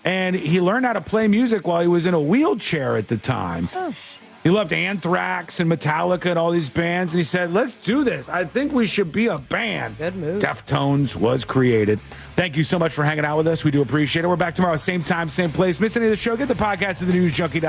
And he learned how to play music while he was in a wheelchair at the time. Oh. He loved Anthrax and Metallica and all these bands. And he said, let's do this. I think we should be a band. Good move. Deftones was created. Thank you so much for hanging out with us. We do appreciate it. We're back tomorrow, same time, same place. Miss any of the show? Get the podcast at thenewsjunkie.com.